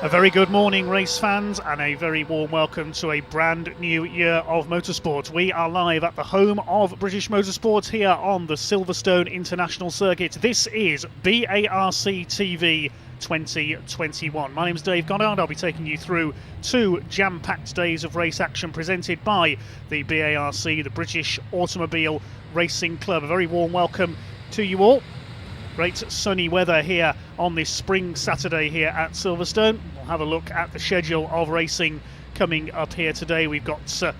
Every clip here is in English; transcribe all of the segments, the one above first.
A very good morning, race fans, and a very warm welcome to a brand new year of motorsport. We are live at the home of British motorsport here on the Silverstone International Circuit. This is BARC TV 2021. My name is Dave Goddard. I'll be taking you through two jam-packed days of race action presented by the BARC, the British Automobile Racing Club. A very warm welcome to you all. Great sunny weather here on this spring Saturday here at Silverstone. We'll have a look at the schedule of racing coming up here today. We've got a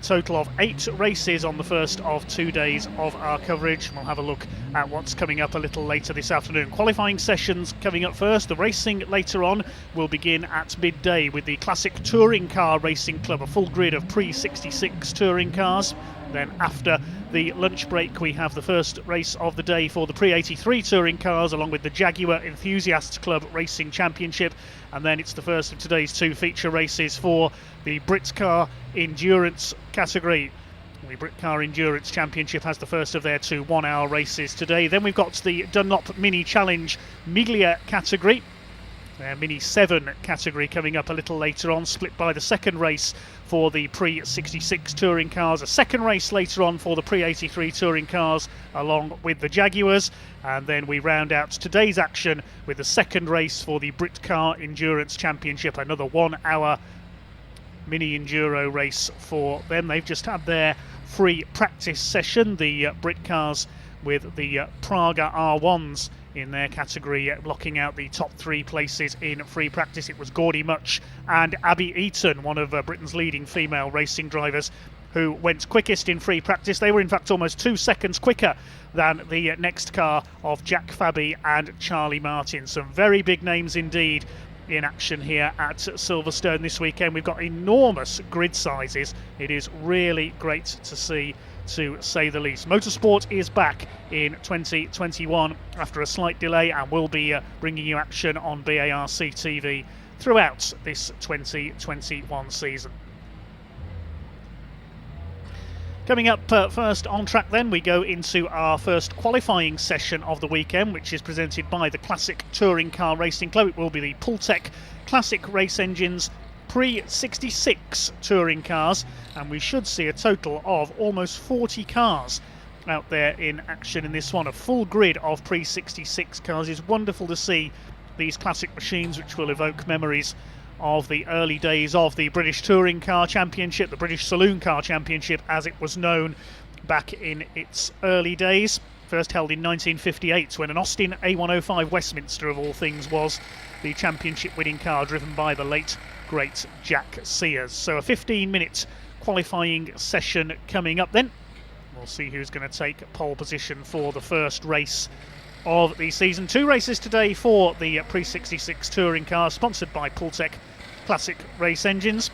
total of 8 races on the first of 2 days of our coverage. We'll have a look at what's coming up a little later this afternoon. Qualifying sessions coming up first. The racing later on will begin at midday with the Classic Touring Car Racing Club, a full grid of pre-66 touring cars. Then after the lunch break we have the first race of the day for the pre-83 touring cars, along with the Jaguar Enthusiasts Club Racing Championship, and then it's the first of today's 2 feature races for the Britcar Endurance category. The Britcar Endurance Championship has the first of their 2 one-hour races today. Then we've got the Dunlop Mini Challenge Miglia category, their Mini 7 category coming up a little later on, split by the second race for the pre-66 touring cars, a second race later on for the pre-83 touring cars along with the Jaguars, and then we round out today's action with the second race for the Britcar Endurance Championship, another 1 hour mini enduro race for them. They've just had their free practice session, the Britcars with the Praga R1s in their category, blocking out the top 3 places in free practice. It was Gordy Much and Abby Eaton, one of Britain's leading female racing drivers, who went quickest in free practice. They were in fact almost 2 seconds quicker than the next car of Jack Fabi and Charlie Martin. Some very big names indeed in action here at Silverstone this weekend. We've got enormous grid sizes. It is really great to see, to say the least. Motorsport is back in 2021 after a slight delay, and will be bringing you action on BARC TV throughout this 2021 season. Coming up first on track then, we go into our first qualifying session of the weekend, which is presented by the Classic Touring Car Racing Club. It will be the Pultec Classic Race Engines pre-66 touring cars, and we should see a total of almost 40 cars out there in action in this one. A full grid of pre-66 cars. It's wonderful to see these classic machines, which will evoke memories of the early days of the British Touring Car Championship, the British Saloon Car Championship as it was known back in its early days. First held in 1958, when an Austin A105 Westminster of all things was the championship winning car, driven by the late great Jack Sears. So a 15-minute qualifying session coming up then. We'll see who's going to take pole position for the first race of the season. 2 races today for the pre-66 touring cars, sponsored by Pultec Classic Race Engines.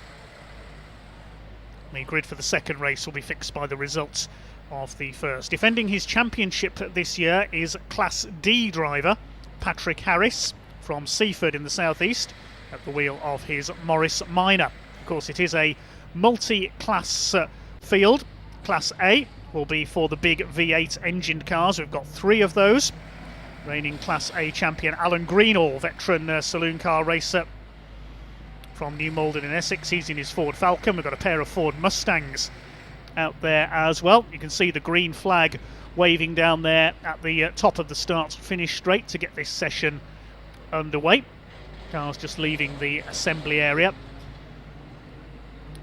The grid for the second race will be fixed by the results of the first. Defending his championship this year is Class D driver Patrick Harris from Seaford in the southeast, at the wheel of his Morris Minor. Of course, it is a multi-class field. Class A will be for the big V8 engined cars. We've got 3 of those. Reigning Class A champion Alan Greenall, veteran saloon car racer from New Malden in Essex. He's in his Ford Falcon. We've got a pair of Ford Mustangs out there as well. You can see the green flag waving down there at the top of the start-finish straight to get this session underway. Cars just leaving the assembly area.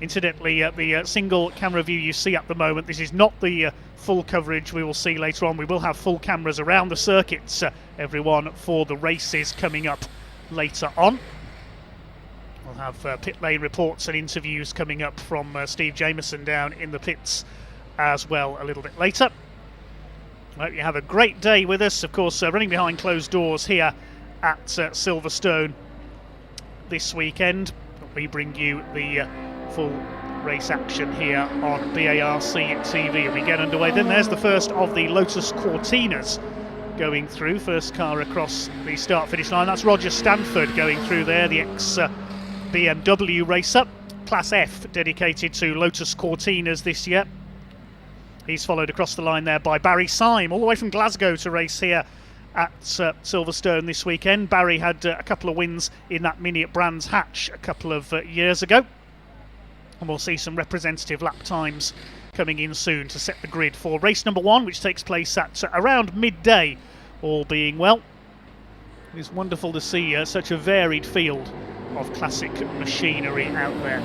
Incidentally, the single camera view you see at the moment, this is not the full coverage we will see later on. We will have full cameras around the circuits, everyone, for the races coming up later on. We'll have pit lane reports and interviews coming up from Steve Jameson down in the pits as well a little bit later. I hope you have a great day with us. Of course, running behind closed doors here at Silverstone this weekend. We bring you the full race action here on BARC TV, and we get underway. Then there's the first of the Lotus Cortinas going through. First car across the start-finish line. That's Roger Stanford going through there, the ex-BMW racer. Class F dedicated to Lotus Cortinas this year. He's followed across the line there by Barry Syme, all the way from Glasgow to race here at Silverstone this weekend. Barry had a couple of wins in that Mini at Brands Hatch a couple of years ago. And we'll see some representative lap times coming in soon to set the grid for race number 1, which takes place at around midday, all being well. It's wonderful to see such a varied field of classic machinery out there.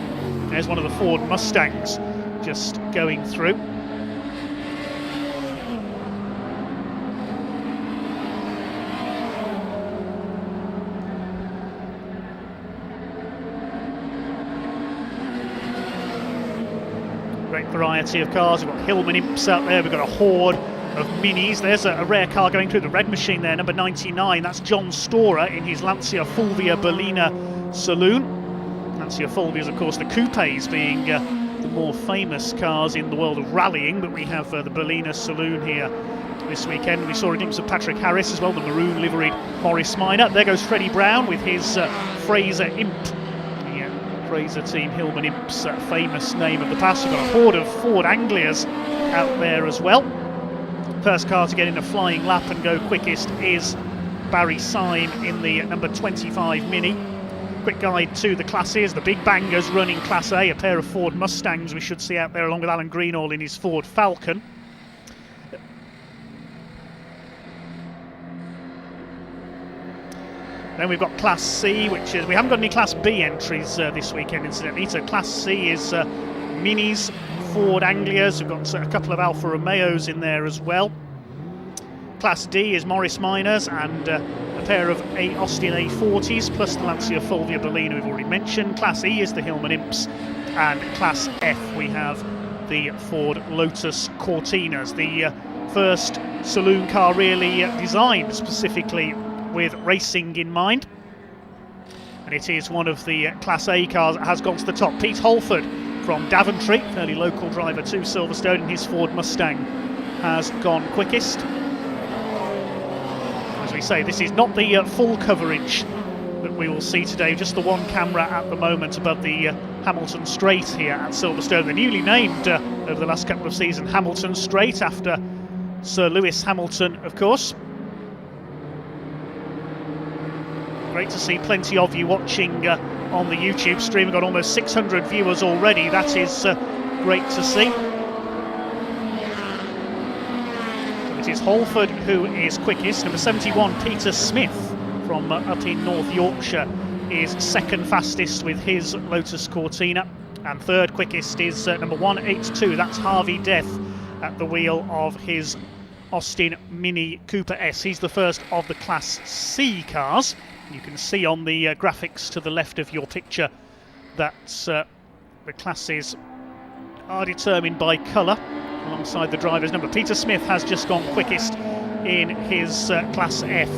There's one of the Ford Mustangs just going through. Great variety of cars. We've got Hillman Imps out there, we've got a horde of Minis. There's a rare car going through, the red machine there, number 99. That's John Storer in his Lancia Fulvia Berlina Saloon. Lancia Fulvia is, of course, the coupes being the more famous cars in the world of rallying, but we have the Berlina Saloon here this weekend. We saw a glimpse of Patrick Harris as well, the maroon liveried Morris Minor. There goes Freddie Brown with his Fraser Imp. Fraser team, Hillman Imp's famous name of the past. We've got a horde of Ford Anglias out there as well. First car to get in a flying lap and go quickest is Barry Syme in the number 25 Mini. Quick guide to the classes. The big bangers running Class A, a pair of Ford Mustangs we should see out there along with Alan Greenall in his Ford Falcon. Then we've got Class C, which is, we haven't got any Class B entries this weekend, incidentally. So Class C is Minis, Ford Anglias. We've got a couple of Alfa Romeos in there as well. Class D is Morris Minors and a pair of Austin A40s, plus the Lancia Fulvia Berlina we've already mentioned. Class E is the Hillman Imps, and Class F we have the Ford Lotus Cortinas, the first saloon car really designed specifically with racing in mind, and it is one of the Class A cars that has gone to the top. Pete Holford from Daventry, fairly local driver to Silverstone, in his Ford Mustang has gone quickest. As we say, this is not the full coverage that we will see today, just the one camera at the moment above the Hamilton Straight here at Silverstone, the newly named over the last couple of seasons Hamilton Straight, after Sir Lewis Hamilton, of course. Great to see plenty of you watching on the YouTube stream. We've got almost 600 viewers already. That is great to see. So it is Holford who is quickest. Number 71, Peter Smith from up in North Yorkshire, is second fastest with his Lotus Cortina. And third quickest is number 182. That's Harvey Death at the wheel of his Austin Mini Cooper S. He's the first of the Class C cars. You can see on the graphics to the left of your picture that the classes are determined by colour alongside the driver's number. Peter Smith has just gone quickest in his Class F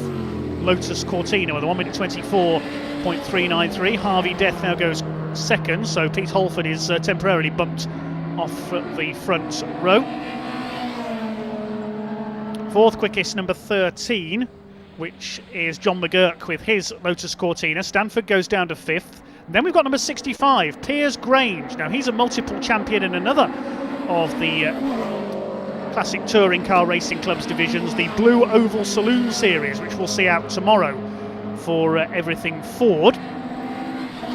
Lotus Cortina with a 1 minute 24.393. Harvey Death now goes second, so Pete Holford is temporarily bumped off the front row. Fourth quickest, number 13, which is John McGurk with his Lotus Cortina. Stanford goes down to fifth. And then we've got number 65, Piers Grange. Now he's a multiple champion in another of the Classic Touring Car Racing Clubs divisions, the Blue Oval Saloon Series, which we'll see out tomorrow for everything Ford.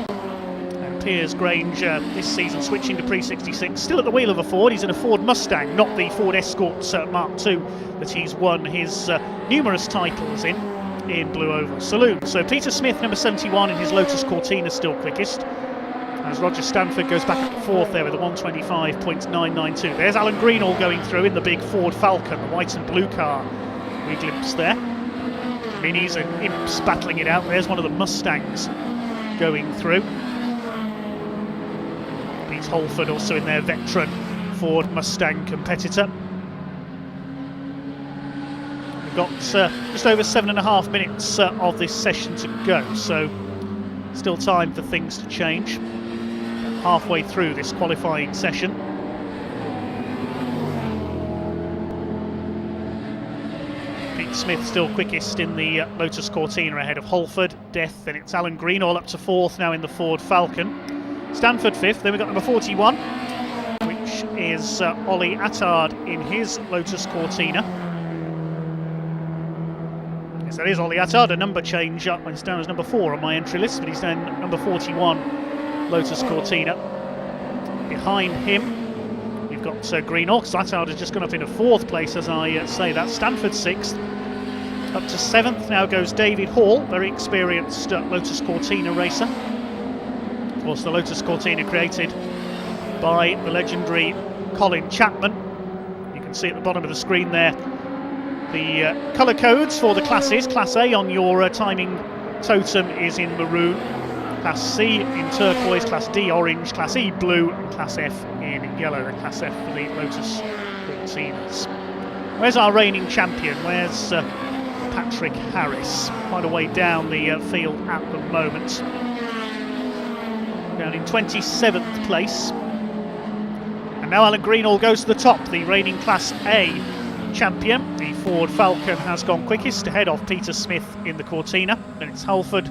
And Piers Grange this season switching to Pre-66, still at the wheel of a Ford. He's in a Ford Mustang, not the Ford Escort Mark II that he's won his numerous titles in Blue Oval Saloon. So Peter Smith, number 71, in his Lotus Cortina, still quickest, as Roger Stanford goes back up to fourth there with a 125.992. There's Alan Greenall going through in the big Ford Falcon, the white and blue car we glimpsed there. Minis and Imps battling it out. There's one of the Mustangs going through. Pete Holford also in their veteran Ford Mustang competitor. We've got just over 7.5 minutes of this session to go, so still time for things to change. Halfway through this qualifying session. Pete Smith still quickest in the Lotus Cortina ahead of Holford, Death, then it's Alan Greenall up to fourth now in the Ford Falcon. Stanford fifth, then we've got number 41, which is Ollie Attard in his Lotus Cortina. Yes, that is Ollie Attard, a number change up. He's down as number 4 on my entry list, but he's then number 41, Lotus Cortina. Behind him, we've got Greenall, because Attard has just gone up into 4th place, as I say that. Stanford 6th. Up to 7th now goes David Hall, very experienced Lotus Cortina racer. Of course, the Lotus Cortina created by the legendary Colin Chapman. You can see at the bottom of the screen there the colour codes for the classes. Class A on your timing totem is in maroon, Class C in turquoise, Class D orange, Class E blue, and Class F in yellow. The Class F for the Lotus Cortinas. Where's our reigning champion? Where's Patrick Harris? Quite a way down the field at the moment. Down in 27th place. And now Alan Greenall goes to the top, the reigning Class A champion. The Ford Falcon has gone quickest, ahead of Peter Smith in the Cortina. Then it's Halford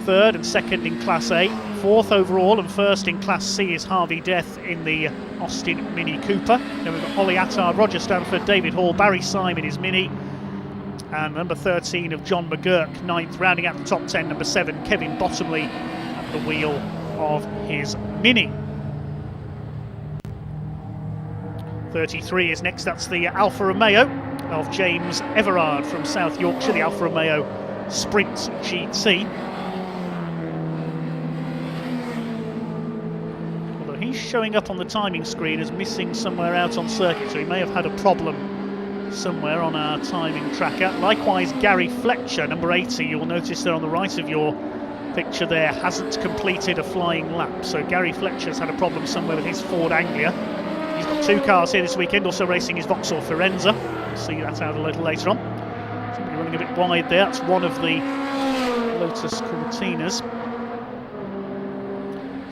3rd and 2nd in Class A. 4th overall and 1st in Class C is Harvey Death in the Austin Mini Cooper. Then we've got Ollie Attard, Roger Stanford, David Hall, Barry Syme in his Mini. And number 13 of John McGurk, 9th, rounding out the top 10, number 7, Kevin Bottomley at the wheel of his Mini. 33 is next, that's the Alfa Romeo of James Everard from South Yorkshire, the Alfa Romeo Sprint GT. Although he's showing up on the timing screen as missing somewhere out on circuit, so he may have had a problem somewhere on our timing tracker. Likewise, Gary Fletcher, number 80, you'll notice there on the right of your picture there, hasn't completed a flying lap. So Gary Fletcher's had a problem somewhere with his Ford Anglia. He's got 2 cars here this weekend, also racing his Vauxhall Firenze. We'll see that out a little later on. Somebody running a bit wide there, that's one of the Lotus Cortinas.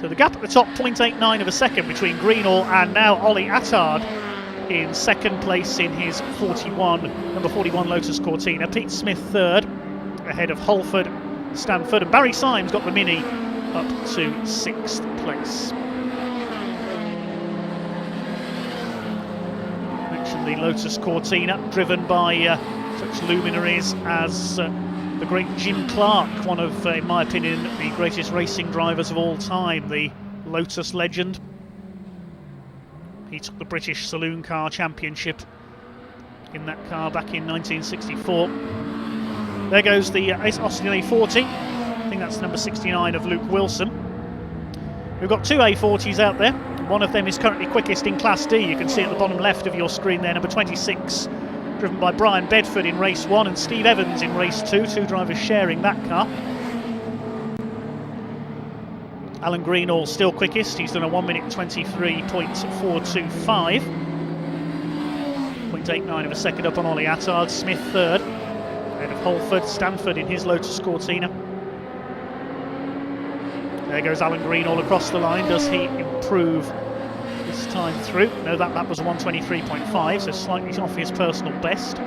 So the gap at the top, 0.89 of a second between Greenall and now Ollie Attard in 2nd place in his number 41 Lotus Cortina. Pete Smith 3rd, ahead of Halford, Stanford, and Barry Syme's got the Mini up to 6th place. Mentioned the Lotus Cortina, driven by such luminaries as the great Jim Clark, one of, in my opinion, the greatest racing drivers of all time, the Lotus legend. He took the British Saloon Car Championship in that car back in 1964. There goes the Austin A40. I think that's number 69 of Luke Wilson. We've got 2 A40s out there. One of them is currently quickest in Class D. You can see at the bottom left of your screen there, number 26, driven by Brian Bedford in race 1 and Steve Evans in race 2. 2 drivers sharing that car. Alan Greenall still quickest. He's done a 1 minute 23.425. 0.89 of a second up on Ollie Attard. Smith 3rd. Ahead of Halford. Stanford in his Lotus Cortina. There goes Alan Greenall across the line. Does he improve this time through? No, that was a 123.5, so slightly off his personal best.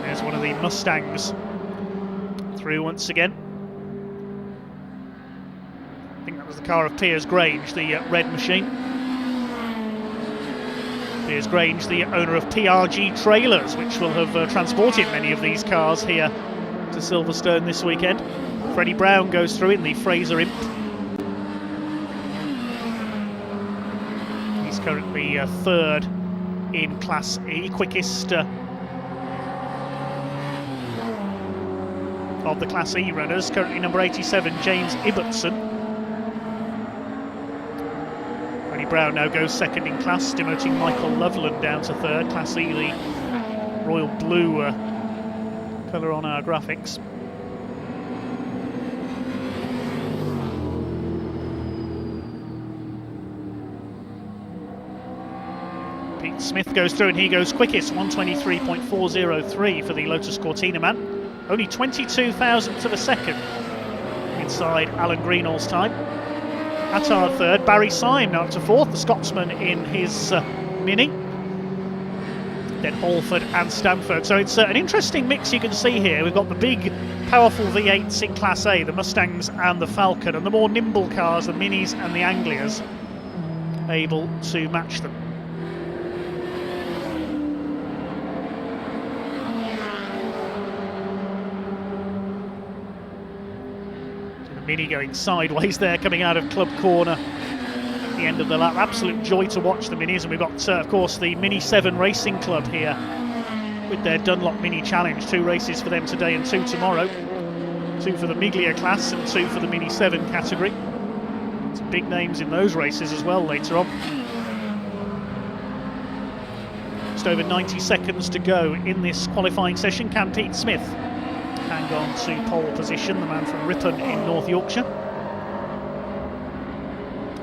There's one of the Mustangs through once again. I think that was the car of Piers Grange, the red machine. Piers Grange, the owner of PRG Trailers, which will have transported many of these cars here to Silverstone this weekend. Freddie Brown goes through in the Fraser Imp. He's currently 3rd in Class E, quickest of the Class E runners. Currently number 87, James Ibbotson. Brown now goes 2nd in class, demoting Michael Loveland down to 3rd. Class E, the royal blue colour on our graphics. Pete Smith goes through and he goes quickest, 123.403 for the Lotus Cortina man. Only 22 thousandths of a second inside Alan Greenall's time. Attard 3rd, Barry Syme now up to 4th, the Scotsman in his Mini. Then Halford and Stanford. So it's an interesting mix you can see here. We've got the big powerful V8s in Class A, the Mustangs and the Falcon, and the more nimble cars, the Minis and the Anglias, able to match them. So the Mini going sideways there, coming out of Club Corner at the end of the lap. Absolute joy to watch the Minis, and we've got, of course, the Mini 7 Racing Club here with their Dunlop Mini Challenge. 2 races for them today and 2 tomorrow. 2 for the Miglia class and 2 for the Mini 7 category. Some big names in those races as well later on. Just over 90 seconds to go in this qualifying session. Can Pete Smith hang on to pole position, the man from Ripon in North Yorkshire?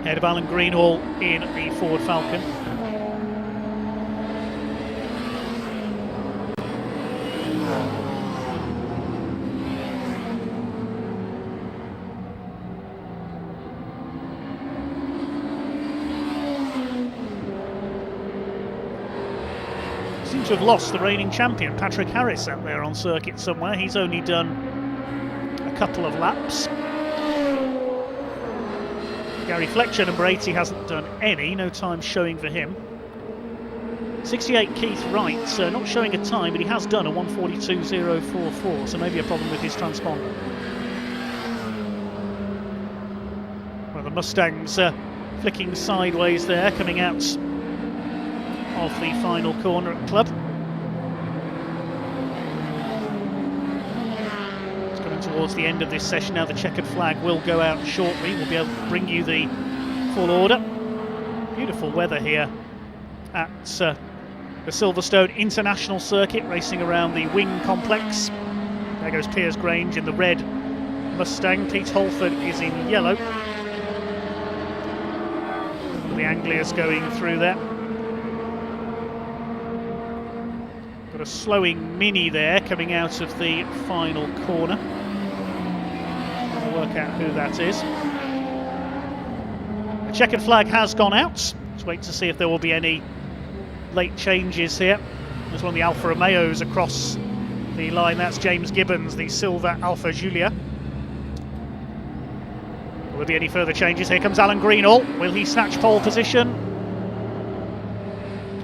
Ahead of Alan Greenall in the Ford Falcon. To have lost the reigning champion Patrick Harris out there on circuit somewhere. He's only done a couple of laps. Gary Fletcher, number 80, hasn't done any, no time showing for him. 68 Keith Wright, not showing a time, but he has done a 1:42.044, so maybe a problem with his transponder. Well, the Mustangs flicking sideways there, coming out of the final corner at Club. It's coming towards the end of this session now. The checkered flag will go out shortly. We'll be able to bring you the full order. Beautiful weather here at the Silverstone International Circuit, racing around the Wing Complex. There goes Piers Grange in the red Mustang. Pete Holford is in yellow. The Anglia's going through there. Got a slowing Mini there coming out of the final corner. We'll work out who that is. The checkered flag has gone out. Let's wait to see if there will be any late changes here. There's one of the Alfa Romeos across the line. That's James Gibbons, the silver Alfa Giulia. Will there be any further changes? Here comes Alan Greenall. Will he snatch pole position?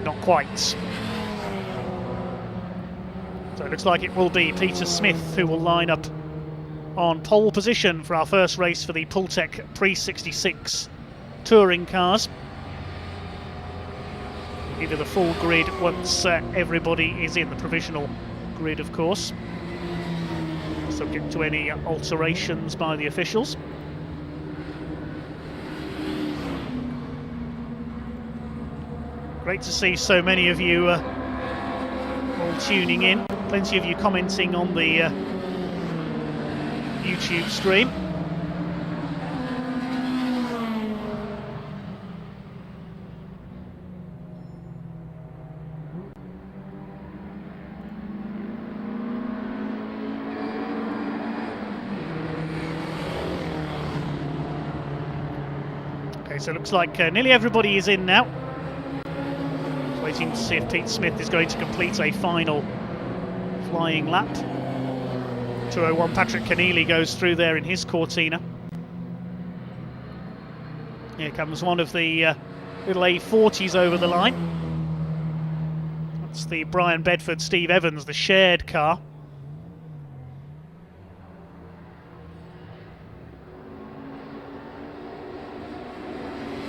Not quite. So it looks like it will be Peter Smith who will line up on pole position for our first race for the Pultec Pre-66 touring cars. Either the full grid once everybody is in, the provisional grid of course, subject to any alterations by the officials. Great to see so many of you all tuning in. Plenty of you commenting on the YouTube stream. Okay, so it looks like nearly everybody is in now. Waiting to see if Pete Smith is going to complete a final flying lap. 2:01 Patrick Keneally goes through there in his Cortina. Here comes one of the little A40s over the line. That's the Brian Bedford Steve Evans, the shared car.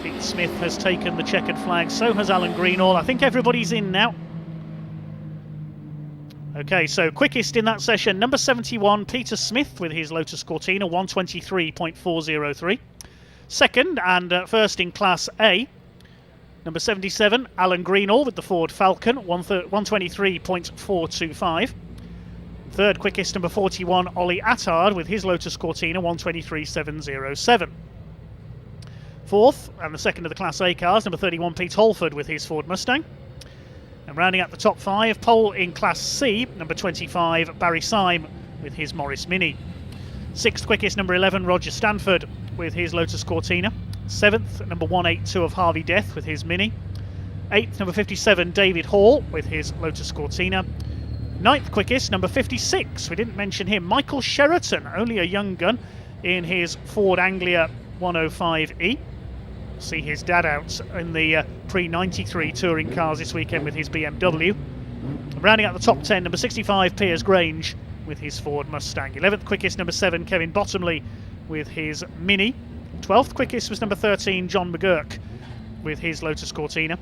Pete Smith has taken the checkered flag, so has Alan Greenall. I think everybody's in now. Okay, so quickest in that session, number 71, Peter Smith with his Lotus Cortina, 1:23.403. Second and first in Class A, number 77, Alan Greenall with the Ford Falcon, 1:23.425. Third quickest, number 41, Ollie Attard with his Lotus Cortina, 1:23.707. Fourth, and the second of the Class A cars, number 31, Pete Holford with his Ford Mustang. And rounding out the top five, pole in Class C, number 25, Barry Syme with his Morris Mini. Sixth quickest, number 11, Roger Stanford with his Lotus Cortina. Seventh, number 182 of Harvey Death with his Mini. Eighth, number 57, David Hall with his Lotus Cortina. Ninth quickest, number 56. We didn't mention him. Michael Sheraton, only a young gun in his Ford Anglia 105E. See his dad out in the pre-93 touring cars this weekend with his BMW. Rounding out the top 10, number 65, Piers Grange with his Ford Mustang. 11th quickest, number 7, Kevin Bottomley with his Mini. 12th quickest was number 13, John McGurk with his Lotus Cortina.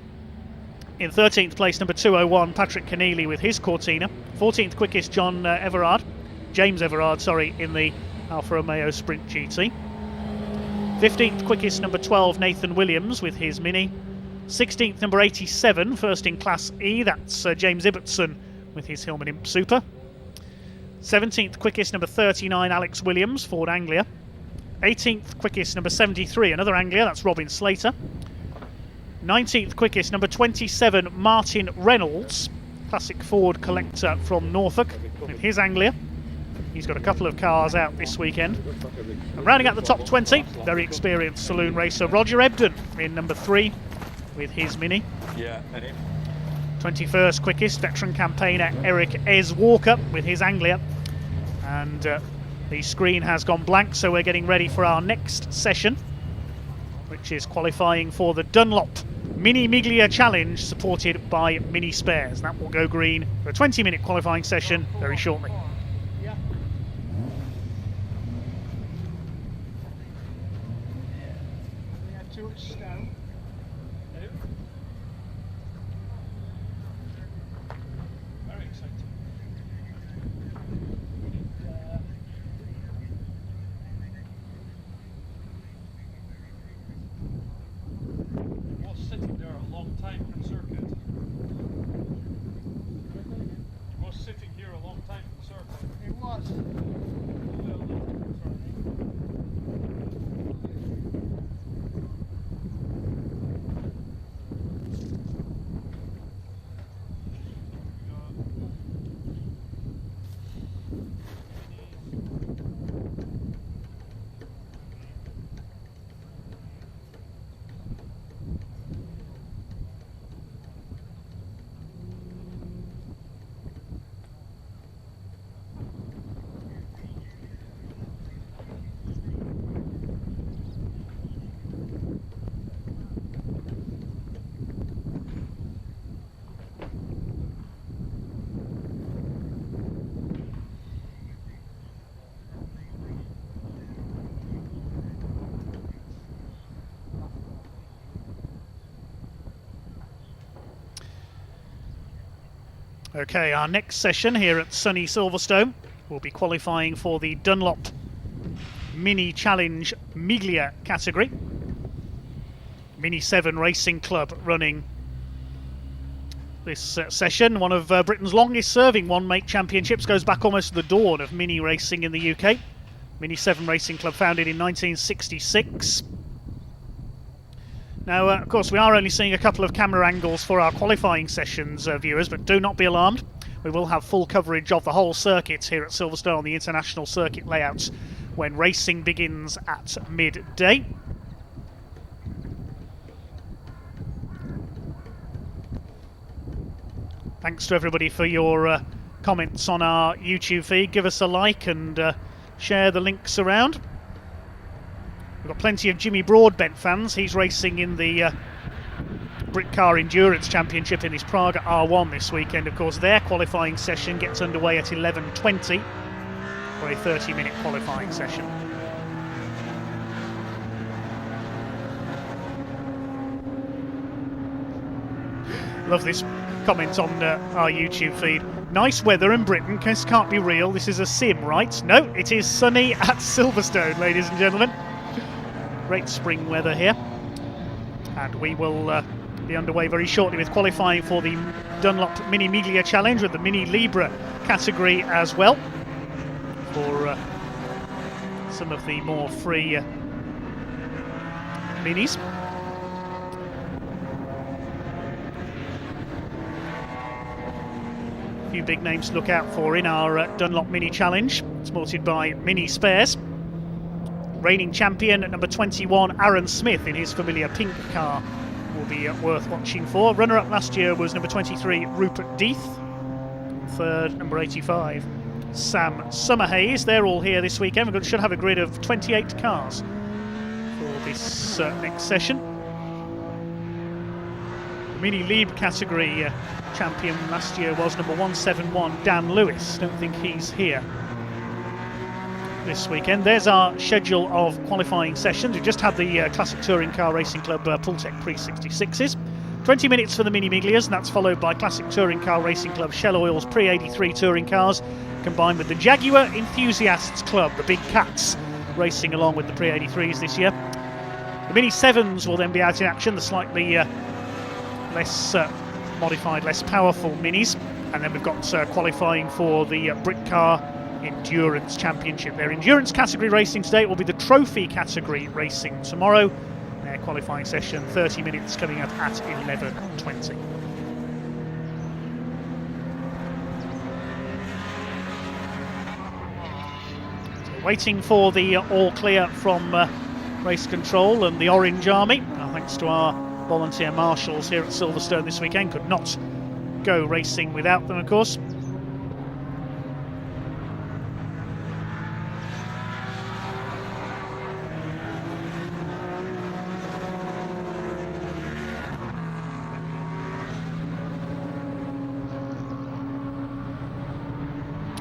In 13th place, number 201, Patrick Keneally with his Cortina. 14th quickest, James Everard, in the Alfa Romeo Sprint GT. 15th quickest, number 12, Nathan Williams with his Mini. 16th, number 87, first in Class E, that's James Ibbotson with his Hillman Imp Super. 17th quickest, number 39, Alex Williams, Ford Anglia. 18th quickest, number 73, another Anglia, that's Robin Slater. 19th quickest, number 27, Martin Reynolds, classic Ford collector from Norfolk with his Anglia. He's got a couple of cars out this weekend. And rounding out the top 20, very experienced saloon racer Roger Ebden in number 3 with his Mini. 21st quickest, veteran campaigner Eric Ez Walker with his Anglia. And the screen has gone blank, so we're getting ready for our next session, which is qualifying for the Dunlop Mini Miglia Challenge, supported by Mini Spares. That will go green for a 20-minute qualifying session very shortly. Okay, our next session here at sunny Silverstone will be qualifying for the Dunlop Mini Challenge Miglia category. Mini 7 Racing Club running this session. One of Britain's longest serving one-make championships, goes back almost to the dawn of mini racing in the UK. Mini 7 Racing Club, founded in 1966. Now, of course, we are only seeing a couple of camera angles for our qualifying sessions, viewers, but do not be alarmed. We will have full coverage of the whole circuit here at Silverstone on the international circuit layouts when racing begins at midday. Thanks to everybody for your comments on our YouTube feed. Give us a like and share the links around. We've got plenty of Jimmy Broadbent fans. He's racing in the Britcar Endurance Championship in his Prague R1 this weekend. Of course, their qualifying session gets underway at 11:20 for a 30-minute qualifying session. Love this comment on our YouTube feed. Nice weather in Britain. This can't be real. This is a sim, right? No, it is sunny at Silverstone, ladies and gentlemen. Great spring weather here, and we will be underway very shortly with qualifying for the Dunlop Mini Miglia Challenge with the Mini Libra category as well, for some of the more free minis. A few big names to look out for in our Dunlop Mini Challenge, supported by Mini Spares. Reigning champion at number 21, Aaron Smith, in his familiar pink car, will be worth watching for. Runner-up last year was number 23, Rupert Death. third, number 85. Sam Summerhays, they're all here this weekend. We should have a grid of 28 cars for this next session. The Mini Lead category champion last year was number 171, Dan Lewis. Don't think he's here this weekend. There's our schedule of qualifying sessions. We just had the Classic Touring Car Racing Club Pultec Pre-66s. 20 minutes for the Mini Miglias, and that's followed by Classic Touring Car Racing Club Shell Oil's Pre-83 touring cars, combined with the Jaguar Enthusiasts Club, the big cats, racing along with the Pre-83s this year. The Mini 7s will then be out in action, the slightly less modified, less powerful Minis. And then we've got qualifying for the Britcar Endurance Championship. Their endurance category racing today will be the trophy category racing tomorrow. Their qualifying session, 30 minutes, coming up at 11:20. So waiting for the all clear from race control and the Orange Army. Thanks to our volunteer marshals here at Silverstone this weekend. Could not go racing without them, of course.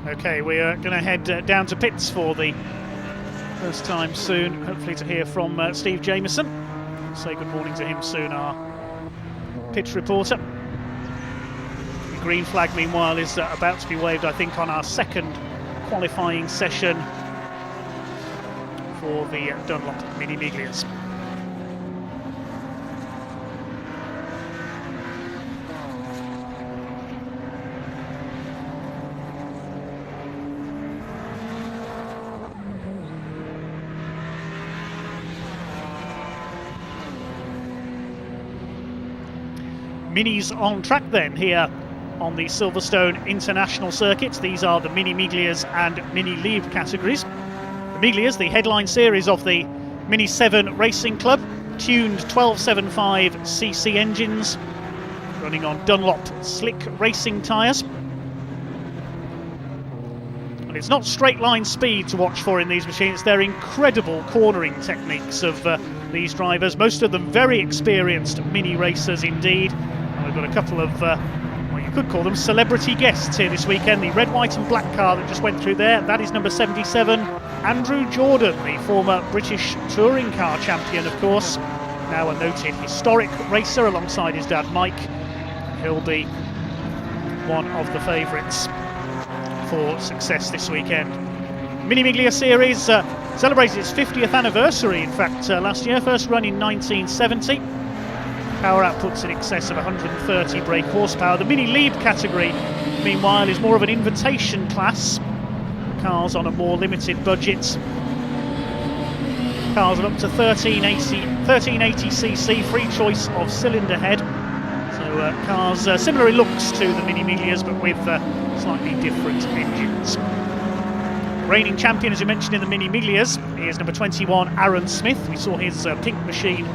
Okay, we are going to head down to pits for the first time soon, hopefully to hear from Steve Jameson. I'll say good morning to him soon, our pit reporter. The green flag, meanwhile, is about to be waved, I think, on our second qualifying session for the Dunlop Mini Miglias. Minis on track then here on the Silverstone International Circuit. These are the Mini Miglias and Mini Lead categories. The Miglias, the headline series of the Mini 7 Racing Club, tuned 1275cc engines, running on Dunlop slick racing tyres. And it's not straight line speed to watch for in these machines, they're incredible cornering techniques of these drivers, most of them very experienced mini racers indeed. We've got a couple of, well, you could call them celebrity guests here this weekend. The red, white and black car that just went through there, that is number 77, Andrew Jordan, the former British touring car champion, of course. Now a noted historic racer alongside his dad, Mike. He'll be one of the favourites for success this weekend. Mini Miglia Series celebrated its 50th anniversary, in fact, last year. First run in 1970. Power outputs in excess of 130 brake horsepower. The Mini Lead category, meanwhile, is more of an invitation class. Cars on a more limited budget. Cars are up to 1380cc, free choice of cylinder head. So cars similar in looks to the Mini Miglias, but with slightly different engines. Reigning champion, as you mentioned, in the Mini Miglias is number 21, Aaron Smith. We saw his pink machine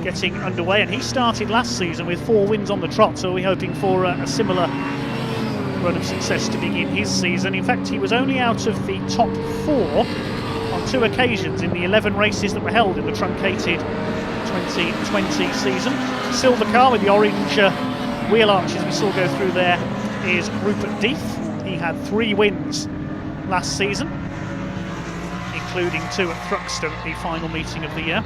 getting underway, and he started last season with 4 wins on the trot, so we're hoping for a similar run of success to begin his season. In fact, he was only out of the top 4 on 2 occasions in the 11 races that were held in the truncated 2020 season. Silver car with the orange wheel arches we saw go through there is Rupert Death. He had 3 wins last season, including 2 at Thruxton, the final meeting of the year.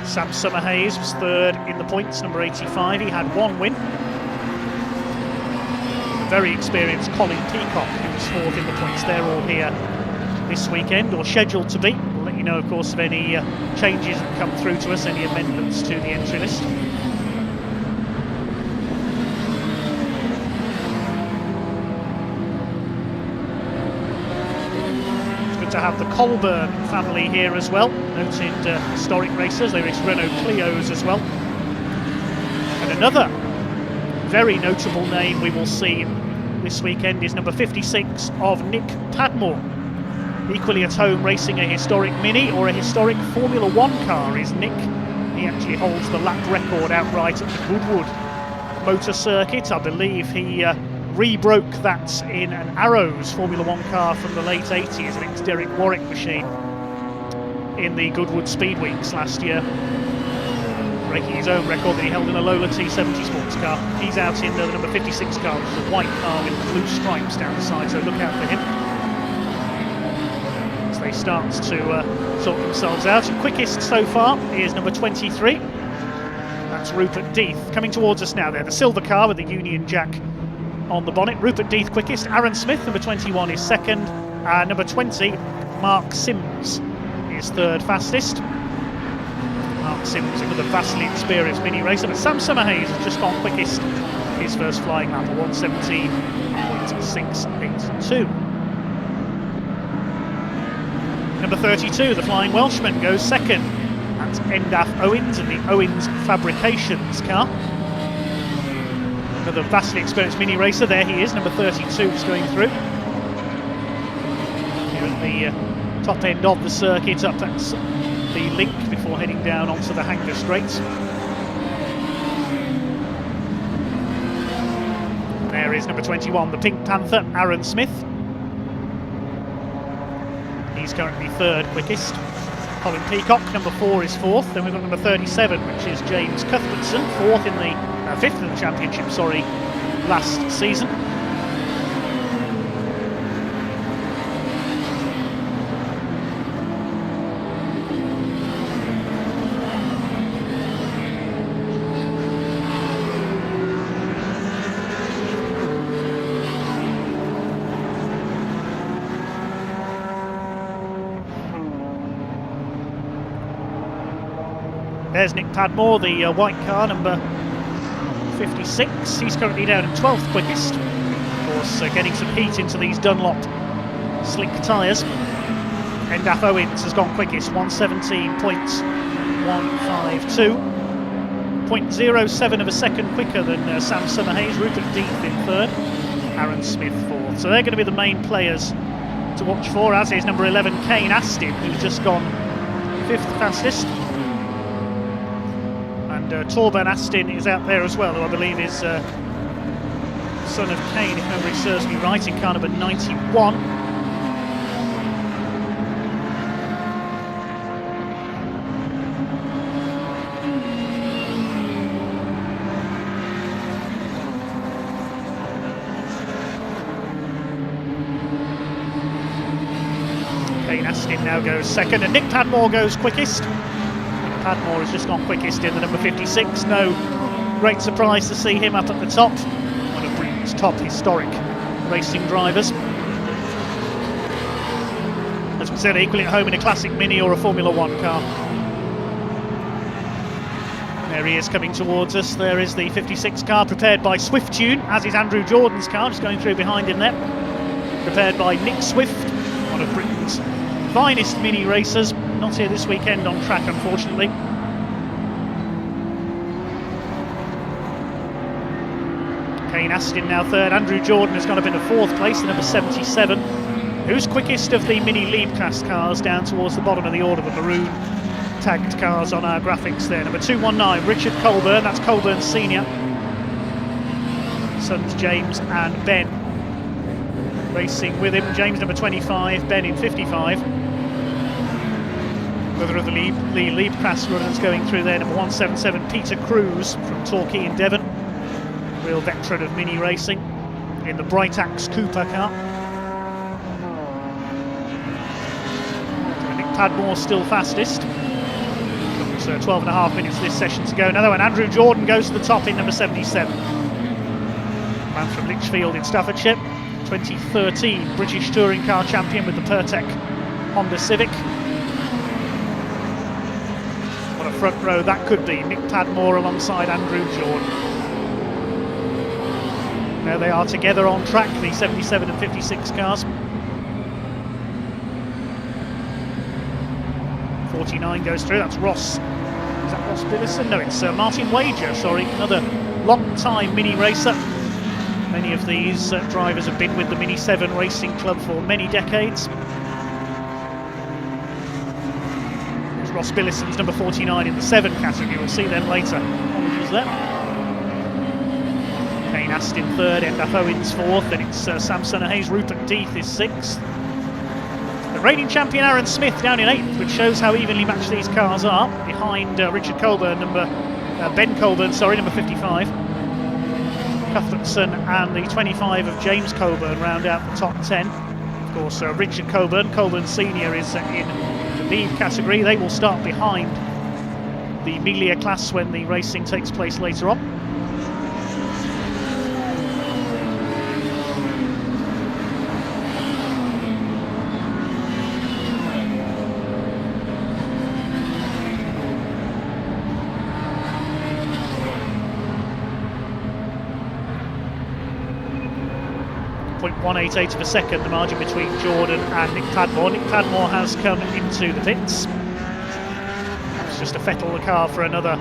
Sam Summerhays was 3rd in the points, number 85. He had 1 win. The very experienced Colin Peacock, who was 4th in the points. They're all here this weekend, or scheduled to be. We'll let you know, of course, of any changes that come through to us, any amendments to the entry list. To have the Colburn family here as well, noted historic racers. They race Renault Clios as well. And another very notable name we will see this weekend is number 56 of Nick Padmore. Equally at home racing a historic Mini or a historic Formula 1 car is Nick. He actually holds the lap record outright at the Goodwood motor circuit. I believe he re-broke that in an Arrows Formula 1 car from the late 80s, an ex-Derek Warwick machine, in the Goodwood Speed Weeks last year, breaking his own record that he held in a Lola T70 sports car. He's out in the number 56 car, which is a white car with blue stripes down the side, so look out for him as they start to sort themselves out. Quickest so far is number 23. That's Rupert Death. Coming towards us now there, the silver car with the Union Jack on the bonnet. Rupert Death quickest. Aaron Smith, number 21, is second. Number 20, Mark Sims, is third fastest. Mark Sims, another vastly experienced mini racer, but Sam Summerhayes has just gone quickest his first flying lap, 1:17.682. Number 32, the Flying Welshman, goes second. That's Endaf Owens in the Owens Fabrications car. Another vastly experienced mini racer. There he is, number 32, is going through. Here at the top end of the circuit, up at the link before heading down onto the Hanger Straights. There is number 21, the Pink Panther, Aaron Smith. He's currently third quickest. Colin Peacock, number 4, is fourth. Then we've got number 37, which is James Cuthbertson, fourth in the fifth in the championship, last season. There's Nick Padmore, the white car, number 56. He's currently down at 12th quickest. Of course, getting some heat into these Dunlop slick tyres. Endaf Owens has gone quickest, 1:17.152. 0.07 of a second quicker than Sam Summerhayes. Rupert Death in third. Aaron Smith fourth. So they're going to be the main players to watch for, as is number 11, Kane Astin, who's just gone fifth fastest. Torben Astin is out there as well, who I believe is son of Kane, if memory serves me right, in car number 91. Kane Astin now goes second, and Nick Padmore goes quickest. Padmore has just gone quickest in the number 56. No great surprise to see him up at the top. One of Britain's top historic racing drivers. As we said, equally at home in a classic mini or a Formula 1 car. There he is coming towards us. There is the 56 car prepared by Swift Tune, as is Andrew Jordan's car, just going through behind him there. Prepared by Nick Swift, one of Britain's finest mini racers. Not here this weekend on track, unfortunately. Kane Astin now third. Andrew Jordan has gone up into fourth place, the number 77. Who's quickest of the mini lead class cars down towards the bottom of the order, the maroon tagged cars on our graphics there. Number 219, Richard Colburn, that's Colburn Senior. Sons James and Ben racing with him. James number 25, Ben in 55. Another of the lead class runners going through there, number 177, Peter Cruz from Torquay in Devon. Real veteran of mini racing in the Britax Cooper car. So Nick Padmore still fastest. So 12.5 minutes of this session to go. Another one, Andrew Jordan goes to the top in number 77. Man from Lichfield in Staffordshire. 2013 British Touring Car Champion with the Pertec Honda Civic. What a front row that could be. Nick Padmore alongside Andrew Jordan. There they are together on track, the 77 and 56 cars. 49 goes through, that's Ross. Is that Ross Billison? No, it's Martin Wager, sorry. Another long-time mini racer. Many of these drivers have been with the Mini 7 Racing Club for many decades. There's Ross Billison's number 49 in the 7 category. We'll see them later. Apologies there. Shane Astin third, Endaf Owens fourth, then it's Sam Hayes, Rupert Death is sixth. The reigning champion Aaron Smith down in eighth, which shows how evenly matched these cars are, behind Richard Colburn, Ben Colburn, number 55. Cuthbertson and the 25 of James Colburn round out the top 10. Of course, Richard Colburn Senior is in the lead category. They will start behind the miglia class when the racing takes place later on. .188 of a second, the margin between Jordan and Nick Padmore. Nick Padmore has come into the pits. It's just to fettle the car for another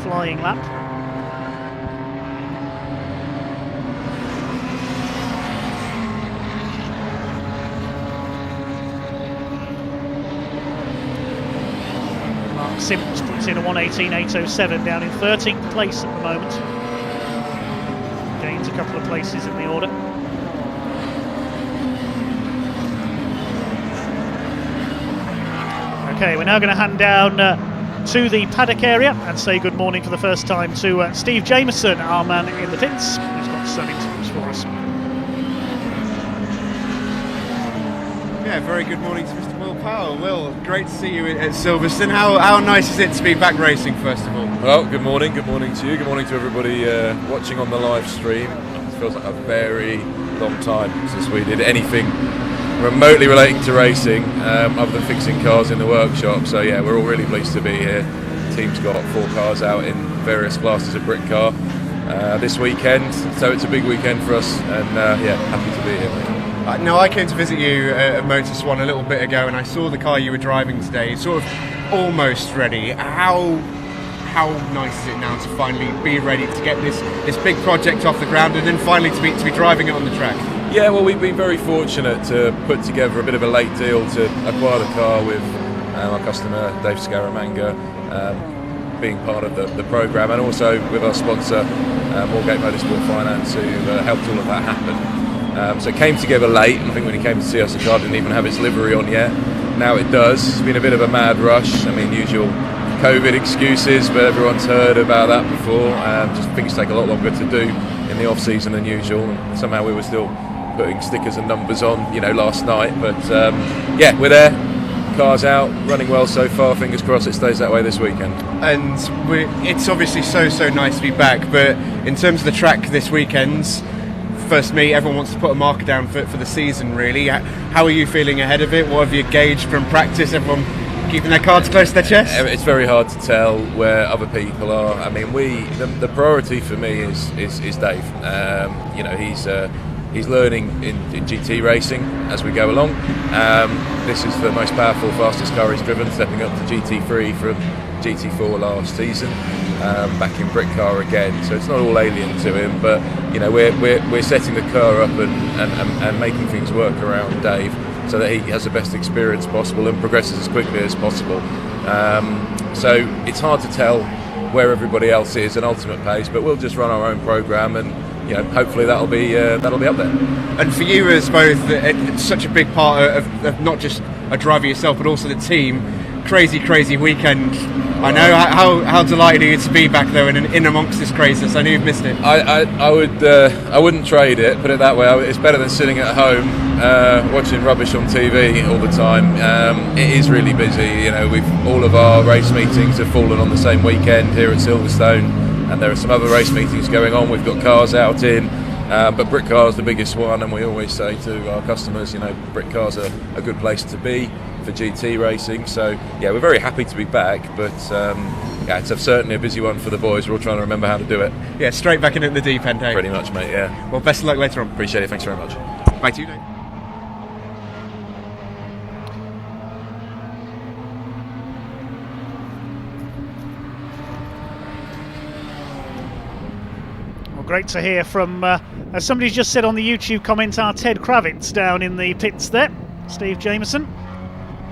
flying lap. Mark Sims puts in a 1:18.807, down in 13th place at the moment. Gains a couple of places in the order. Okay, we're now going to hand down to the paddock area and say good morning for the first time to Steve Jameson, our man in the pits, who's got some interviews for us. Yeah, very good morning to Mr. Will Powell. Will, great to see you at Silverstone. How nice is it to be back racing, first of all? Well, good morning to you, good morning to everybody watching on the live stream. It feels like a very long time since we did anything remotely relating to racing, other than fixing cars in the workshop. So yeah, we're all really pleased to be here. The team's got 4 cars out in various classes of Britcar this weekend, so it's a big weekend for us, and yeah, happy to be here. Now, I came to visit you at Motor Swan a little bit ago, and I saw the car you were driving today, sort of almost ready. How nice is it now to finally be ready to get this big project off the ground, and then finally to be driving it on the track? Yeah, well, we've been very fortunate to put together a bit of a late deal to acquire the car with our customer Dave Scaramanga being part of the programme, and also with our sponsor Moorgate Motorsport Finance, who helped all of that happen. So it came together late, and I think when he came to see us, the car didn't even have its livery on yet. Now it does. It's been a bit of a mad rush. I mean, usual COVID excuses, but everyone's heard about that before. Just things take a lot longer to do in the off-season than usual, and somehow we were still putting stickers and numbers on, last night. But yeah, we're there. Car's out, running well so far. Fingers crossed it stays that way this weekend. And it's obviously so nice to be back. But in terms of the track this weekend, first meet, everyone wants to put a marker down for the season. Really, how are you feeling ahead of it? What have you gauged from practice? Everyone keeping their cards close to their chest? It's very hard to tell where other people are. I mean, the priority for me is Dave. He's learning in GT racing as we go along. This is the most powerful, fastest car he's driven, stepping up to GT3 from GT4 last season, back in Britcar again. So it's not all alien to him, but we're setting the car up and making things work around Dave, so that he has the best experience possible and progresses as quickly as possible. So it's hard to tell where everybody else is and ultimate pace, but we'll just run our own programme, and hopefully that'll be up there. And for you as both, it's such a big part of not just a driver yourself, but also the team. Crazy weekend. I know. How delighted are you to be back though, and in amongst this craziness? I know you've missed it. I wouldn't trade it. Put it that way. It's better than sitting at home watching rubbish on TV all the time. It is really busy. All of our race meetings have fallen on the same weekend here at Silverstone, and there are some other race meetings going on. We've got cars out in, but Britcar is the biggest one, and we always say to our customers, Britcar's a good place to be for GT racing. So yeah, we're very happy to be back, but yeah, it's certainly a busy one for the boys. We're all trying to remember how to do it. Yeah, straight back in at the deep end, hey? Pretty much, mate, yeah. Well, best of luck later on. Appreciate it, thanks very much. Bye to you, Dave. Great to hear from, as somebody's just said on the YouTube comment, our Ted Kravitz down in the pits there, Steve Jameson.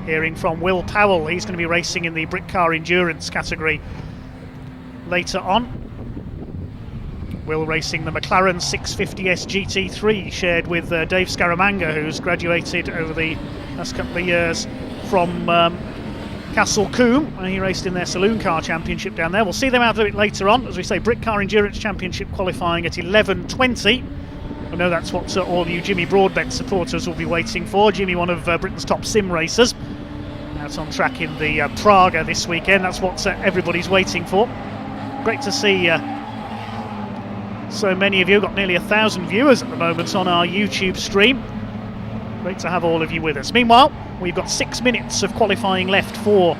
Hearing from Will Powell, he's going to be racing in the Britcar Endurance category later on. Will Racing, the McLaren 650S GT3, shared with Dave Scaramanga, who's graduated over the last couple of years from Castle Combe, and he raced in their Saloon Car Championship down there. We'll see them out a bit later on. As we say, Britcar Endurance Championship qualifying at 11:20. I know that's what all you Jimmy Broadbent supporters will be waiting for. Jimmy, one of Britain's top sim racers, out on track in the Praga this weekend. That's what everybody's waiting for. Great to see so many of you. Got nearly 1,000 viewers at the moment on our YouTube stream. Great to have all of you with us. Meanwhile, we've got 6 minutes of qualifying left for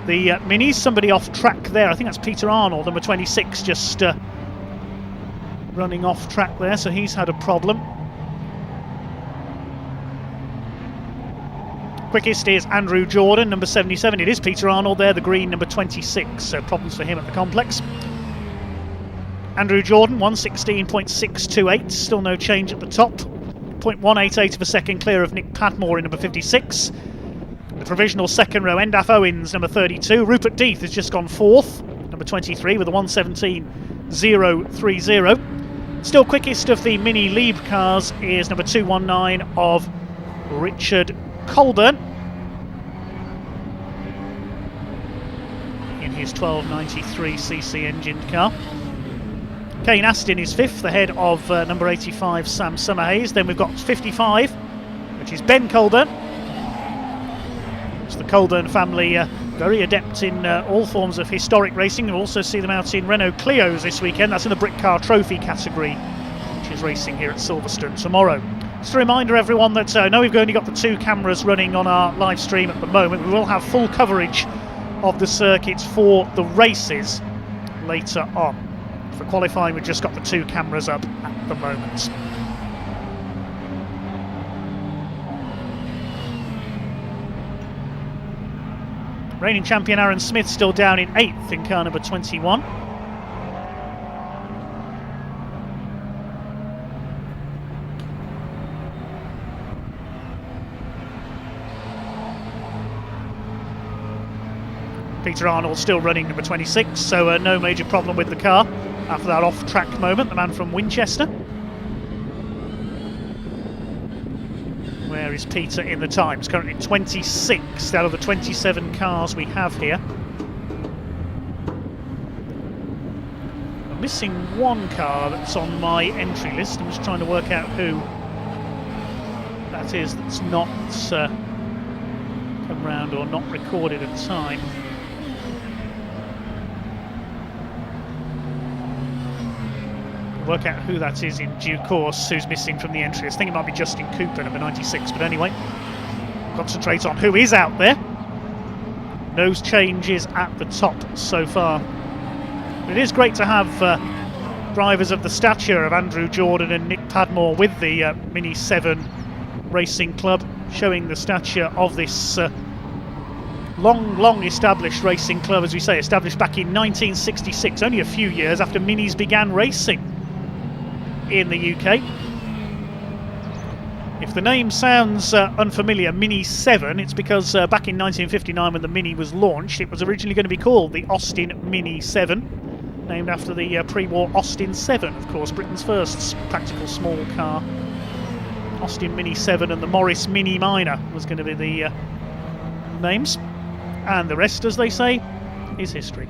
the minis. Somebody off track there. I think that's Peter Arnold, number 26, just running off track there, so he's had a problem. Quickest is Andrew Jordan, number 77. It is Peter Arnold there, the green, number 26. So problems for him at the complex. Andrew Jordan, 1:16.628. Still no change at the top. 0.188 of a second clear of Nick Padmore in number 56. The provisional second row, Endaf Owens, number 32. Rupert Death has just gone fourth, number 23, with a 1:17.030. Still quickest of the mini Lieb cars is number 219 of Richard Colburn in his 1293cc engined car. Kane Aston is fifth, ahead of number 85 Sam Summerhays. Then we've got 55, which is Ben Colburn. It's the Colburn family, very adept in all forms of historic racing. You'll also see them out in Renault Clios this weekend. That's in the Britcar Trophy category, which is racing here at Silverstone tomorrow. Just a reminder, everyone, that I know we've only got the 2 cameras running on our live stream at the moment. We will have full coverage of the circuits for the races later on. For qualifying, we've just got the 2 cameras up at the moment. Reigning champion Aaron Smith still down in 8th in car number 21. Peter Arnold still running number 26, so no major problem with the car after that off-track moment. The man from Winchester. Where is Peter in the times? Currently 26th out of the 27 cars we have here. I'm missing one car that's on my entry list. I'm just trying to work out who that is that's not come round or not recorded at time. Work out who that is in due course, who's missing from the entry. I think it might be Justin Cooper, number 96, but anyway, concentrate on who is out there. No changes at the top so far. It is great to have drivers of the stature of Andrew Jordan and Nick Padmore with the Mini 7 Racing Club, showing the stature of this long established racing club, as we say, established back in 1966, only a few years after Minis began racing in the UK. If the name sounds unfamiliar, Mini 7, it's because back in 1959 when the Mini was launched, it was originally going to be called the Austin Mini 7, named after the pre-war Austin 7, of course, Britain's first practical small car. Austin Mini 7 and the Morris Mini Minor was going to be the names. And the rest, as they say, is history.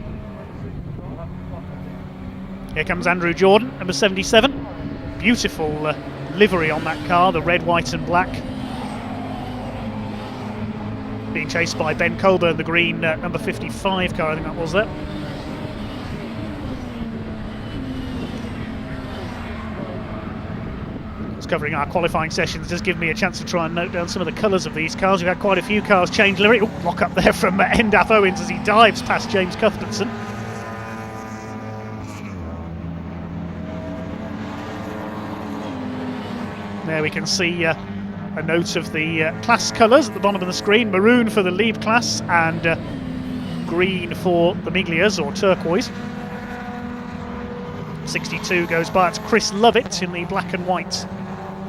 Here comes Andrew Jordan, number 77. Beautiful livery on that car, the red, white and black. Being chased by Ben Colburn, the green number 55 car, I think that was there. Covering our qualifying sessions does give me a chance to try and note down some of the colours of these cars. We've had quite a few cars change livery. Oh, block up there from Endaf Owens as he dives past James Cuthbertson. There we can see a note of the class colours at the bottom of the screen. Maroon for the Lieb class and green for the Miglias, or turquoise. 62 goes by. It's Chris Lovett in the black and white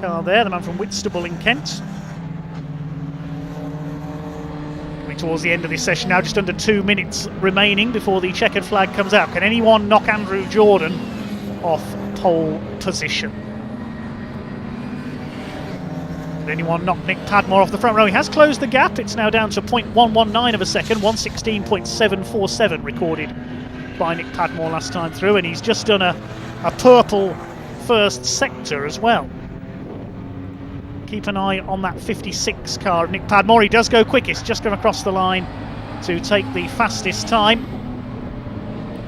car there, the man from Whitstable in Kent. Coming towards the end of this session now, just under 2 minutes remaining before the checkered flag comes out. Can anyone knock Andrew Jordan off pole position. Did anyone knock Nick Padmore off the front row? He has closed the gap. It's now down to 0.119 of a second, 1:16.747 recorded by Nick Padmore last time through, and he's just done a purple first sector as well. Keep an eye on that 56 car of Nick Padmore. He does go quickest, just come across the line to take the fastest time.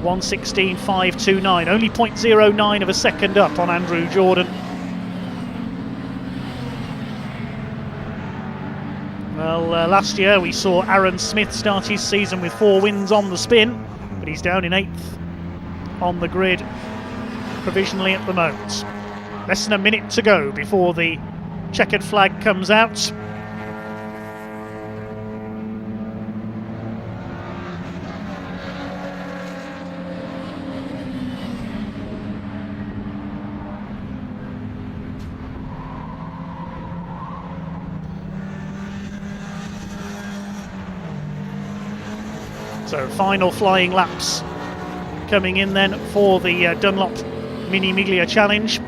1:16.529, only 0.09 of a second up on Andrew Jordan. Well, last year we saw Aaron Smith start his season with 4 wins on the spin, but he's down in 8th on the grid provisionally at the moment. Less than a minute to go before the checkered flag comes out. So final flying laps coming in then for the Dunlop Mini Miglia Challenge.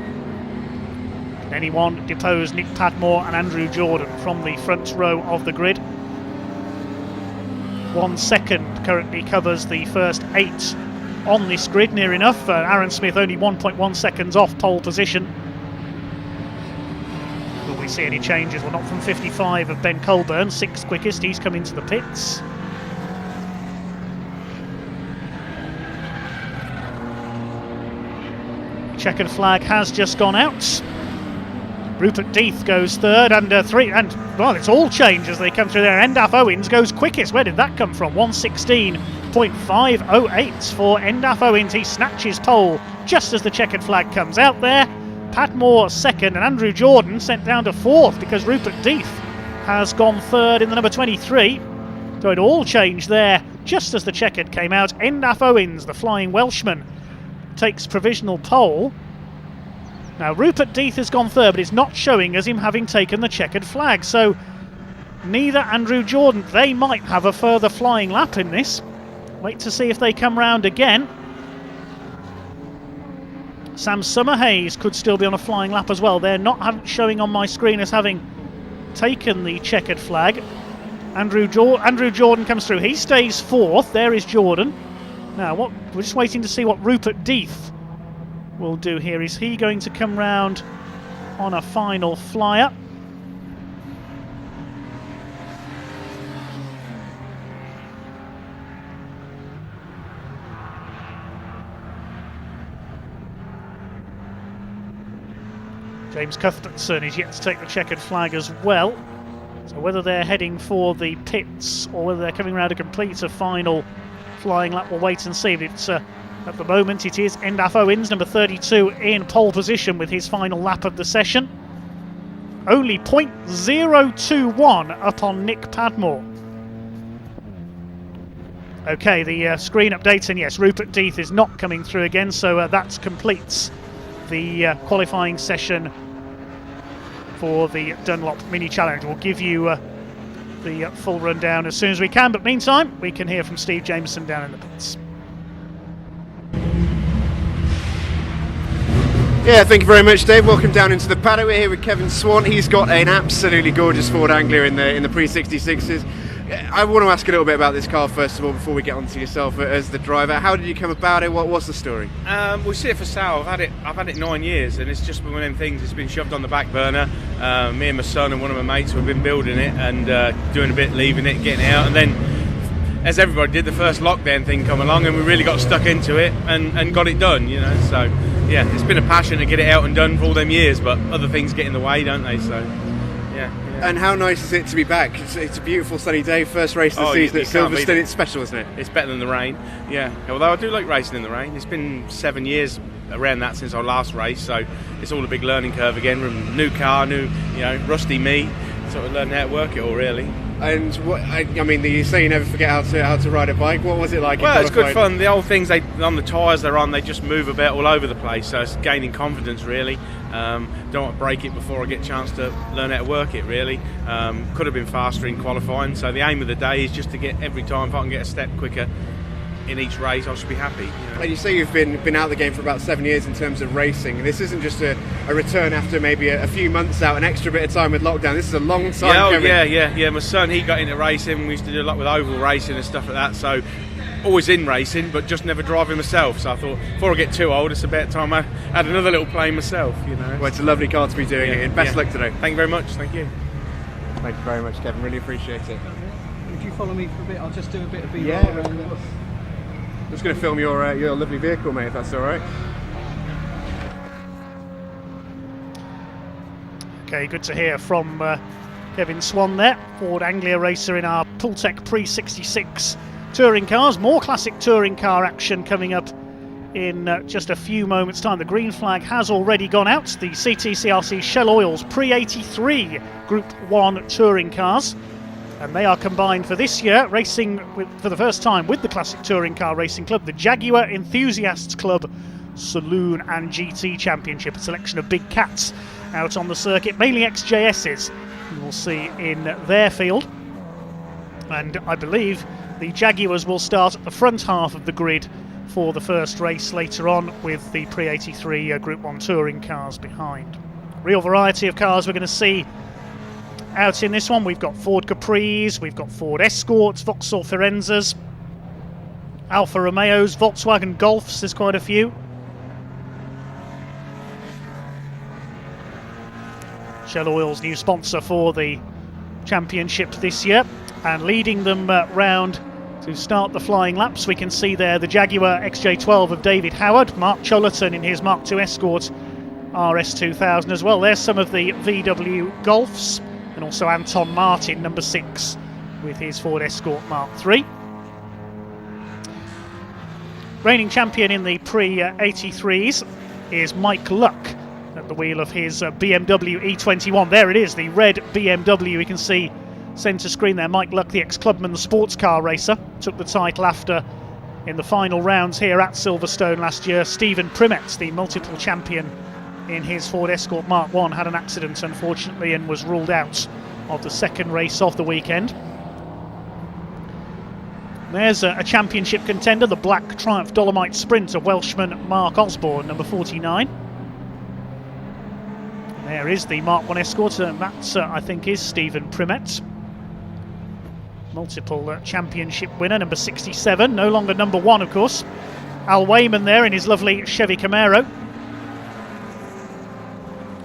Can anyone depose Nick Padmore and Andrew Jordan from the front row of the grid? 1 second currently covers the first 8 on this grid, near enough. Aaron Smith only 1.1 seconds off pole position. Will we see any changes? Well, not from 55 of Ben Colburn, 6th quickest. He's come into the pits. Checkered flag has just gone out. Rupert Death goes 3rd, and 3, and well, it's all changed as they come through there. Endaf Owens goes quickest. Where did that come from? 1:16.508 for Endaf Owens. He snatches pole just as the checkered flag comes out there. Padmore 2nd, and Andrew Jordan sent down to 4th because Rupert Death has gone 3rd in the number 23. So it all changed there just as the checkered came out. Endaf Owens, the flying Welshman, takes provisional pole. Now Rupert Death has gone 3rd, but it's not showing as him having taken the checkered flag, so neither Andrew Jordan. They might have a further flying lap in this. Wait to see if they come round again. Sam Summerhays could still be on a flying lap as well. They're not showing on my screen as having taken the checkered flag. Andrew Jordan comes through. He stays 4th. There is Jordan. Now, we're just waiting to see what Rupert Death will do here. Is he going to come round on a final flyer? James Cuthbertson is yet to take the checkered flag as well. So whether they're heading for the pits or whether they're coming round to complete a final flying lap, we'll wait and see. But it's, at the moment it is Endaf Owens, number 32, in pole position with his final lap of the session. Only 0.021 up on Nick Padmore. Okay, the screen updates, and yes, Rupert Death is not coming through again, so that completes the qualifying session for the Dunlop Mini Challenge. We'll give you the full rundown as soon as we can, but meantime we can hear from Steve Jameson down in the pits. Yeah, thank you very much, Dave. Welcome down into the paddock. We're here with Kevin Swan. He's got an absolutely gorgeous Ford Anglia in the pre-66s. I want to ask a little bit about this car first of all before we get on to yourself as the driver. How did you come about it? What's the story? We see it for sale. I've had it 9 years, and it's just been one of them things. It's been shoved on the back burner. Me and my son and one of my mates have been building it and doing a bit, leaving it, getting it out, and then, as everybody did, the first lockdown thing come along, and we really got stuck into it and got it done. You know, so yeah, it's been a passion to get it out and done for all them years, but other things get in the way, don't they? So yeah. And how nice is it to be back? It's a beautiful sunny day, first race of the season at Silverstone. It's special, isn't it? It's better than the rain, yeah. Although I do like racing in the rain. It's been 7 years around that since our last race, so it's all a big learning curve again. From new car, new, rusty me, sort of learning how to work it all really. And I mean, you say you never forget how to ride a bike. What was it like? Well, it's good fun. The old things on the tyres they're on, they just move about all over the place. So it's gaining confidence really. Don't want to break it before I get a chance to learn how to work it really. Could have been faster in qualifying. So the aim of the day is just to get every time if I can get a step quicker, in each race, I should be happy. You know? And you say you've been out of the game for about 7 years in terms of racing. This isn't just a return after maybe a few months out, an extra bit of time with lockdown. This is a long time coming. Yeah. My son, he got into racing. We used to do a lot with oval racing and stuff like that. So always in racing, but just never driving myself. So I thought, before I get too old, it's about time I had another little plane myself. You know. Well, it's a lovely car to be doing it in. Best luck today. Thank you very much. Thank you. Thank you very much, Kevin. Really appreciate it. If you follow me for a bit, I'll just do a bit of B-roll. Yeah, of course. I'm just going to film your lovely vehicle, mate, if that's all right. Okay, good to hear from Kevin Swan there, Ford Anglia racer in our Pultec Pre-66 touring cars. More classic touring car action coming up in just a few moments' time. The green flag has already gone out. The CTCRC Shell Oils Pre-83 Group 1 touring cars. And they are combined for this year, racing for the first time with the Classic Touring Car Racing Club, the Jaguar Enthusiasts Club Saloon and GT Championship. A selection of big cats out on the circuit, mainly XJSs you will see in their field. And I believe the Jaguars will start at the front half of the grid for the first race later on, with the Pre-83 Group 1 touring cars behind. Real variety of cars we're going to see out in this one. We've got Ford Capris, we've got Ford Escorts, Vauxhall Firenzas, Alfa Romeos, Volkswagen Golfs, there's quite a few. Shell Oil's new sponsor for the championship this year, and leading them round to start the flying laps, we can see there the Jaguar XJ12 of David Howard, Mark Chollerton in his Mark II Escort RS2000 as well. There's some of the VW Golfs, and also Anton Martin, number 6, with his Ford Escort Mark III. Reigning champion in the Pre-83s is Mike Luck at the wheel of his BMW E21. There it is, the red BMW. We can see centre screen there. Mike Luck, the ex-clubman, the sports car racer, took the title after, in the final rounds here at Silverstone last year, Stephen Primet, the multiple champion in his Ford Escort Mark I, had an accident unfortunately and was ruled out of the second race of the weekend. There's a championship contender, the black Triumph Dolomite Sprint of Welshman Mark Osborne, number 49. There is the Mark I Escort, and that I think is Stephen Primet. Multiple championship winner, number 67, no longer number 1 of course. Al Wayman there in his lovely Chevy Camaro.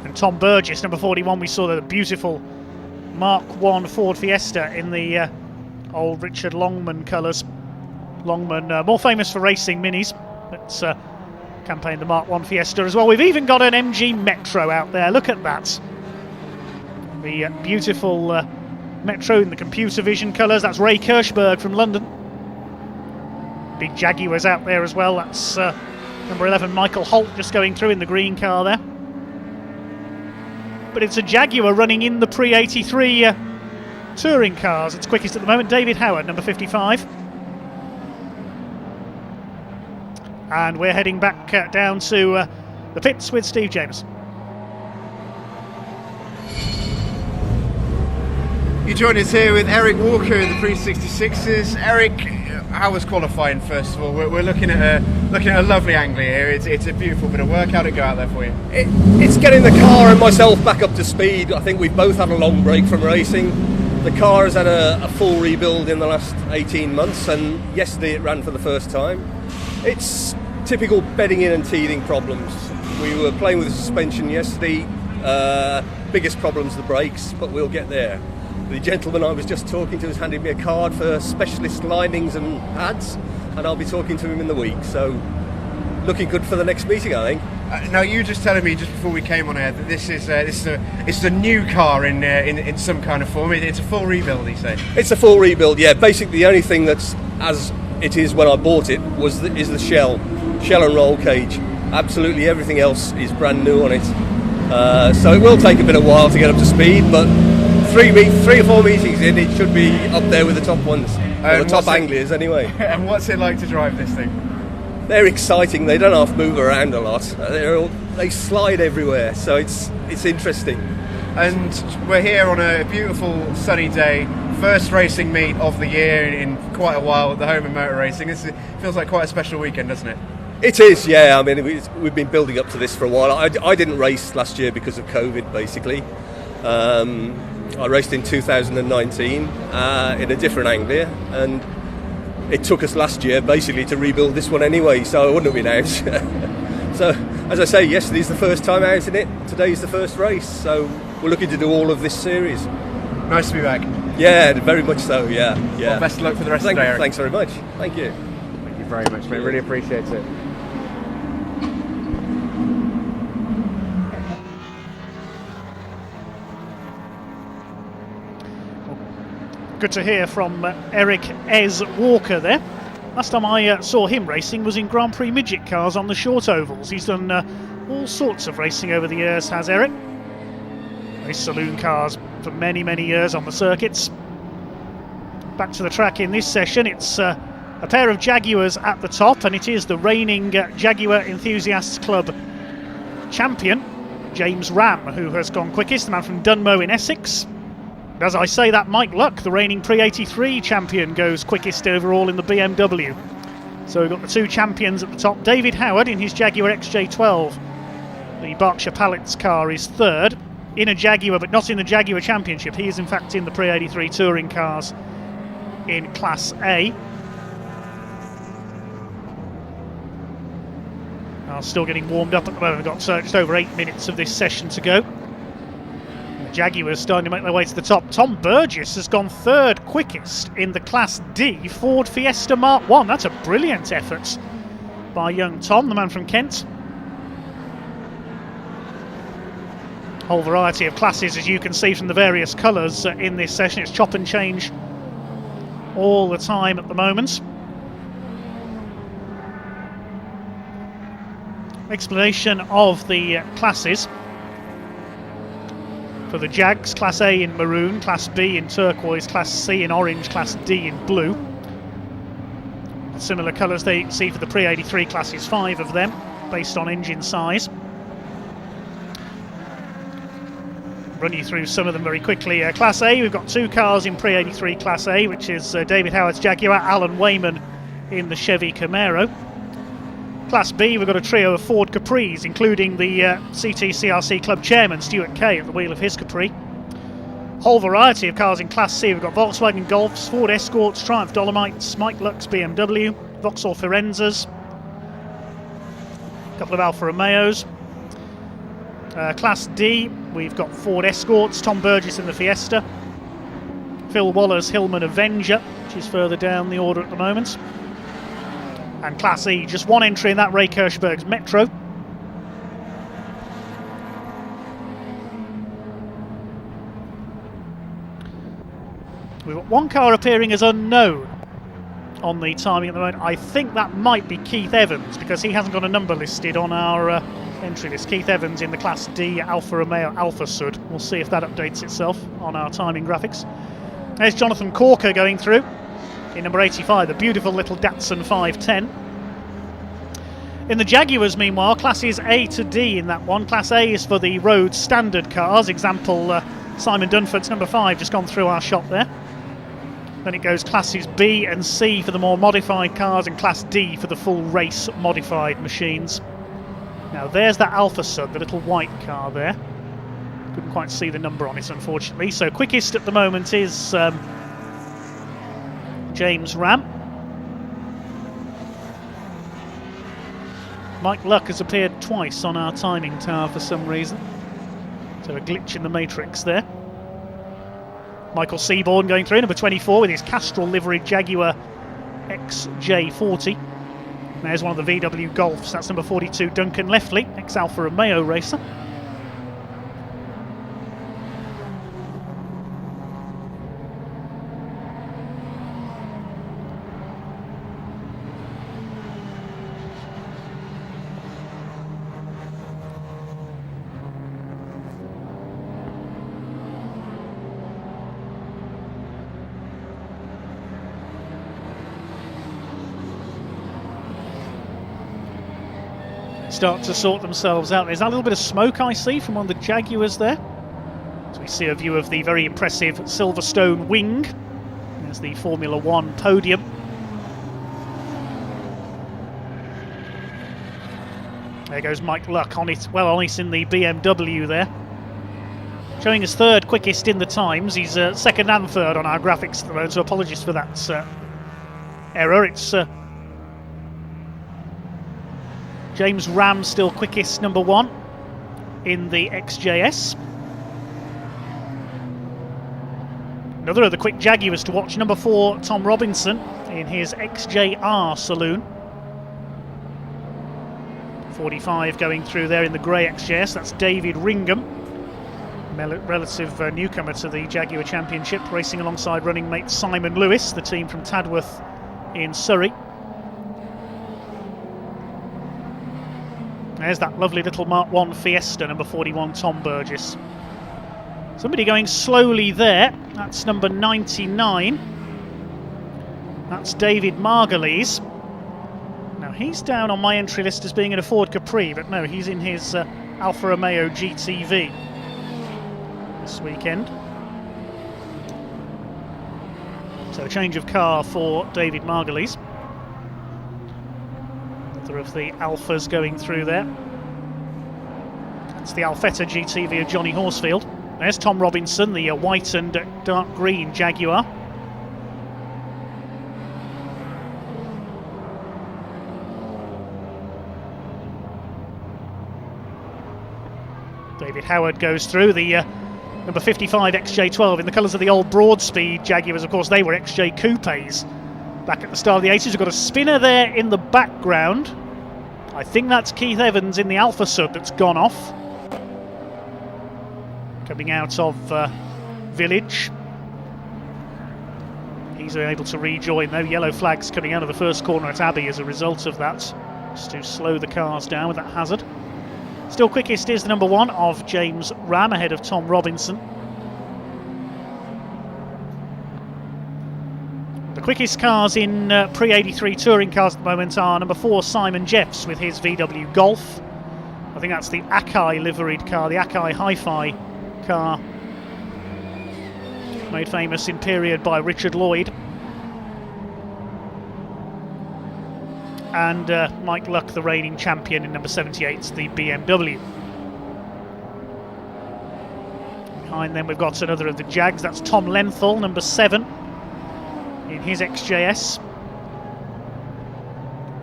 And Tom Burgess, number 41, we saw the beautiful Mark I Ford Fiesta in the old Richard Longman colours. Longman, more famous for racing minis, but campaigned the Mark I Fiesta as well. We've even got an MG Metro out there, look at that. The beautiful Metro in the computer vision colours, that's Ray Kirschberg from London. Big Jaguars out there as well, that's number 11 Michael Holt just going through in the green car there. But it's a Jaguar running in the Pre-83 touring cars. It's quickest at the moment, David Howard, number 55. And we're heading back down to the pits with Steve James. You join us here with Eric Walker in the Pre-66s. Eric, how was qualifying first of all? We're looking at a lovely Anglia here. It's a beautiful bit of work. How did it go out there for you? It's getting the car and myself back up to speed. I think we've both had a long break from racing. The car has had a full rebuild in the last 18 months, and yesterday it ran for the first time. It's typical bedding in and teething problems. We were playing with the suspension yesterday. Biggest problem's the brakes, but we'll get there. The gentleman I was just talking to has handed me a card for specialist linings and pads, and I'll be talking to him in the week. So, looking good for the next meeting, I think. Now, you were just telling me just before we came on air that this is a new car in some kind of form. It's a full rebuild, you say? It's a full rebuild, yeah. Basically, the only thing that's as it is when I bought it is the shell and roll cage. Absolutely everything else is brand new on it. So it will take a bit of while to get up to speed, but 3 or 4 meetings in, it should be up there with the top ones, or the top Anglias anyway. And what's it like to drive this thing? They're exciting. They don't have to move around a lot. They slide everywhere, so it's interesting. And we're here on a beautiful sunny day, first racing meet of the year in quite a while at the home of motor racing. It feels like quite a special weekend, doesn't it? It is, yeah. I mean, we've been building up to this for a while. I didn't race last year because of COVID, basically. I raced in 2019 in a different Anglia, and it took us last year basically to rebuild this one anyway, so I wouldn't have been out. So, as I say, yesterday's the first time out in it, today's the first race, so we're looking to do all of this series. Nice to be back. Yeah, very much so, yeah. Well, best of luck for the rest of the day, Eric. Thanks very much. Thank you. Thank you very much, mate. Really appreciate it. Good to hear from Eric Ez Walker there. Last time I saw him racing was in Grand Prix midget cars on the short ovals. He's done all sorts of racing over the years, has Eric. Raced saloon cars for many, many years on the circuits. Back to the track in this session. It's a pair of Jaguars at the top, and it is the reigning Jaguar Enthusiasts Club champion, James Ram, who has gone quickest, the man from Dunmow in Essex. As I say that, Mike Luck, the reigning Pre-83 champion, goes quickest overall in the BMW. So we've got the two champions at the top. David Howard in his Jaguar XJ12. The Berkshire Pallets car is third. In a Jaguar, but not in the Jaguar Championship. He is in fact in the Pre-83 touring cars in Class A. Still getting warmed up at the moment. We've got just over 8 minutes of this session to go. Jaguars starting to make their way to the top. Tom Burgess has gone third quickest in the Class D Ford Fiesta Mark 1. That's a brilliant effort by young Tom, the man from Kent. Whole variety of classes, as you can see from the various colours in this session. It's chop and change all the time at the moment. Explanation of the classes. For the Jags, Class A in maroon, Class B in turquoise, Class C in orange, Class D in blue. Similar colours they see for the Pre-83 classes, 5 of them, based on engine size. Run you through some of them very quickly. Class A, we've got 2 cars in Pre-83 Class A, which is David Howard's Jaguar, Alan Wayman in the Chevy Camaro. Class B, we've got a trio of Ford Capris, including the CTCRC Club chairman, Stuart Kay, at the wheel of his Capri. Whole variety of cars in Class C. We've got Volkswagen Golfs, Ford Escorts, Triumph Dolomites, Mike Luck's BMW, Vauxhall Firenzas, a couple of Alfa Romeos. Class D, we've got Ford Escorts, Tom Burgess in the Fiesta, Phil Waller's Hillman Avenger, which is further down the order at the moment. And Class E, just one entry in that, Ray Kirschberg's Metro. We've got one car appearing as unknown on the timing at the moment. I think that might be Keith Evans, because he hasn't got a number listed on our entry list. Keith Evans in the Class D Alfa Romeo Alfa Sud. We'll see if that updates itself on our timing graphics. There's Jonathan Corker going through in number 85, the beautiful little Datsun 510. In the Jaguars, meanwhile, classes A to D in that one. Class A is for the road standard cars. Example, Simon Dunford's number 5 just gone through our shop there. Then it goes classes B and C for the more modified cars, and Class D for the full race modified machines. Now there's that Alfa Sud, the little white car there. Couldn't quite see the number on it, unfortunately. So quickest at the moment is James Ram. Mike Luck has appeared twice on our timing tower for some reason. So a glitch in the matrix there. Michael Seaborn going through, number 24, with his Castrol liveried Jaguar XJ40. There's one of the VW Golfs, that's number 42, Duncan Leftley, ex-Alfa Romeo racer. Start to sort themselves out. There's that little bit of smoke I see from one of the Jaguars there. So we see a view of the very impressive Silverstone wing There's the Formula One podium. There goes Mike Luck on it, well on it in the BMW there. Showing us third quickest in the times. He's second and third on our graphics at the moment, so apologies for that error. It's James Ram still quickest, number 1 in the XJS. Another of the quick Jaguars to watch, number 4 Tom Robinson in his XJR saloon. 45 going through there in the grey XJS. That's David Ringham, relative newcomer to the Jaguar Championship, racing alongside running mate Simon Lewis, the team from Tadworth in Surrey. There's that lovely little Mark 1 Fiesta, number 41 Tom Burgess. Somebody going slowly there, that's number 99. That's David Margulies. Now he's down on my entry list as being in a Ford Capri, but no, he's in his Alfa Romeo GTV this weekend. So a change of car for David Margulies. Another of the Alphas going through there. That's the Alfetta GTV of Johnny Horsfield. There's Tom Robinson, the white and dark green Jaguar. David Howard goes through, the number 55 XJ12 in the colours of the old Broadspeed Jaguars. Of course, they were XJ Coupes back at the start of the 80s. We've got a spinner there in the background. I think that's Keith Evans in the Alpha Sub that's gone off. Coming out of Village. He's able to rejoin though. Yellow flags coming out of the first corner at Abbey as a result of that, just to slow the cars down with that hazard. Still quickest is the number 1 of James Ram, ahead of Tom Robinson. The quickest cars in pre-83 touring cars at the moment are number 4 Simon Jeffs with his VW Golf. I think that's the Akai liveried car, the Akai Hi-Fi car, made famous in period by Richard Lloyd. And Mike Luck, the reigning champion, in number 78, the BMW. Behind them we've got another of the Jags, that's Tom Lenthal, number 7 in his XJS.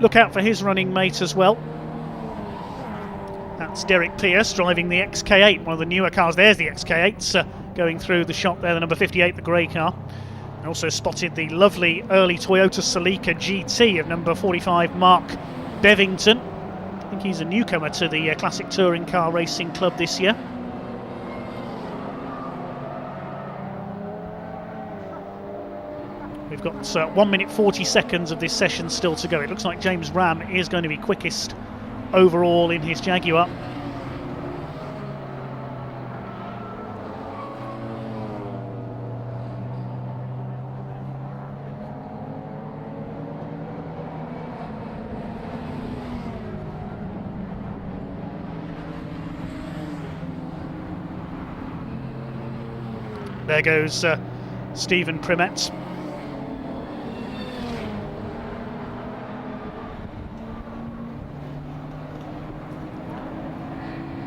Look out for his running mate as well. That's Derek Pierce driving the XK8, one of the newer cars. There's the XK8 going through the shop there, the number 58, the grey car. I also spotted the lovely early Toyota Celica GT of number 45, Mark Bevington. I think he's a newcomer to the Classic Touring Car Racing Club this year. We've got 1 minute 40 seconds of this session still to go. It looks like James Ram is going to be quickest overall in his Jaguar. There goes Stephen Primet.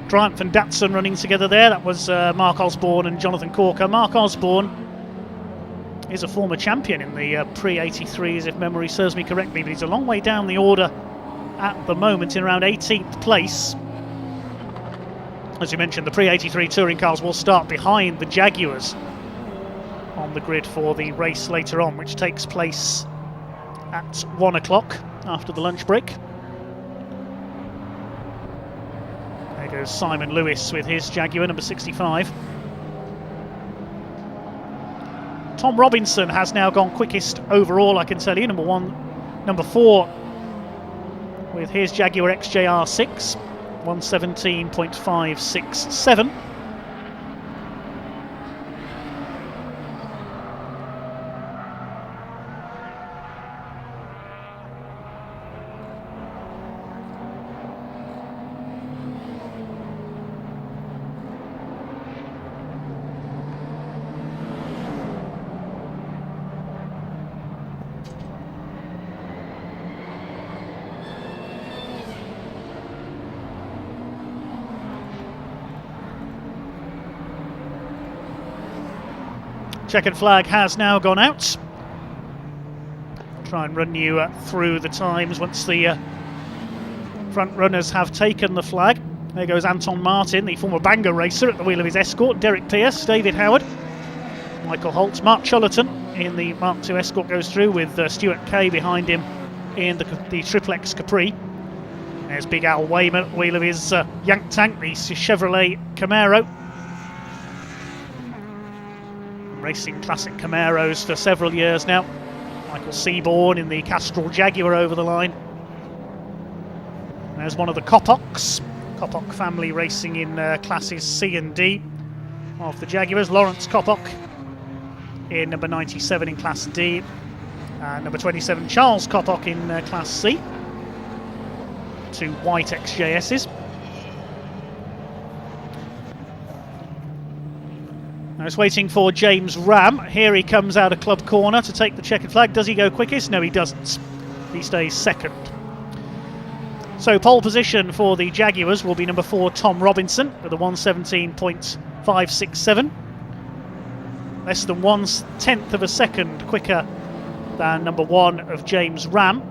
Triumph and Datsun running together there. That was Mark Osborne and Jonathan Corker. Mark Osborne is a former champion in the pre-83s, if memory serves me correctly, but he's a long way down the order at the moment, in around 18th place. As you mentioned, the pre-83 touring cars will start behind the Jaguars on the grid for the race later on, which takes place at 1 o'clock after the lunch break. There goes Simon Lewis with his Jaguar, number 65. Tom Robinson has now gone quickest overall, I can tell you. Number 4 with his Jaguar XJR6, 117.567. Checkered flag has now gone out. Try and run you through the times once the front runners have taken the flag. There goes Anton Martin, the former Bangor racer, at the wheel of his escort. Derek Pearce, David Howard, Michael Holt, Mark Chullerton in the Mark II escort goes through with Stuart Kay behind him in the Triple X Capri. There's Big Al Wayman at the wheel of his Yank Tank, the Chevrolet Camaro. Racing classic Camaros for several years now. Michael Seaborn in the Castrol Jaguar over the line. There's one of the Coppocs. Coppock family racing in classes C and D of the Jaguars. Lawrence Coppock in number 97 in Class D. Number 27, Charles Coppock in Class C. 2 white XJSs. Now it's waiting for James Ram. Here he comes out of club corner to take the checkered flag. Does he go quickest? No, he doesn't. He stays second. So pole position for the Jaguars will be number 4, Tom Robinson, with a 1:17.567. Less than 1/10 of a second quicker than number 1 of James Ram.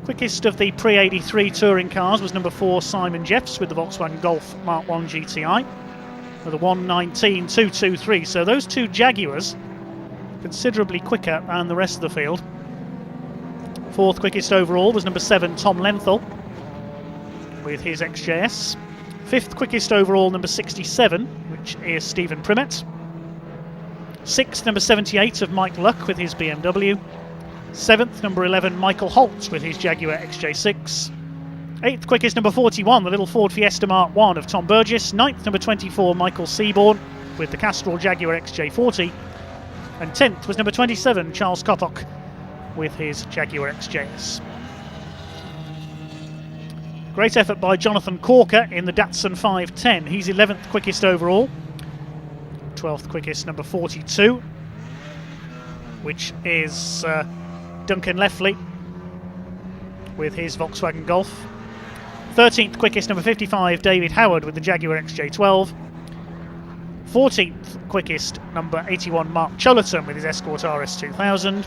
Quickest of the pre-83 touring cars was number 4, Simon Jeffs, with the Volkswagen Golf Mark 1 GTI, with a 1:19.223. So those 2 Jaguars considerably quicker than the rest of the field. 4th quickest overall was number 7, Tom Lenthal, with his XJS. 5th quickest overall, number 67, which is Stephen Primet. 6th, number 78 of Mike Luck with his BMW. 7th, number 11, Michael Holt with his Jaguar XJ6. 8th quickest, number 41, the little Ford Fiesta Mark 1 of Tom Burgess. 9th, number 24, Michael Seaborn with the Castrol Jaguar XJ40. And 10th was number 27, Charles Coppock with his Jaguar XJS. Great effort by Jonathan Corker in the Datsun 510. He's 11th quickest overall. 12th quickest, number 42, which is Duncan Leffley with his Volkswagen Golf. 13th quickest, number 55, David Howard with the Jaguar XJ12. 14th quickest, number 81, Mark Chullerton with his Escort RS2000.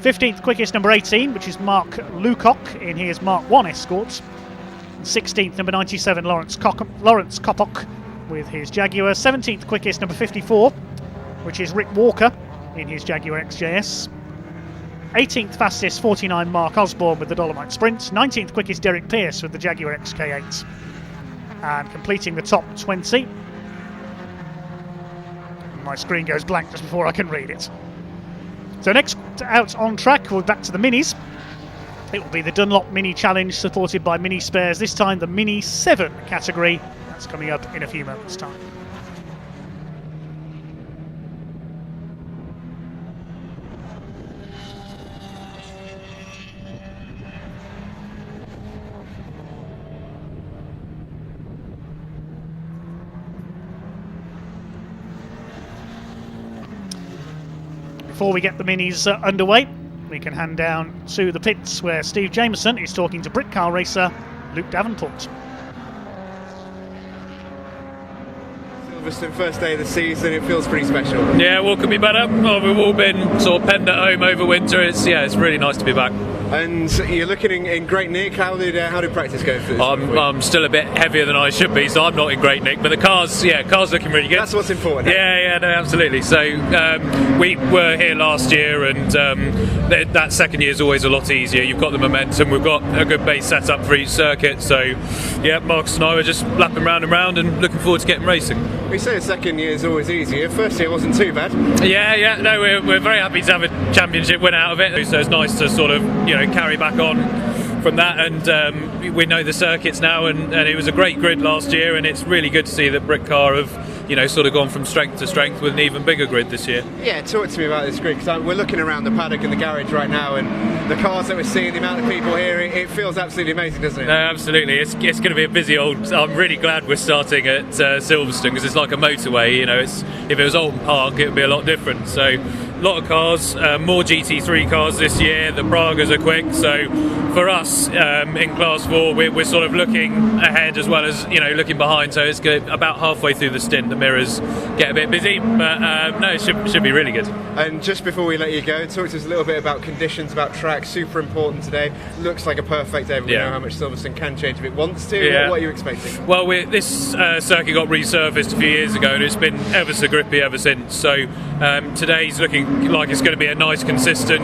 15th quickest, number 18, which is Mark Lucock in his Mark 1 Escort. 16th, number 97, Lawrence Coppock with his Jaguar. 17th quickest, number 54, which is Rick Walker in his Jaguar XJS. 18th fastest, 49, Mark Osborne with the Dolomite Sprint. 19th quickest, Derek Pearce with the Jaguar XK8. And completing the top 20. My screen goes blank just before I can read it. So next out on track, we're back to the Minis. It will be the Dunlop Mini Challenge supported by Mini Spares, this time the Mini 7 category. That's coming up in a few moments' time. Before we get the Minis underway, we can hand down to the pits where Steve Jameson is talking to Britcar racer Luke Davenport. Silverstone, first day of the season, it feels pretty special. Yeah, what could be better? Oh, we've all been sort of penned at home over winter. It's really nice to be back. And you're looking in great nick. How did practice go for this? I'm still a bit heavier than I should be, so I'm not in great nick. But the car's looking really good. That's what's important. Yeah, no, absolutely. So we were here last year, and that second year is always a lot easier. You've got the momentum. We've got a good base set up for each circuit. So yeah, Marcus and I were just lapping round and round, and looking forward to getting racing. We say the second year is always easier. First year wasn't too bad. Yeah. No, we're very happy to have a championship win out of it. So it's nice to sort of carry back on from that, and we know the circuits now, and it was a great grid last year, and it's really good to see that Britcar have sort of gone from strength to strength with an even bigger grid this year. Yeah, talk to me about this grid, because we're looking around the paddock and the garage right now, and the cars that we're seeing, the amount of people here, it feels absolutely amazing, doesn't it? No, absolutely. It's going to be a busy old. I'm really glad we're starting at Silverstone, because it's like a motorway. If it was Oldham Park, it would be a lot different. So lot of cars, more GT3 cars this year. The Pragas are quick, so for us in Class 4, we're sort of looking ahead as well as looking behind. So it's good. About halfway through the stint, the mirrors get a bit busy, but no, it should be really good. And just before we let you go, talk to us a little bit about conditions, about track. Super important today. Looks like a perfect day. We know how much Silverstone can change if it wants to. Yeah. What are you expecting? Well, this circuit got resurfaced a few years ago, and it's been ever so grippy ever since. So today's looking like it's going to be a nice, consistent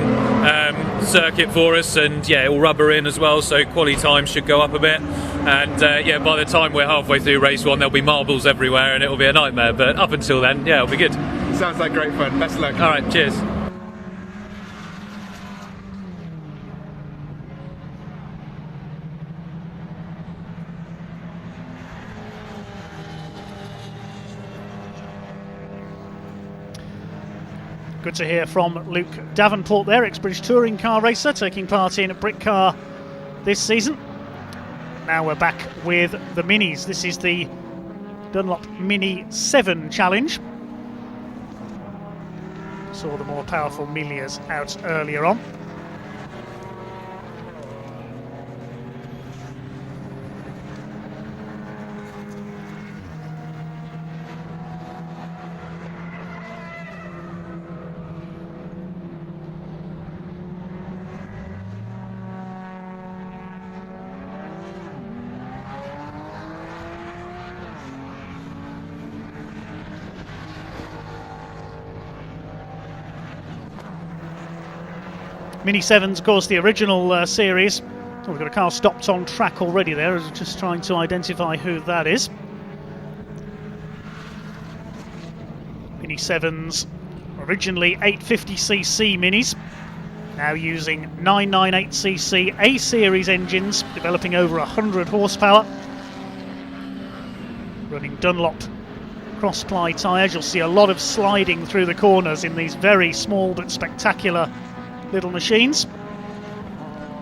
circuit for us, and all rubber in as well. So quality time should go up a bit. And by the time we're halfway through race 1, there'll be marbles everywhere, and it'll be a nightmare. But up until then, it'll be good. Sounds like great fun. Best of luck. All right, cheers. Good to hear from Luke Davenport there, ex-British touring car racer, taking part in Britcar this season. Now we're back with the Minis. This is the Dunlop Mini 7 Challenge. Saw the more powerful Miglias out earlier on. Mini 7's, of course, the original series. Oh, we've got a car stopped on track already there. I was just trying to identify who that is. Mini 7's, originally 850cc Minis, now using 998cc A-series engines, developing over 100 horsepower. Running Dunlop cross-ply tyres. You'll see a lot of sliding through the corners in these very small but spectacular little machines.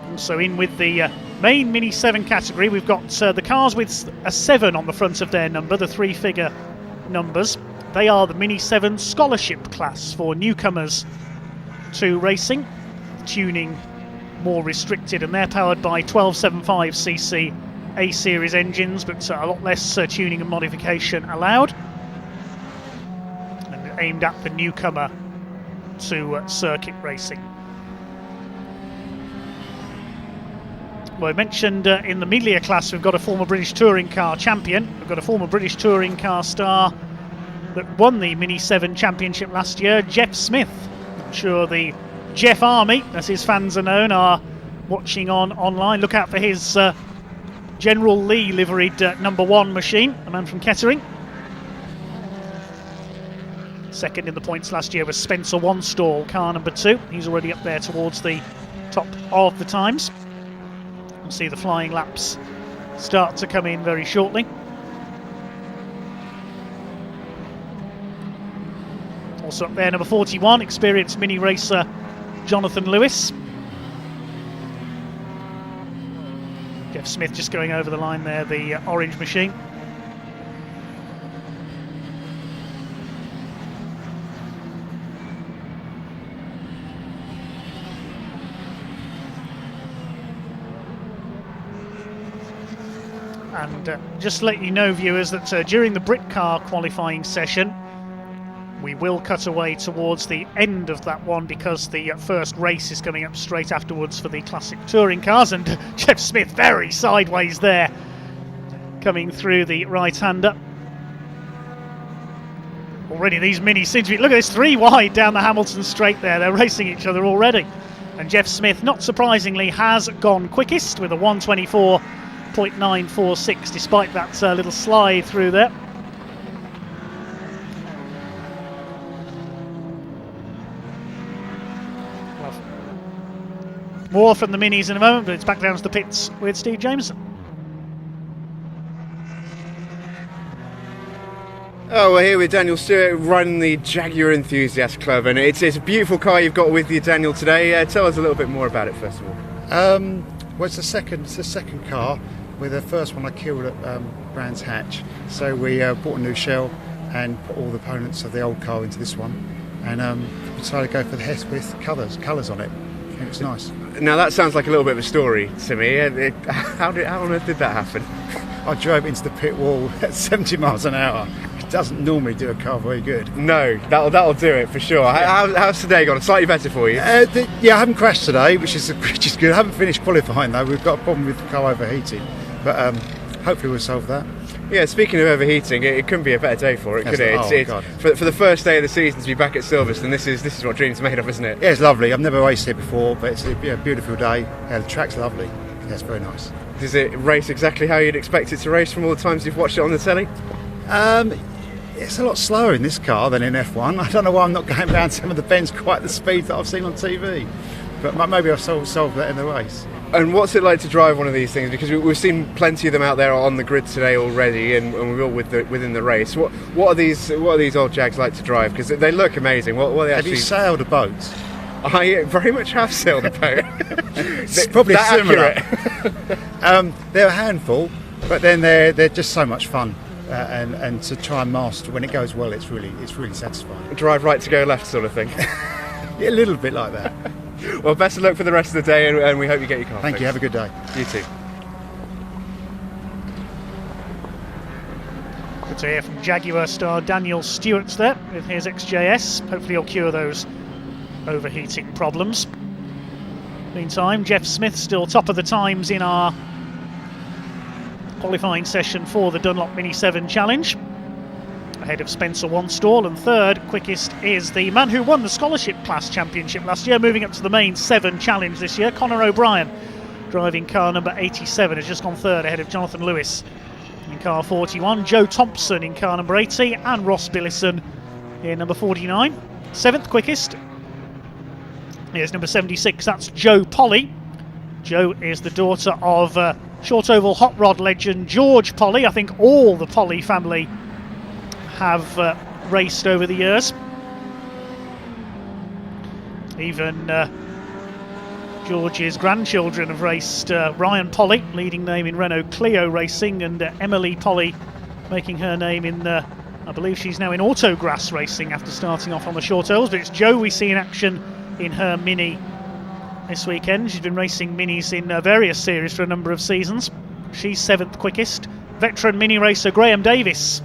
Also in with the main Mini 7 category, we've got the cars with a 7 on the front of their number, the 3-figure numbers. They are the Mini 7 Scholarship class for newcomers to racing. Tuning more restricted, and they're powered by 1275cc A-series engines, but a lot less tuning and modification allowed, and aimed at the newcomer to circuit racing. Well, I mentioned in the miglia class we've got a former British touring car champion. We've got a former British touring car star that won the Mini 7 championship last year, Jeff Smith. I'm sure the Jeff Army, as his fans are known, are watching online. Look out for his General Lee liveried number 1 machine, a man from Kettering. Second in the points last year was Spencer Wanstall, car number 2. He's already up there towards the top of the times. We'll see the flying laps start to come in very shortly. Also up there, number 41, experienced mini racer Jonathan Lewis. Jeff Smith just going over the line there, the orange machine. And just to let you know, viewers, that during the Britcar qualifying session, we will cut away towards the end of that one because the first race is coming up straight afterwards for the classic touring cars, and Jeff Smith very sideways there, coming through the right-hander. Already these minis seem to be, look at this, 3 wide down the Hamilton straight there, they're racing each other already. And Jeff Smith, not surprisingly, has gone quickest with a 1:24.946 despite that little slide through there. More from the minis in a moment, but it's back down to the pits with Steve Jameson. Oh, we're here with Daniel Stewart running the Jaguar Enthusiast Club, and it's a beautiful car you've got with you, Daniel, today. Tell us a little bit more about it, first of all. Well, it's the second car. With the first one I killed at Brands Hatch, so we bought a new shell and put all the components of the old car into this one, and decided to go for the Hesketh colours on it. It was nice. Now that sounds like a little bit of a story to me. How on earth did that happen? I drove into the pit wall at 70 miles an hour. It doesn't normally do a car very good. No, that'll do it for sure. How's today gone? Slightly better for you? Yeah, I haven't crashed today, which is good. I haven't finished qualifying though. We've got a problem with the car overheating, but hopefully we'll solve that. Yeah, speaking of overheating, it couldn't be a better day for it, could it? God. For the first day of the season to be back at Silverstone, this is what dreams are made of, isn't it? Yeah, it's lovely. I've never raced here before, but it's a beautiful day. Yeah, the track's lovely. Yeah, it's very nice. Does it race exactly how you'd expect it to race from all the times you've watched it on the telly? It's a lot slower in this car than in F1. I don't know why I'm not going down some of the bends quite the speed that I've seen on TV, but maybe I'll solve that in the race. And what's it like to drive one of these things? Because we've seen plenty of them out there on the grid today already, and we will within the race. What are these old Jags like to drive? Because they look amazing. What are they actually? Have you sailed a boat? I very much have sailed a boat. It's probably similar. They're a handful, but then they're just so much fun, and to try and master when it goes well, it's really satisfying. Drive right to go left, sort of thing. Yeah, a little bit like that. Well, best of luck for the rest of the day, and we hope you get your car. Thank you. Have a good day. You too. Good to hear from Jaguar star Daniel Stewart there with his XJS. Hopefully he'll cure those overheating problems. Meantime, Jeff Smith still top of the times in our qualifying session for the Dunlop Mini 7 Challenge, ahead of Spencer Wanstall, and third quickest is the man who won the Scholarship Class Championship last year, moving up to the main 7 Challenge this year. Conor O'Brien, driving car number 87, has just gone third ahead of Jonathan Lewis in car 41, Joe Thompson in car number 80, and Ross Billison in number 49. 7th quickest is number 76, that's Joe Polly. Joe is the daughter of short oval hot rod legend George Polly. I think all the Polly family have raced over the years. Even George's grandchildren have raced. Ryan Polly, leading name in Renault Clio racing, and Emily Polly making her name in, I believe she's now in autograss racing after starting off on the short ovals. But it's Joe we see in action in her Mini this weekend. She's been racing Minis in various series for a number of seasons. She's 7th quickest. Veteran Mini racer Graham Davis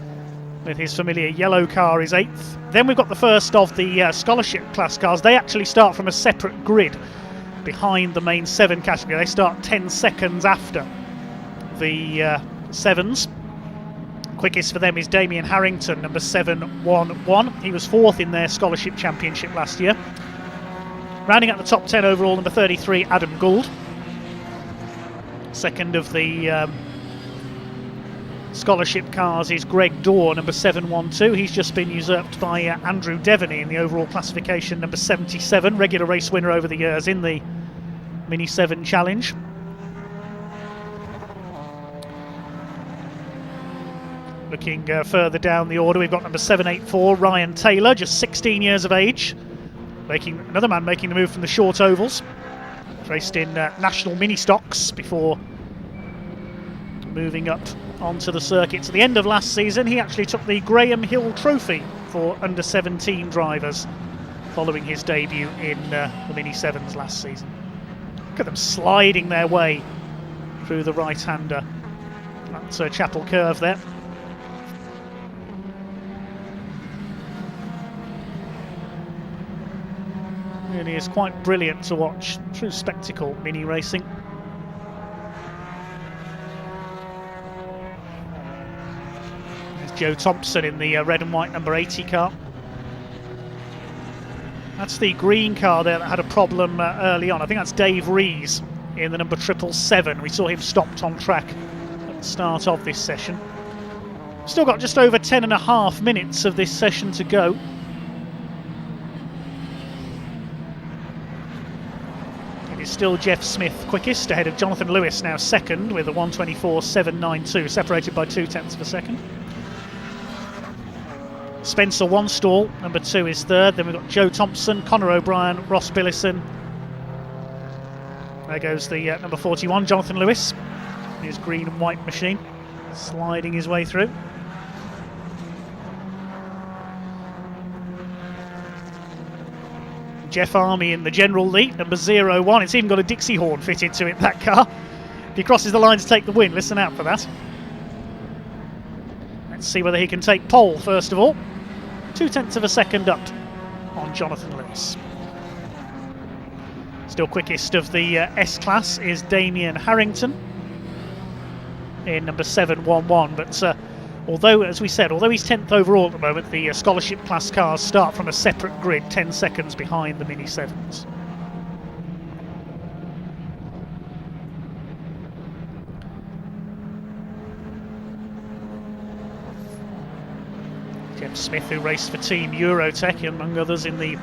with his familiar yellow car is 8th. Then we've got the first of the scholarship class cars. They actually start from a separate grid behind the main 7 category. They start 10 seconds after the 7s. Quickest for them is Damien Harrington, number 711. He was 4th in their scholarship championship last year. Rounding out the top 10 overall, number 33, Adam Gould. Second of the scholarship cars is Greg Dorr, number 712. He's just been usurped by Andrew Devaney in the overall classification, number 77. Regular race winner over the years in the Mini 7 Challenge. Looking further down the order, we've got number 784, Ryan Taylor, just 16 years of age. Another man making the move from the short ovals. Raced in national mini stocks before moving up onto the circuit. At the end of last season, he actually took the Graham Hill Trophy for under 17 drivers following his debut in the Mini 7s last season. Look at them sliding their way through the right-hander. That's Chapel Curve there. Really is quite brilliant to watch. True spectacle, mini racing. There's Joe Thompson in the red and white number 80 car. That's the green car there that had a problem early on. I think that's Dave Rees in the number 777. We saw him stopped on track at the start of this session. Still got just over 10.5 minutes of this session to go. It is still Jeff Smith quickest, ahead of Jonathan Lewis, now second with a 1:24.792, separated by 0.2 of a second. Spencer Wanstall, number 2, is third. Then we've got Joe Thompson, Conor O'Brien, Ross Billison. There goes the number 41, Jonathan Lewis, his green and white machine, sliding his way through. Jeff Army in the general lead, number 01. It's even got a Dixie horn fitted to it, that car. If he crosses the line to take the win, listen out for that. Let's see whether he can take pole first of all. 0.2 of a second up on Jonathan Lewis. Still quickest of the S-Class is Damien Harrington in number 711, but although, as we said, although he's 10th overall at the moment, the scholarship class cars start from a separate grid 10 seconds behind the Mini 7s. Jeff Smith, who raced for Team Eurotech, among others, in the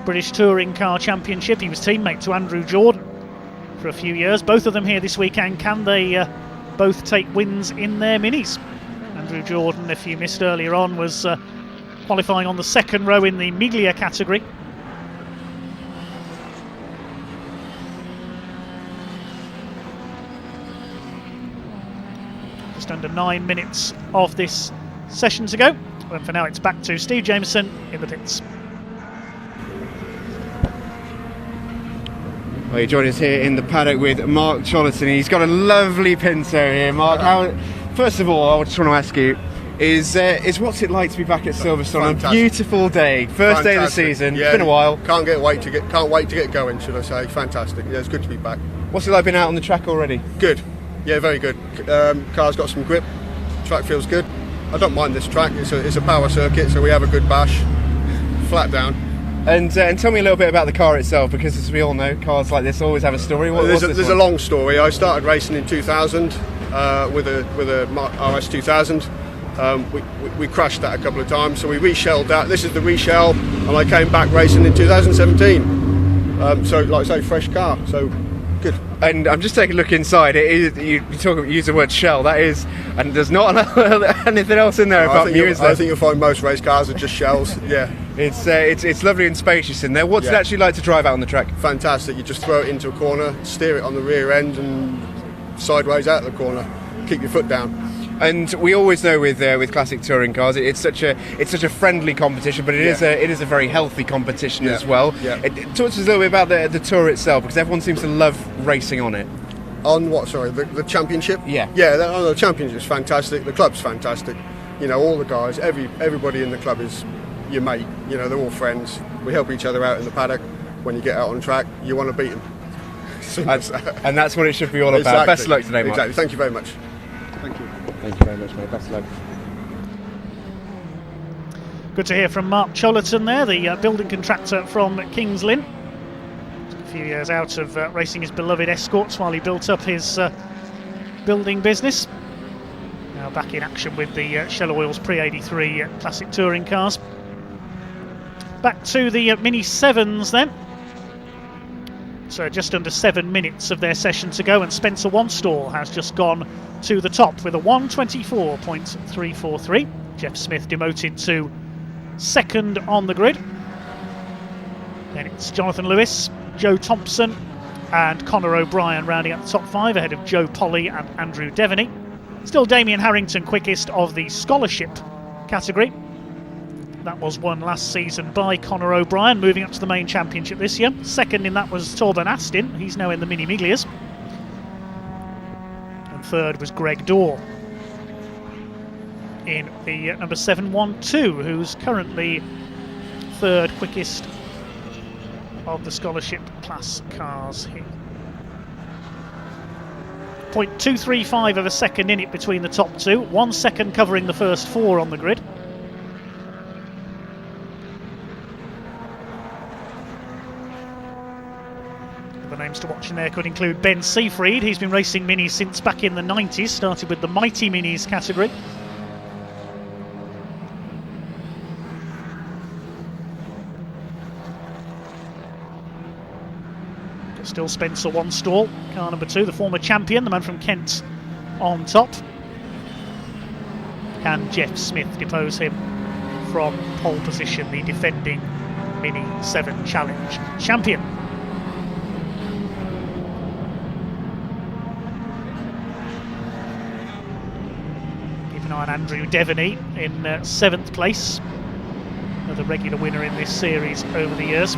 British Touring Car Championship. He was teammate to Andrew Jordan for a few years. Both of them here this weekend. Can they both take wins in their Minis? Andrew Jordan, if you missed earlier on, was qualifying on the second row in the miglia category. Just under 9 minutes of this session to go. And for now it's back to Steve Jameson in the pits. Well, you're joining us here in the paddock with Mark Chollerton. He's got a lovely Pinto here. Mark, first of all, I just want to ask you, is what's it like to be back at Silverstone? Fantastic. A beautiful day, first day of the season. Yeah, it's been a while. Can't wait to get going, should I say? Fantastic. Yeah, it's good to be back. What's it like being out on the track already? Good. Yeah, very good. Car's got some grip. Track feels good. I don't mind this track. It's a power circuit, so we have a good bash, flat down. And tell me a little bit about the car itself, because as we all know, cars like this always have a story. There's a long story. I started racing in 2000 with a RS 2000. We crashed that a couple of times, so we reshelled that. This is the reshell, and I came back racing in 2017. So, like I say, fresh car. So good. And I'm just taking a look inside. It is, use the word shell. That is, and there's not anything else in there about you. I think you'll find most race cars are just shells. Yeah. It's lovely and spacious in there. What's it actually like to drive out on the track? Fantastic. You just throw it into a corner, steer it on the rear end, and sideways out of the corner. Keep your foot down. And we always know with classic touring cars, it's such a friendly competition, but it is a very healthy competition as well. Yeah. Talk to us a little bit about the tour itself, because everyone seems to love racing on it. On what? Sorry, the championship. Yeah. Yeah, the championship's fantastic. The club's fantastic. You know, all the guys, everybody in the club is your mate. You know, they're all friends. We help each other out in the paddock. When you get out on track, you want to beat them. And that's what it should be all about. Exactly. Best of luck today, Mark. Exactly. Thank you very much. Thank you. Thank you very much, mate. Best of luck. Good to hear from Mark Chollerton there, the building contractor from Kings Lynn. Took a few years out of racing his beloved Escorts while he built up his building business. Now back in action with the Shell Oils Pre-83 classic touring cars. Back to the Mini 7s then. So just under 7 minutes of their session to go, and Spencer Wanstall has just gone to the top with a 1:24.343. Jeff Smith demoted to second on the grid. Then it's Jonathan Lewis, Joe Thompson and Conor O'Brien rounding up the top 5 ahead of Joe Polly and Andrew Devaney. Still Damien Harrington quickest of the scholarship category. That was won last season by Conor O'Brien, moving up to the main championship this year. Second in that was Torben Astin, he's now in the Mini Miglias. And third was Greg Dorr in the number 712, who's currently third quickest of the scholarship class cars here. 0.235 of a second in it between the top two, 1 second covering the first 4 on the grid. The names to watch in there could include Ben Seafried. He's been racing minis since back in the 90s, started with the Mighty Minis category. Still Spencer Wanstall, car number 2, the former champion, the man from Kent on top. Can Jeff Smith depose him from pole position, the defending Mini 7 Challenge champion? Keep an eye on Andrew Devaney in 7th place, another regular winner in this series over the years.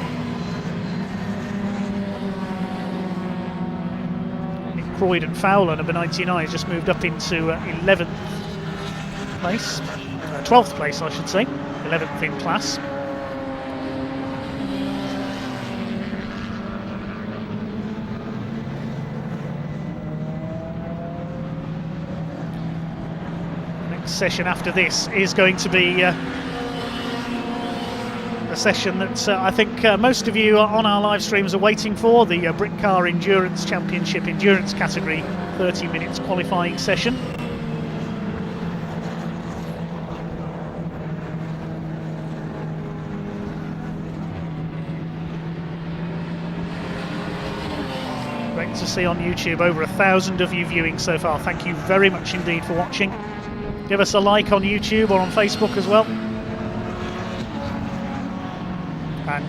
Croydon Fowler, number 99, has just moved up into 11th place, 12th place I should say, 11th in class. Next session after this is going to be a session that I think most of you on our live streams are waiting for, the Britcar Endurance Championship Endurance category 30 minutes qualifying session. Great to see on YouTube, over 1,000 of you viewing so far. Thank you very much indeed for watching. Give us a like on YouTube or on Facebook as well. And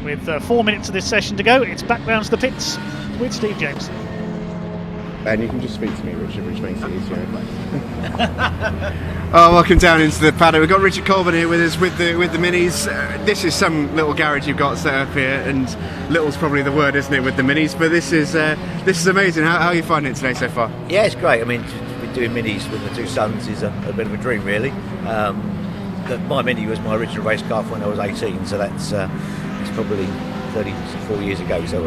with 4 minutes of this session to go, it's back round to the pits with Steve James. And you can just speak to me, Richard, which makes it easier. Oh, welcome down into the paddock. We've got Richard Colburn here with us with the Minis. This is some little garage you've got set up here, and little's probably the word, isn't it, with the Minis? But this is amazing. How are you finding it today so far? Yeah, it's great. I mean, to be doing Minis with my two sons is a bit of a dream, really. My Mini was my original race car when I was 18, so that's it's probably 34 years ago. So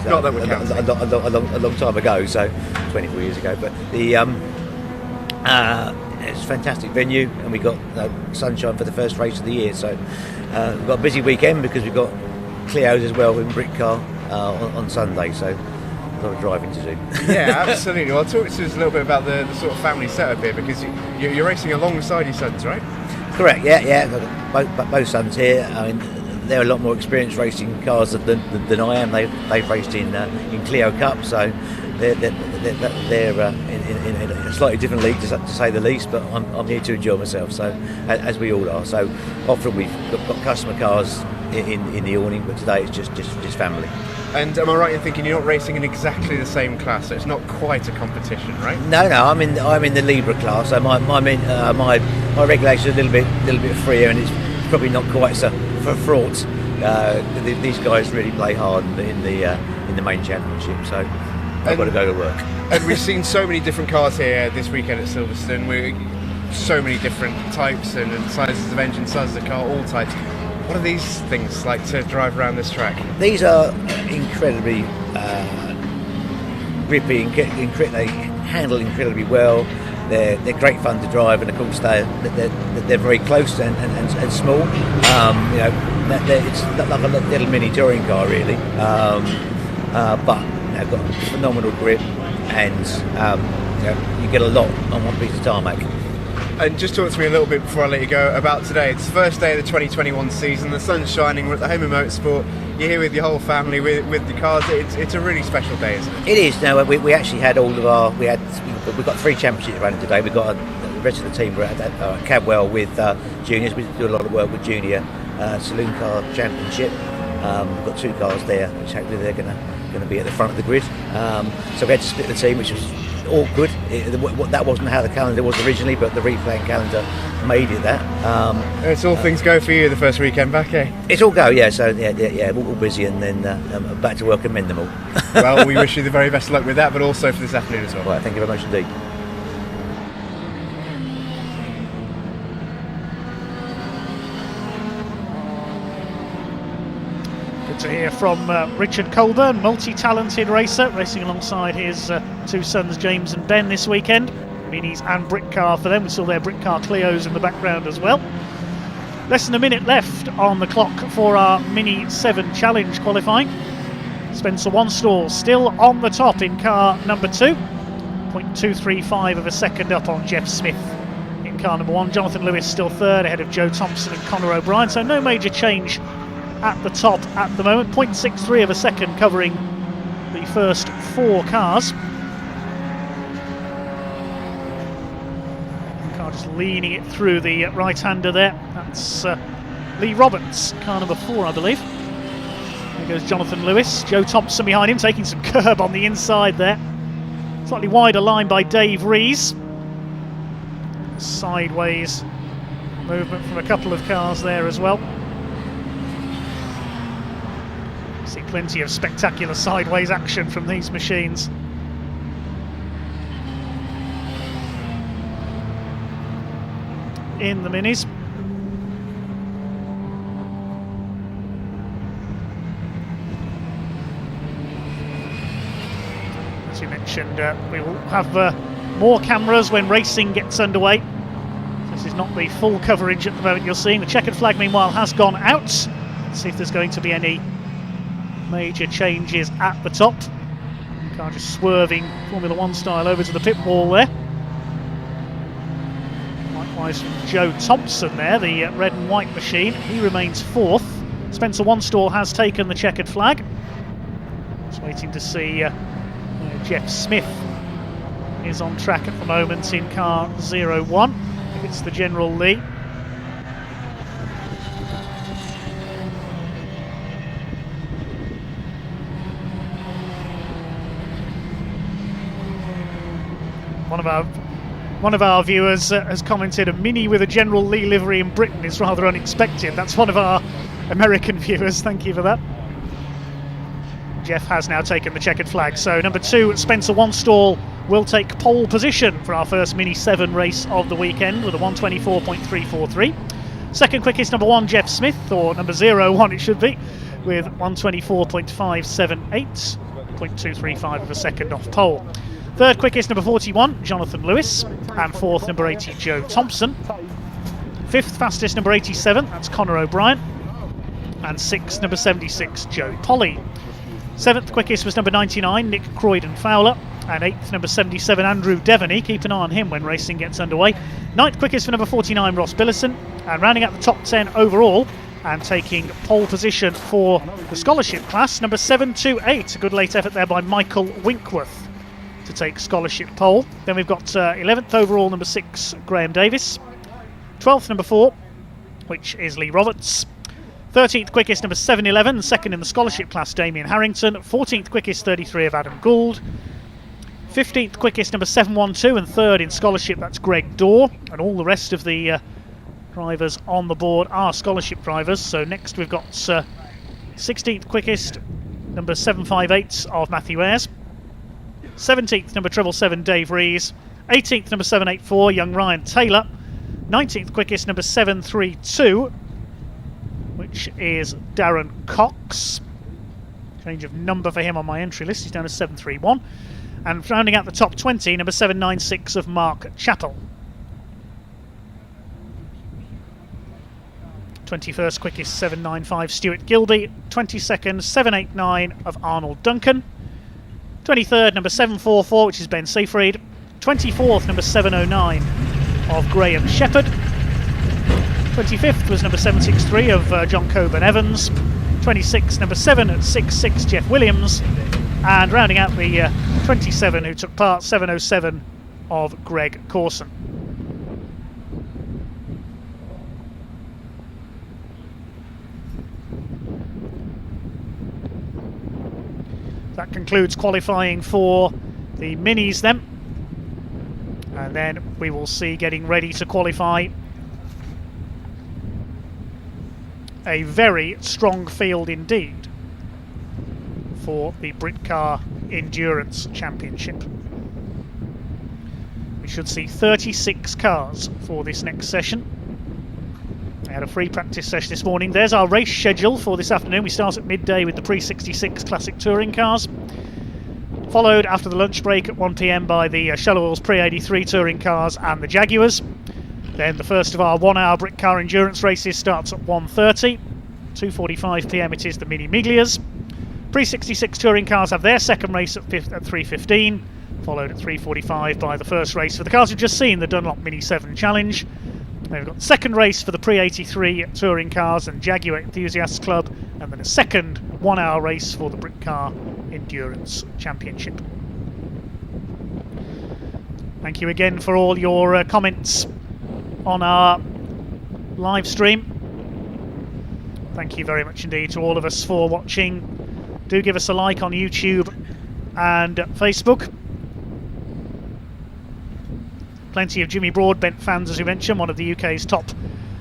Not that would count. A long time ago. So 24 years ago. But the it's a fantastic venue, and we got sunshine for the first race of the year. So we've got a busy weekend because we've got Clio's as well in Britcar on Sunday. So a lot of driving to do. Yeah, absolutely. Well, talk to us a little bit about the sort of family setup here, because you're racing alongside your sons, right? Correct. Yeah. Both sons here. I mean, they're a lot more experienced racing cars than I am. They've raced in Clio Cup, so they're in a slightly different league to say the least. But I'm here to enjoy myself, so as we all are. So often we've got customer cars in the awning, but today it's just family. And am I right in thinking you're not racing in exactly the same class? So it's not quite a competition, right? No. I'm in the Libra class. So my regulation is a little bit freer, and it's probably not quite so fraught. These guys really play hard in the main championship. So I've got to go to work. And we've seen so many different cars here this weekend at Silverstone. So many different types and sizes of engine, sizes of car, all types. What are these things like to drive around this track? These are incredibly grippy, they handle incredibly well. They're great fun to drive, and of course they're very close and small. It's like a little mini touring car, really. But they've got phenomenal grip, and you get a lot on one piece of tarmac. And just talk to me a little bit before I let you go about today. It's the first day of the 2021 season. The sun's shining. We're at the home of motorsport. You're here with your whole family, with the cars. It's a really special day, isn't it? It is. Now we actually had all of our. We've got 3 championships running today. We've got the rest of the team. We're at Cadwell with juniors. We do a lot of work with junior saloon car championship. We've got 2 cars there, which hopefully they're going to be at the front of the grid. So we had to split the team, which was awkward. That wasn't how the calendar was originally, but the replaying calendar made it that. It's all things go for you the first weekend back, eh? It's all go, yeah. So yeah, we're all busy, and then back to work and mend them all. Well, we wish you the very best of luck with that, but also for this afternoon as well. Right, thank you very much indeed. To hear from Richard Colburn, multi-talented racer, racing alongside his 2 sons James and Ben this weekend. Minis and Britcar for them. We saw their Britcar Clios in the background as well. Less than a minute left on the clock for our Mini 7 Challenge qualifying. Spencer Wanstall still on the top in car number 2. 0.235 of a second up on Jeff Smith in car number 1. Jonathan Lewis still third ahead of Joe Thompson and Conor O'Brien. So no major change at the top at the moment. 0.63 of a second covering the first 4 cars. Car just leaning it through the right-hander there. That's Lee Roberts, car number 4, I believe. There goes Jonathan Lewis. Joe Thompson behind him, taking some curb on the inside there. Slightly wider line by Dave Rees. Sideways movement from a couple of cars there as well. See plenty of spectacular sideways action from these machines. In the minis. As you mentioned, we will have more cameras when racing gets underway. This is not the full coverage at the moment you're seeing. The checkered flag, meanwhile, has gone out. Let's see if there's going to be any major changes at the top. Car just swerving Formula 1 style over to the pit wall there. Likewise from Joe Thompson there, the red and white machine. He remains fourth. Spencer Wanstall has taken the checkered flag. Just waiting to see Jeff Smith is on track at the moment in car 01. If it's the General Lee. One of our viewers has commented, a Mini with a General Lee livery in Britain is rather unexpected. That's one of our American viewers. Thank you for that. Jeff has now taken the checkered flag. So number 2, Spencer Wanstall, will take pole position for our first Mini 7 race of the weekend with a 1:24.343. Second quickest, number 1, Jeff Smith, or number 01 it should be, with 1:24.578, 0.235 of a second off pole. Third quickest, number 41, Jonathan Lewis, and fourth, number 80, Joe Thompson. Fifth fastest, number 87, that's Conor O'Brien, and sixth, number 76, Joe Polly. Seventh quickest was number 99, Nick Croydon-Fowler, and eighth, number 77, Andrew Devaney. Keep an eye on him when racing gets underway. Ninth quickest for number 49, Ross Billison, and rounding out the top 10 overall and taking pole position for the scholarship class, number 728. A good late effort there by Michael Winkworth to take scholarship pole. Then we've got 11th overall, number 6, Graham Davis. 12th, number 4, which is Lee Roberts. 13th quickest, number 711, second in the scholarship class, Damien Harrington. 14th quickest, 33 of Adam Gould. 15th quickest, number 712, and third in scholarship, that's Greg Dorr. And all the rest of the drivers on the board are scholarship drivers. So next we've got 16th quickest, number 758 of Matthew Ayres. 17th, number 777, Dave Rees. 18th, number 784, young Ryan Taylor. 19th quickest, number 732, which is Darren Cox. Change of number for him on my entry list, he's down as 731. And rounding out the top 20, number 796 of Mark Chappell. 21st quickest, 795, Stuart Gilby. 22nd, 789 of Arnold Duncan. 23rd, number 744, which is Ben Seyfried. 24th, number 709 of Graham Shepherd. 25th was number 763 of John Coburn Evans. 26th, number 766, Jeff Williams. And rounding out the 27 who took part, 707 of Greg Corson. That concludes qualifying for the minis then. And then we will see, getting ready to qualify, a very strong field indeed for the Britcar Endurance Championship. We should see 36 cars for this next session. I had a free practice session this morning. There's our race schedule for this afternoon. We start at midday with the Pre-66 Classic Touring cars, followed after the lunch break at 1 PM by the Shell Oils Pre-83 Touring cars and the Jaguars. Then the first of our 1 hour Britcar Endurance races starts at 1:30. 2:45 PM it is the Mini Miglias. Pre-66 Touring cars have their second race at 3:15, followed at 3:45 by the first race for the cars you've just seen, the Dunlop Mini 7 Challenge. Then we've got the second race for the Pre-83 Touring cars and Jaguar Enthusiasts Club, and then a second 1 hour race for the Britcar Endurance Championship. Thank you again for all your comments on our live stream. Thank you very much indeed to all of us for watching. Do give us a like on YouTube and Facebook. Plenty of Jimmy Broadbent fans, as we mentioned, one of the UK's top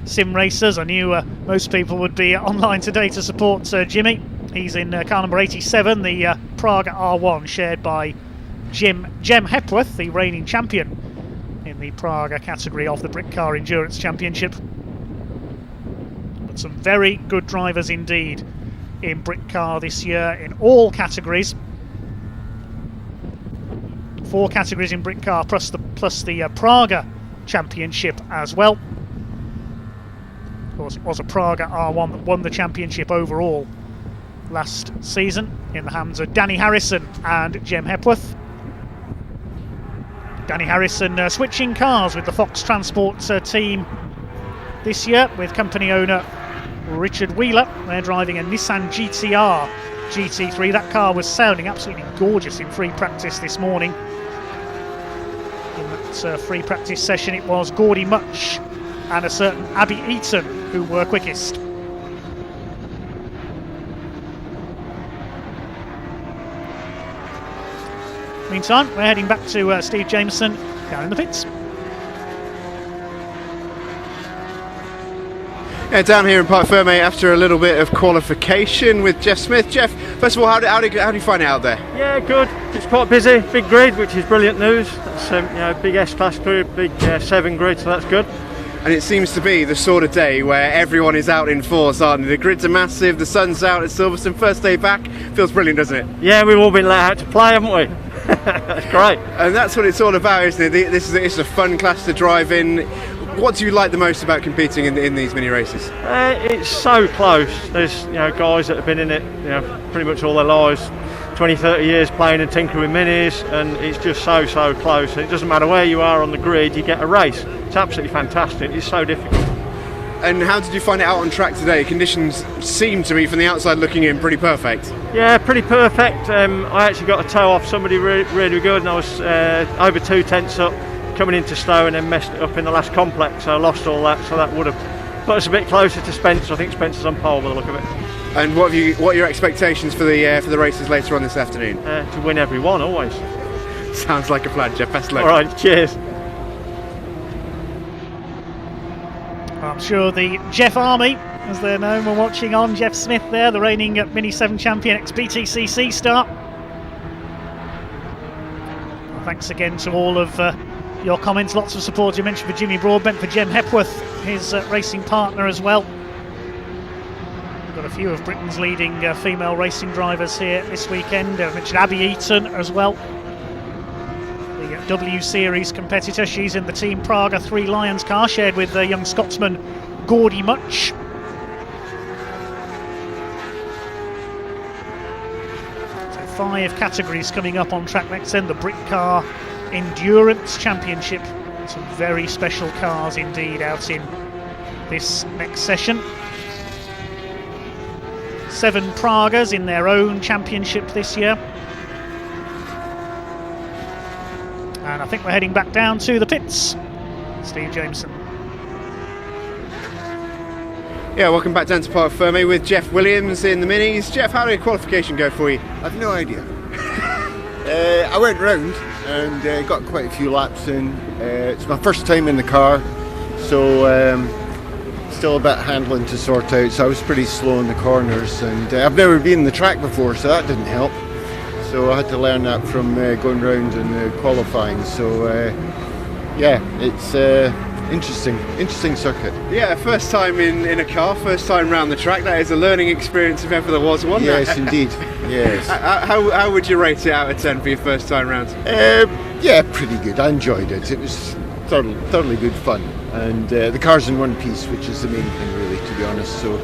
sim racers. I knew most people would be online today to support Jimmy. He's in car number 87, the Prague R1, shared by Jem Hepworth, the reigning champion in the Prague category of the Britcar Endurance Championship. But some very good drivers indeed in Britcar this year in all categories. 4 categories in Britcar plus the Prague Championship as well. Of course, it was a Prague R1 that won the championship overall last season in the hands of Danny Harrison and Jem Hepworth. Danny Harrison switching cars with the Fox Transport team this year with company owner Richard Wheeler. They're driving a Nissan GTR GT3. That car was sounding absolutely gorgeous in free practice this morning. In that free practice session, it was Gordy Much and a certain Abby Eaton who were quickest. Meantime, we're heading back to Steve Jameson down in the pits. Yeah, down here in Parc Fermé after a little bit of qualification with Jeff Smith. Jeff, first of all, how do you find it out there? Yeah, good. It's quite busy. Big grid, which is brilliant news. That's big S-Class grid, big 7 grid, so that's good. And it seems to be the sort of day where everyone is out in force, aren't they? The grids are massive, the sun's out at Silverstone, first day back. Feels brilliant, doesn't it? Yeah, we've all been let out to play, haven't we? That's great. And that's what it's all about, isn't it? This is a fun class to drive in. What do you like the most about competing in these mini races? It's so close. There's guys that have been in it pretty much all their lives, 20, 30 years playing and tinkering with minis, and it's just so close. It doesn't matter where you are on the grid, you get a race. It's absolutely fantastic. It's so difficult. And how did you find it out on track today? Conditions seem to be, from the outside looking in, pretty perfect. Yeah, pretty perfect. I actually got a tow off somebody really good, and I was over 2 tenths up coming into Stowe, and then messed it up in the last complex, so I lost all that, so that would have put us a bit closer to Spencer. I think Spencer's on pole by the look of it. And what are your expectations for the races later on this afternoon? To win every one, always. Sounds like a plan, Jeff. Best of luck. All right, cheers. I'm sure the Jeff Army, as they're known, were watching on. Jeff Smith there, the reigning Mini 7 champion, ex-BTCC star. Thanks again to all of your comments, lots of support you mentioned for Jimmy Broadbent, for Jem Hepworth, his racing partner as well. We've got a few of Britain's leading female racing drivers here this weekend. I mentioned Abby Eaton as well, the W Series competitor. She's in the Team Praga 3 Lions car, shared with the young Scotsman Gordy Much. So 5 categories coming up on track next then. The Britcar Endurance Championship. Some very special cars indeed out in this next session. 7 Pragas in their own championship this year. And I think we're heading back down to the pits. Steve Jameson. Yeah, welcome back down to Parc Fermé with Jeff Williams in the minis. Jeff, how did qualification go for you? I've no idea. I went round and got quite a few laps in. It's my first time in the car, so still a bit of handling to sort out, so I was pretty slow in the corners, and I've never been in the track before, so that didn't help. So I had to learn that from going round and qualifying. So yeah, it's interesting circuit. Yeah, first time in a car, first time round the track. That is a learning experience if ever there was one. Yes, indeed. Yes. How would you rate it out of 10 for your first time round? Yeah, pretty good. I enjoyed it. It was thoroughly good fun, and the car's in one piece, which is the main thing, really, to be honest. So,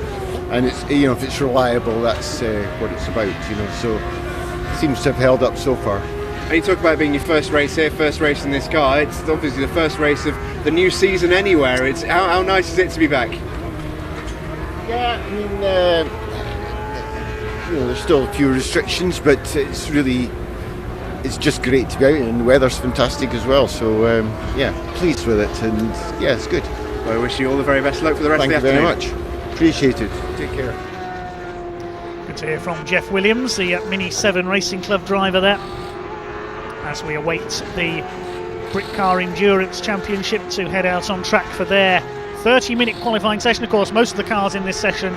and it's if it's reliable, that's what it's about. So it seems to have held up so far. And you talk about being your first race here, first race in this car. It's obviously the first race of the new season anywhere. It's how nice is it to be back? Yeah, I mean, there's still a few restrictions, but it's just great to be out, and the weather's fantastic as well. So yeah, pleased with it, and yeah, it's good. Well, I wish you all the very best luck for the rest of the afternoon. Thank you very much. Appreciate it. Take care. Good to hear from Jeff Williams, the Mini 7 Racing Club driver there, as we await the Britcar Endurance Championship to head out on track for their 30-minute qualifying session. Of course, most of the cars in this session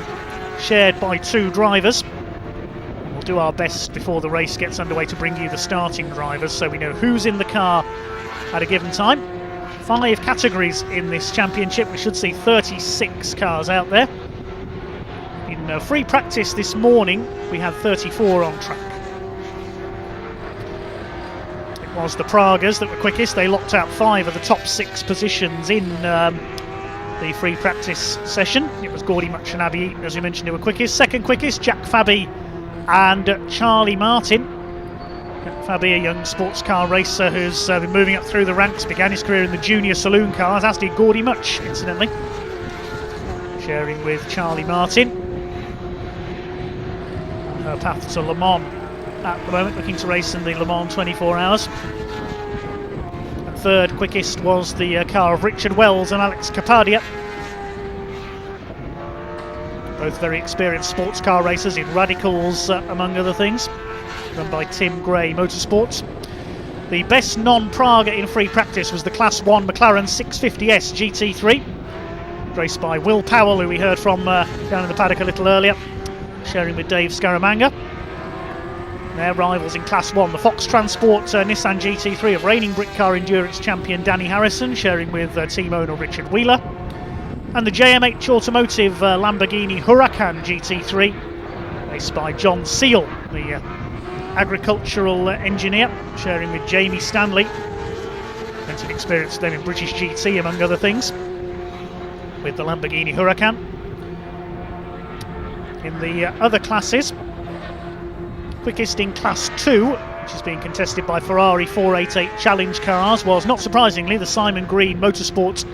shared by 2 drivers. do our best before the race gets underway to bring you the starting drivers so we know who's in the car at a given time. 5 categories in this championship. We should see 36 cars out there. In free practice this morning, we had 34 on track. It was the Pragas that were quickest. They locked out 5 of the top 6 positions in the free practice session. It was Gordy Much and Abby, as we mentioned, who were quickest. Second quickest, Jack Fabi and Charlie Martin. Fabi, a young sports car racer who's been moving up through the ranks, began his career in the junior saloon cars, as did Gordy Much, incidentally. Sharing with Charlie Martin. Her path to Le Mans at the moment, looking to race in the Le Mans 24 hours. And third quickest was the car of Richard Wells and Alex Capadia. Both very experienced sports car racers in Radicals, among other things, run by Tim Gray Motorsports. The best non-Praga in free practice was the Class 1 McLaren 650S GT3, raced by Will Powell, who we heard from down in the paddock a little earlier, sharing with Dave Scaramanga. Their rivals in Class 1, the Fox Transport Nissan GT3 of reigning Britcar Endurance champion Danny Harrison, sharing with team owner Richard Wheeler. And the JMH Automotive Lamborghini Huracan GT3, raced by John Seal, the agricultural engineer, sharing with Jamie Stanley. Plenty of experience then in British GT, among other things, with the Lamborghini Huracan. In the other classes, quickest in Class 2, which is being contested by Ferrari 488 Challenge cars, was, not surprisingly, the Simon Green Motorsports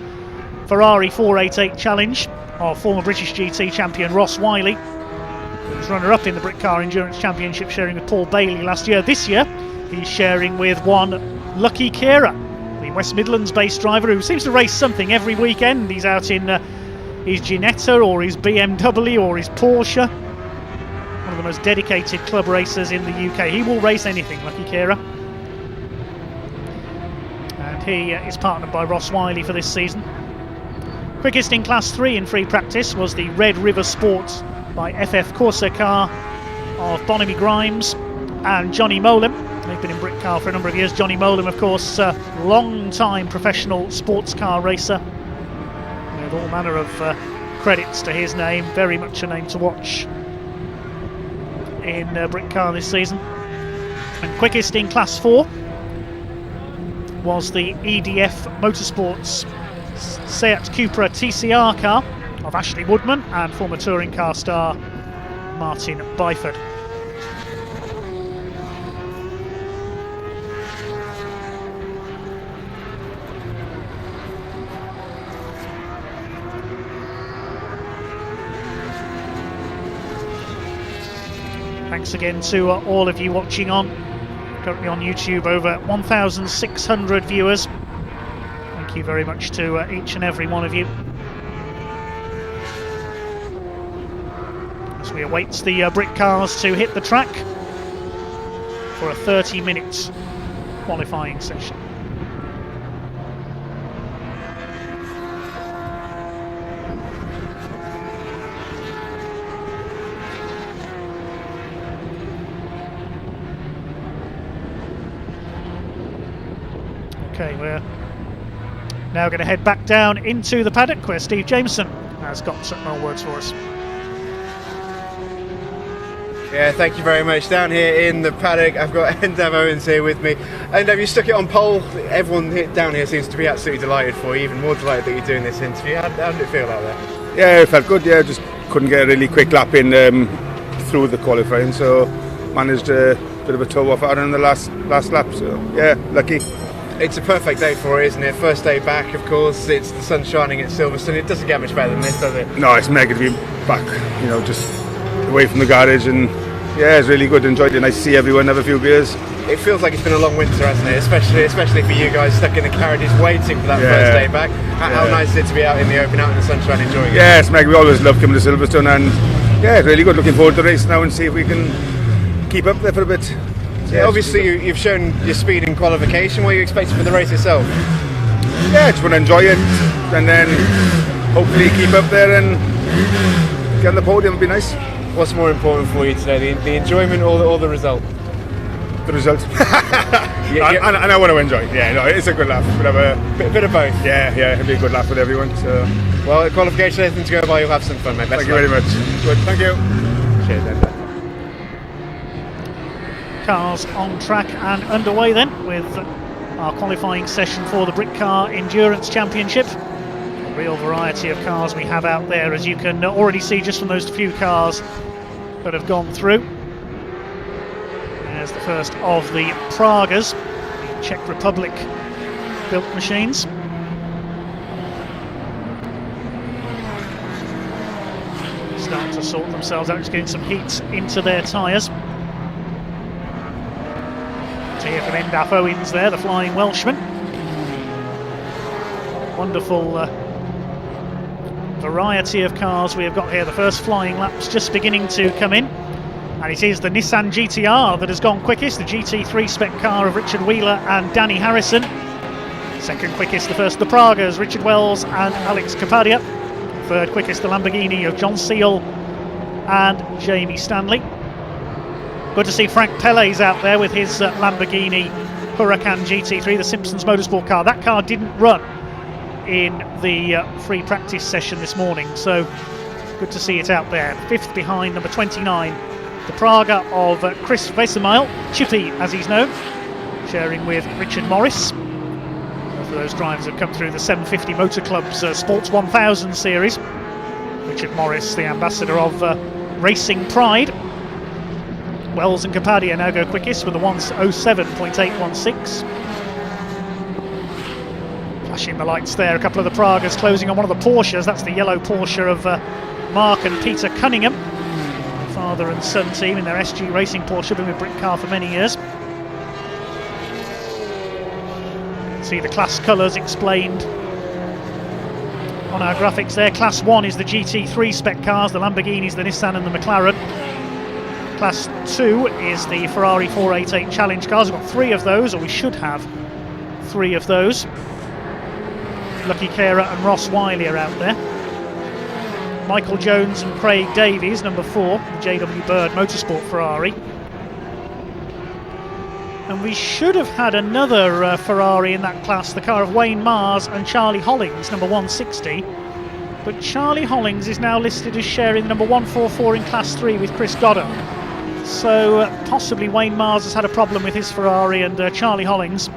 Ferrari 488 Challenge of former British GT champion Ross Wiley, who was runner-up in the Britcar Endurance Championship, sharing with Paul Bailey last year. This year, he's sharing with one Lucky Kira, the West Midlands-based driver who seems to race something every weekend. He's out in his Ginetta or his BMW or his Porsche. One of the most dedicated club racers in the UK. He will race anything, Lucky Kira. And he is partnered by Ross Wiley for this season. Quickest in Class 3 in free practice was the Red River Sport by FF Corsa car of Bonamy Grimes and Johnny Molim. They've been in Britcar for a number of years. Johnny Molim, of course, long-time professional sports car racer, with all manner of credits to his name. Very much a name to watch in Britcar this season. And quickest in Class 4 was the EDF Motorsports Seat Cupra TCR car of Ashley Woodman and former touring car star Martin Byford. Thanks again to all of you watching on. Currently on YouTube, over 1,600 viewers. Thank you very much to each and every one of you. As we await the Britcars to hit the track for a 30-minute qualifying session. Okay, we're now going to head back down into the paddock where Steve Jameson has got some more words for us. Yeah, thank you very much. Down here in the paddock, I've got Endam Owens here with me. Endam, you stuck it on pole. Everyone down here seems to be absolutely delighted for you, even more delighted that you're doing this interview. How did it feel out there? Yeah, it felt good. Yeah, just couldn't get a really quick lap in through the qualifying, so managed a bit of a toe off out on the last lap. So yeah, lucky. It's a perfect day for it, isn't it? First day back, of course. It's the sun shining at Silverstone. It doesn't get much better than this, does it? No, it's mega to be back. You know, just away from the garage, and yeah, it's really good. Enjoyed it. Nice to see everyone, have a few beers. It feels like it's been a long winter, hasn't it? Especially for you guys stuck in the carriages waiting for that first day back. How nice is it to be out in the open, out in the sunshine, enjoying it? Yeah, it's mega. We always love coming to Silverstone, and yeah, it's really good. Looking forward to the race now and see if we can keep up there for a bit. Yeah, obviously you've shown your speed in qualification. What are you expecting for the race itself? Yeah, just want to enjoy it and then hopefully keep up there and get on the podium. Would be nice. what's more important for you today, the enjoyment or the result? The result. And I want to enjoy. Yeah, no, it's a good laugh. We'll have a Bit of both. yeah, it'll be a good laugh with everyone. So Well, qualification, anything to go by, you'll have some fun, mate. Best thank you very much. Good, thank you. Cheers, then. Cars on track and underway then with our qualifying session for the Britcar Endurance Championship. A real variety of cars we have out there, as you can already see just from those few cars that have gone through. There's the first of the Pragas, the Czech Republic built machines. Starting to sort themselves out, just getting some heat into their tyres. To hear from Endaf Owens there, the Flying Welshman. Wonderful variety of cars we have got here. The first flying laps just beginning to come in. And it is the Nissan GTR that has gone quickest, the GT3 spec car of Richard Wheeler and Danny Harrison. Second quickest, the first of the Pragas, Richard Wells and Alex Kapadia. Third quickest, the Lamborghini of John Seal and Jamie Stanley. Good to see Frank Pelle's out there with his Lamborghini Huracan GT3, the Simpsons Motorsport car. That car didn't run in the free practice session this morning, so good to see it out there. Fifth behind number 29, the Praga of Chris Vesemile, Chippy as he's known, sharing with Richard Morris. Both of those drivers have come through the 750 Motor Club's Sports 1000 series. Richard Morris, the ambassador of Racing Pride. Wells and Kapadia now go quickest with the 1:07.816. Flashing the lights there, a couple of the Pragas closing on one of the Porsches. That's the yellow Porsche of Mark and Peter Cunningham, father and son team in their SG Racing Porsche, been with Britcar for many years. See the class colours explained on our graphics there. Class 1 is the GT3 spec cars, the Lamborghinis, the Nissan and the McLaren. Class 2 is the Ferrari 488 Challenge cars. We've got 3 of those, or we should have 3 of those. Lucky Kera and Ross Wiley are out there. Michael Jones and Craig Davies, number 4, the JW Bird Motorsport Ferrari. And we should have had another Ferrari in that class, the car of Wayne Mars and Charlie Hollings, number 160. But Charlie Hollings is now listed as sharing the number 144 in Class 3 with Chris Goddard. So possibly Wayne Mars has had a problem with his Ferrari, and Charlie Hollings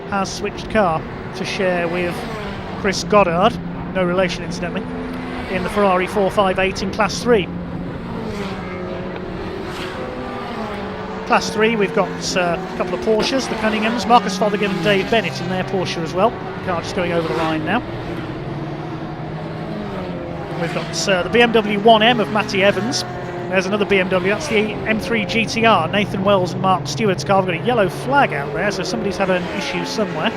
has switched car to share with Chris Goddard, no relation incidentally, in the Ferrari 458 in Class 3. Class 3, we've got a couple of Porsches, the Cunninghams, Marcus Fothergill and Dave Bennett in their Porsche as well. The car just going over the line now. We've got the BMW 1M of Matty Evans. There's another BMW, that's the M3 GTR, Nathan Wells and Mark Stewart's car. We've got a yellow flag out there, so somebody's had an issue somewhere.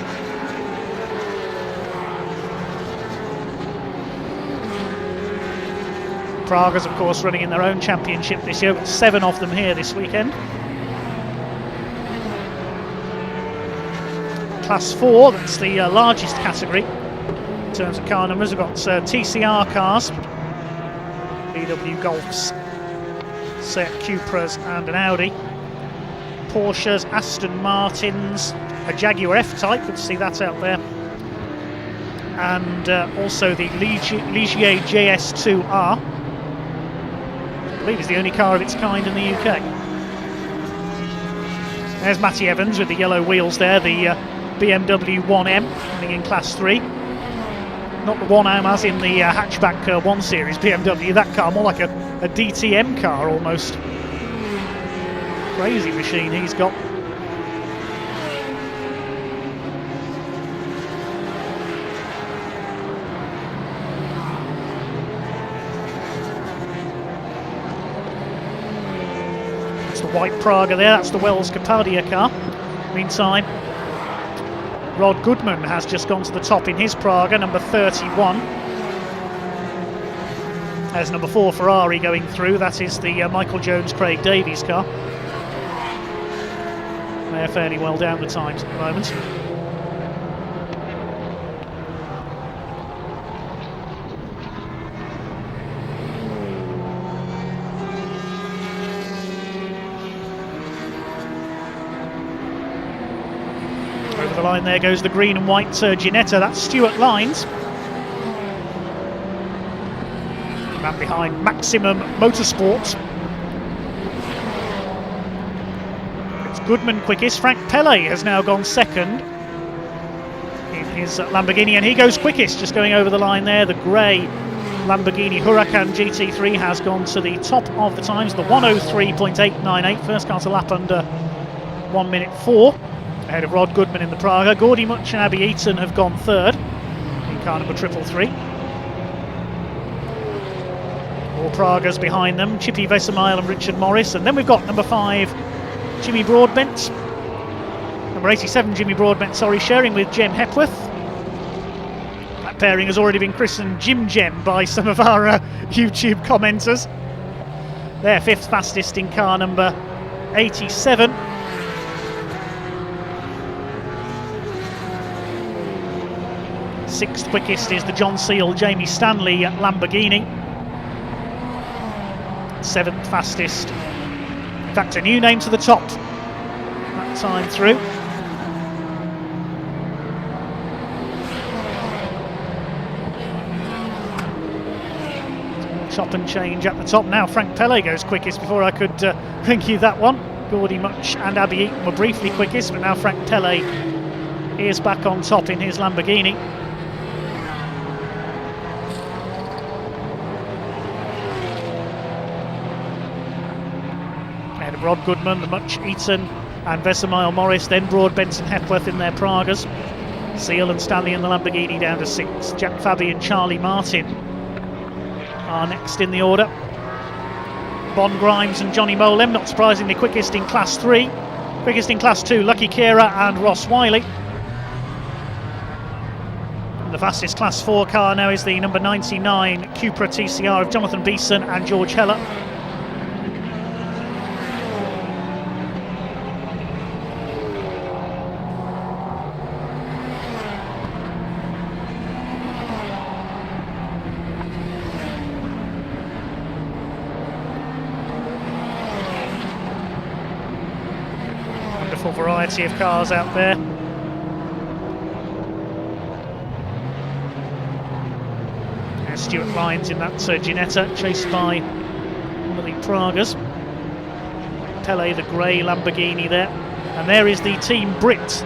Pragas, of course, running in their own championship this year. We've got 7 of them here this weekend. Class 4, that's the largest category in terms of car numbers. We've got TCR cars, VW Golfs, Seat Cupras and an Audi. Porsches, Aston Martins, a Jaguar F-Type, good to see that out there. And also the Ligier JS2R. I believe is the only car of its kind in the UK. There's Matty Evans with the yellow wheels there, the BMW 1M running in Class 3. Not the 1M as in the hatchback 1 Series BMW, that car more like a DTM car almost. Crazy machine he's got. That's the white Praga there, that's the Wells Kapadia car. Meantime, Rod Goodman has just gone to the top in his Praga, number 31. There's number 4 Ferrari going through, that is the Michael Jones Craig Davies car. They're fairly well down the times at the moment. line there goes the green and white Ginetta. That's Stuart Lines. Man behind Maximum Motorsports. It's Goodman quickest. Frank Pelle has now gone second in his Lamborghini, and he goes quickest, just going over the line there. The grey Lamborghini Huracan GT3 has gone to the top of the times, the 103.898, first car to lap under 1 minute 4, ahead of Rod Goodman in the Praga. Gordy Much and Abby Eaton have gone third in car number 333. All Pragas behind them, Chippy Vesemile and Richard Morris, and then we've got number 5, Jimmy Broadbent, number 87, Jimmy Broadbent, sorry, sharing with Jem Hepworth. That pairing has already been christened Jim Jem by some of our YouTube commenters. They're 5th fastest in car number 87. Sixth quickest is the John Seal Jamie Stanley Lamborghini. 7th fastest, in fact a new name to the top that time through. Chop and change at the top now. Frank Pelle goes quickest. Before I could bring you that one, Gordy Much and Abby Eaton were briefly quickest, but now Frank Pelle is back on top in his Lamborghini. Ahead of Rod Goodman, the Much, Eaton and Vesemile Morris, then Broadbent and Hepworth in their Pragas. Seal and Stanley in the Lamborghini down to 6. Jack Fabi and Charlie Martin are next in the order. Bon Grimes and Johnny Molem, not surprisingly, quickest in Class 3. Quickest in Class 2, Lucky Kira and Ross Wiley. And the fastest Class 4 car now is the number 99 Cupra TCR of Jonathan Beeson and George Heller. Variety of cars out there. There's Stuart Lines in that Ginetta, chased by one of the Pragas. Pelle, the grey Lamborghini there. And there is the Team Brit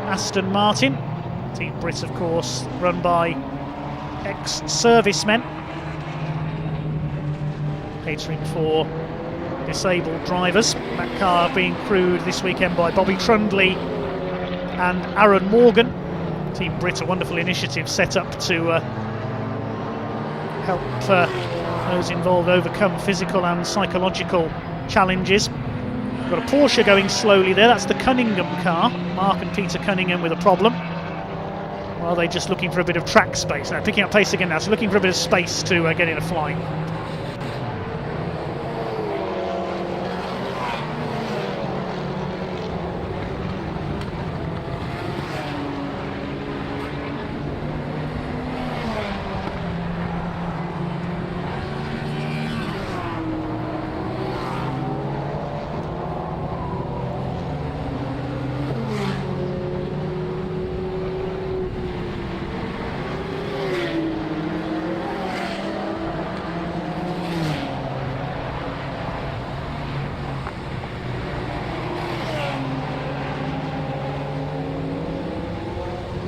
Aston Martin. Team Brit, of course, run by ex-servicemen, catering for disabled drivers. That car being crewed this weekend by Bobby Trundley and Aaron Morgan. Team Brit, a wonderful initiative set up to help those involved overcome physical and psychological challenges. Got a Porsche going slowly there, that's the Cunningham car. Mark and Peter Cunningham with a problem. Well, they're just looking for a bit of track space. Now picking up pace again now, so looking for a bit of space to get in a flying.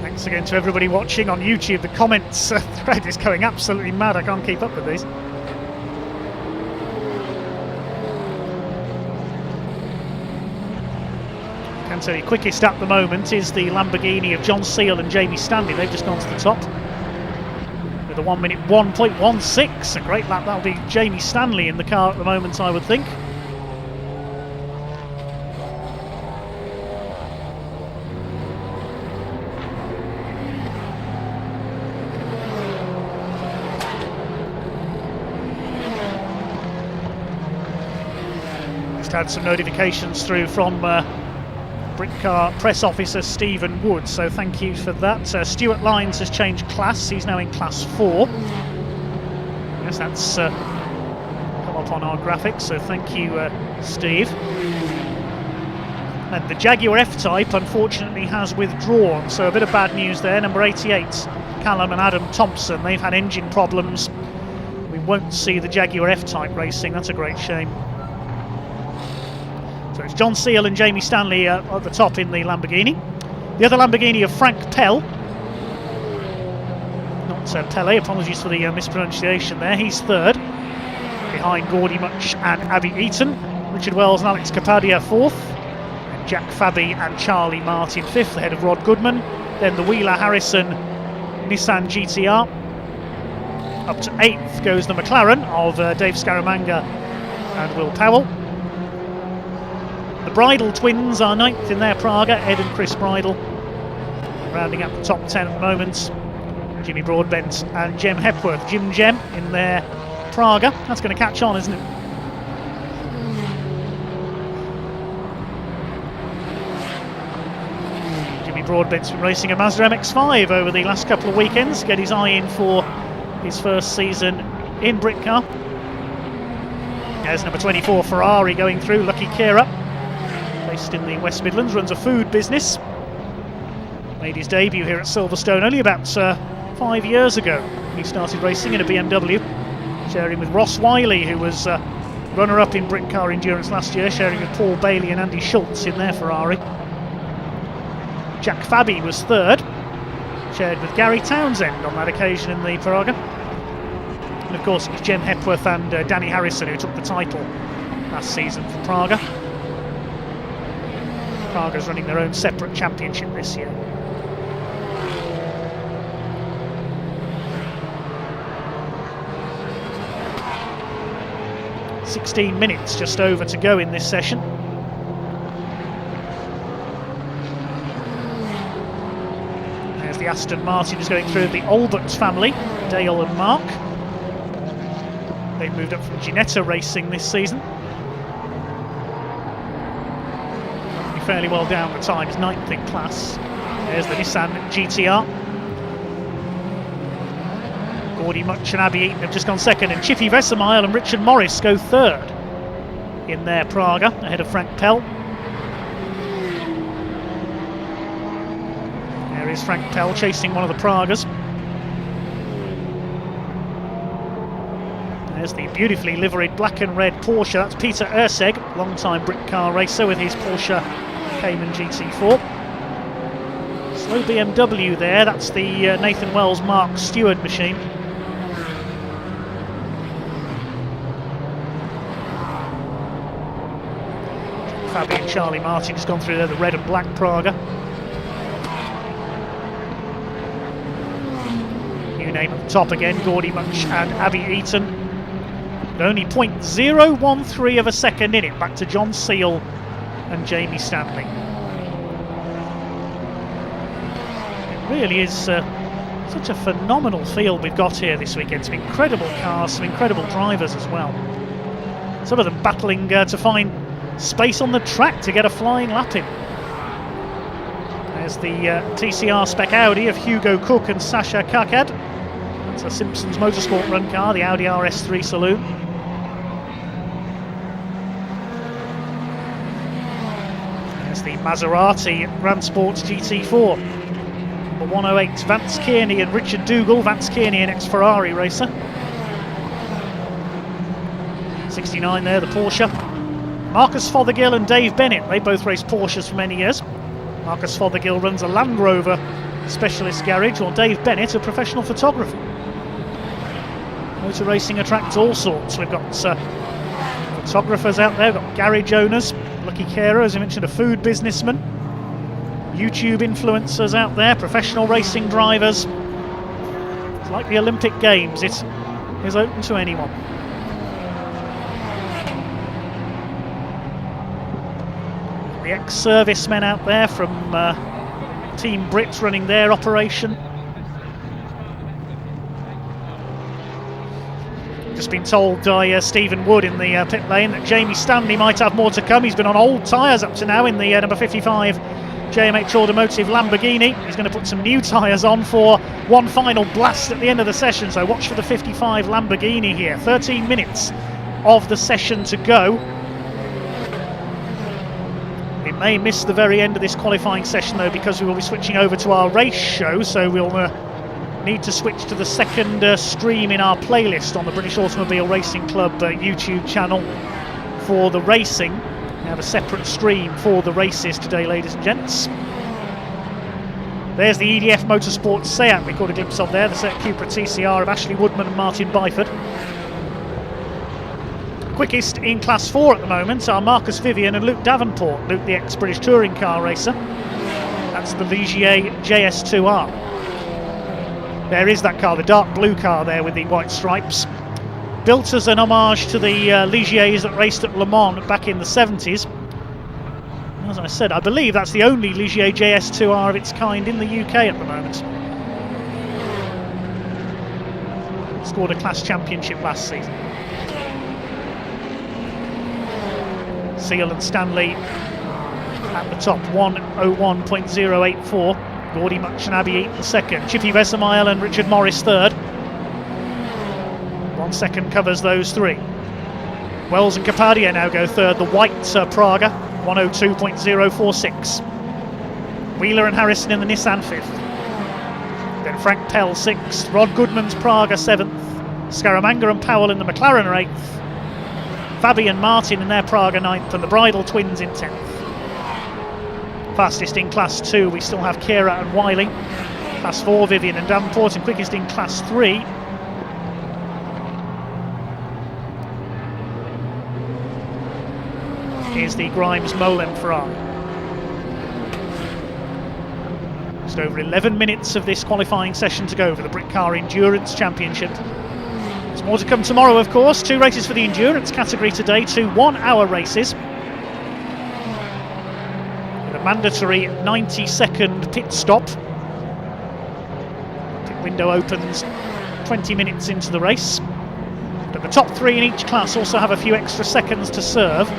Thanks again to everybody watching on YouTube. The comments thread is going absolutely mad. I can't keep up with these. I can tell you, quickest at the moment is the Lamborghini of John Seal and Jamie Stanley. They've just gone to the top with a 1 minute 1.16. A great lap. That'll be Jamie Stanley in the car at the moment, I would think. Had some notifications through from Britcar press officer Stephen Wood, so thank you for that. Stuart Lines has changed class, he's now in Class 4. Yes, that's come up on our graphics, so thank you, Steve. And the Jaguar F-Type unfortunately has withdrawn, so a bit of bad news there. Number 88, Callum and Adam Thompson, they've had engine problems. We won't see the Jaguar F-Type racing, that's a great shame. So it's John Seal and Jamie Stanley at the top in the Lamborghini. The other Lamborghini of Frank Pell, not Pelle, apologies for the mispronunciation there, he's third. Behind Gordy Much and Abby Eaton. Richard Wells and Alex Capadia fourth. And Jack Fabi and Charlie Martin fifth, ahead of Rod Goodman. Then the Wheeler Harrison Nissan GTR. Up to eighth goes the McLaren of Dave Scaramanga and Will Powell. The Bridle twins are ninth in their Praga, Ed and Chris Bridle. Rounding up the top 10 at the moment, Jimmy Broadbent and Jem Hepworth. Jim Jem in their Praga. That's going to catch on, isn't it? Jimmy Broadbent's been racing a Mazda MX-5 over the last couple of weekends. Get his eye in for his first season in Britcar. There's number 24 Ferrari going through, Lucky Kira. Based in the West Midlands, runs a food business. Made his debut here at Silverstone only about 5 years ago. He started racing in a BMW, sharing with Ross Wiley, who was runner-up in Britcar Endurance last year, sharing with Paul Bailey and Andy Schultz in their Ferrari. Jack Fabi was third, shared with Gary Townsend on that occasion in the Praga. And of course it was Jem Hepworth and Danny Harrison who took the title last season for Praga. Praga's running their own separate championship this year. "16 minutes just over to go in this session. There's the Aston Martin is going through the Albert family, Dale and Mark. They've moved up from Ginetta Racing this season. Fairly well down the time, is 9th in class. There's the Nissan GTR. Gordy Much and Abby Eaton have just gone second, and Chippy Vesemile and Richard Morris go third in their Praga, ahead of Frank Pell. There is Frank Pell chasing one of the Pragas. There's the beautifully liveried black and red Porsche. That's Peter Erseg, long-time Britcar racer with his Porsche Cayman GT4. Slow BMW there, that's the Nathan Wells Mark Stewart machine. Fabi and Charlie Martin has gone through there, the red and black Praga. New name at the top again, Gordy Much and Abby Eaton. But only 0.013 of a second in it, back to John Seal and Jamie Stanley. It really is such a phenomenal field we've got here this weekend. Some incredible cars, some incredible drivers as well. Some of them battling to find space on the track to get a flying lap in. There's the TCR Spec Audi of Hugo Cook and Sasha Kakad. It's a Simpsons Motorsport run car, the Audi RS3 Saloon. The Maserati Grand Sports GT4. Number 108 Vance Kearney and Richard Dougal. Vance Kearney, an ex-Ferrari racer. 69 there, the Porsche. Marcus Fothergill and Dave Bennett, they both raced Porsches for many years. Marcus Fothergill runs a Land Rover specialist garage, while Dave Bennett a professional photographer. Motor racing attracts all sorts. We've got photographers out there, we've got garage owners. Lucky Kera, as I mentioned, a food businessman. YouTube influencers out there, professional racing drivers. It's like the Olympic Games, it is open to anyone. The ex-servicemen out there from Team Brit running their operation. Just been told by Stephen Wood in the pit lane that Jamie Stanley might have more to come. He's been on old tyres up to now in the number 55 JMH Automotive Lamborghini. He's going to put some new tyres on for one final blast at the end of the session, so watch for the 55 Lamborghini here. 13 minutes of the session to go. In may miss the very end of this qualifying session though, because we will be switching over to our race show, so we'll need to switch to the second stream in our playlist on the British Automobile Racing Club YouTube channel for the racing. We have a separate stream for the races today, ladies and gents. There's the EDF Motorsports Seat we caught a glimpse of there, the Seat Cupra TCR of Ashley Woodman and Martin Byford. Quickest in Class 4 at the moment are Marcus Vivian and Luke Davenport. Luke, the ex-British touring car racer. That's the Ligier JS2R. There is that car, the dark blue car there with the white stripes. Built as an homage to the Ligiers that raced at Le Mans back in the 70s. As I said, I believe that's the only Ligier JS2R of its kind in the UK at the moment. Scored a class championship last season. Seal and Stanley at the top, 1:01.084. Gordy Much and Abby Eaton second. Chippy Vesemile and Richard Morris third. 1 second covers those three. Wells and Capadia now go third. The white Praga, 1:02.046. Wheeler and Harrison in the Nissan fifth. Then Frank Pell sixth. Rod Goodman's Praga seventh. Scaramanga and Powell in the McLaren are eighth. Fabi and Martin in their Praga ninth, and the Bridal twins in 10th. Fastest in Class 2, we still have Kira and Wiley. Class 4, Vivian and Davenport, and quickest in Class 3. Is the Grimes Molen Ferrari. Just over 11 minutes of this qualifying session to go for the Britcar Endurance Championship. There's more to come tomorrow, of course. 2 races for the endurance category today, 2 1-hour races. With a mandatory 90-second pit stop. Pit window opens 20 minutes into the race. But the top 3 in each class also have a few extra seconds to serve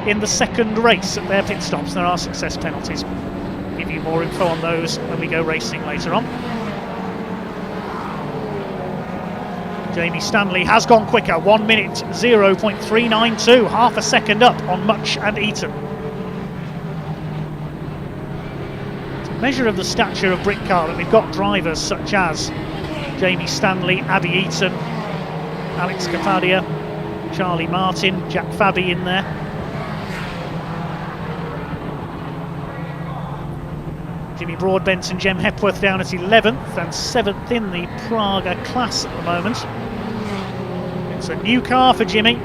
in the second race at their pit stops. There are success penalties. I'll give you more info on those when we go racing later on. Jamie Stanley has gone quicker, 1:0.392, half a second up on Much and Eaton. It's a measure of the stature of Britcar that we've got drivers such as Jamie Stanley, Abby Eaton, Alex Capadia, Charlie Martin, Jack Fabi in there. Jimmy Broadbent and Jem Hepworth down at 11th and 7th in the Praga class at the moment. It's a new car for Jimmy.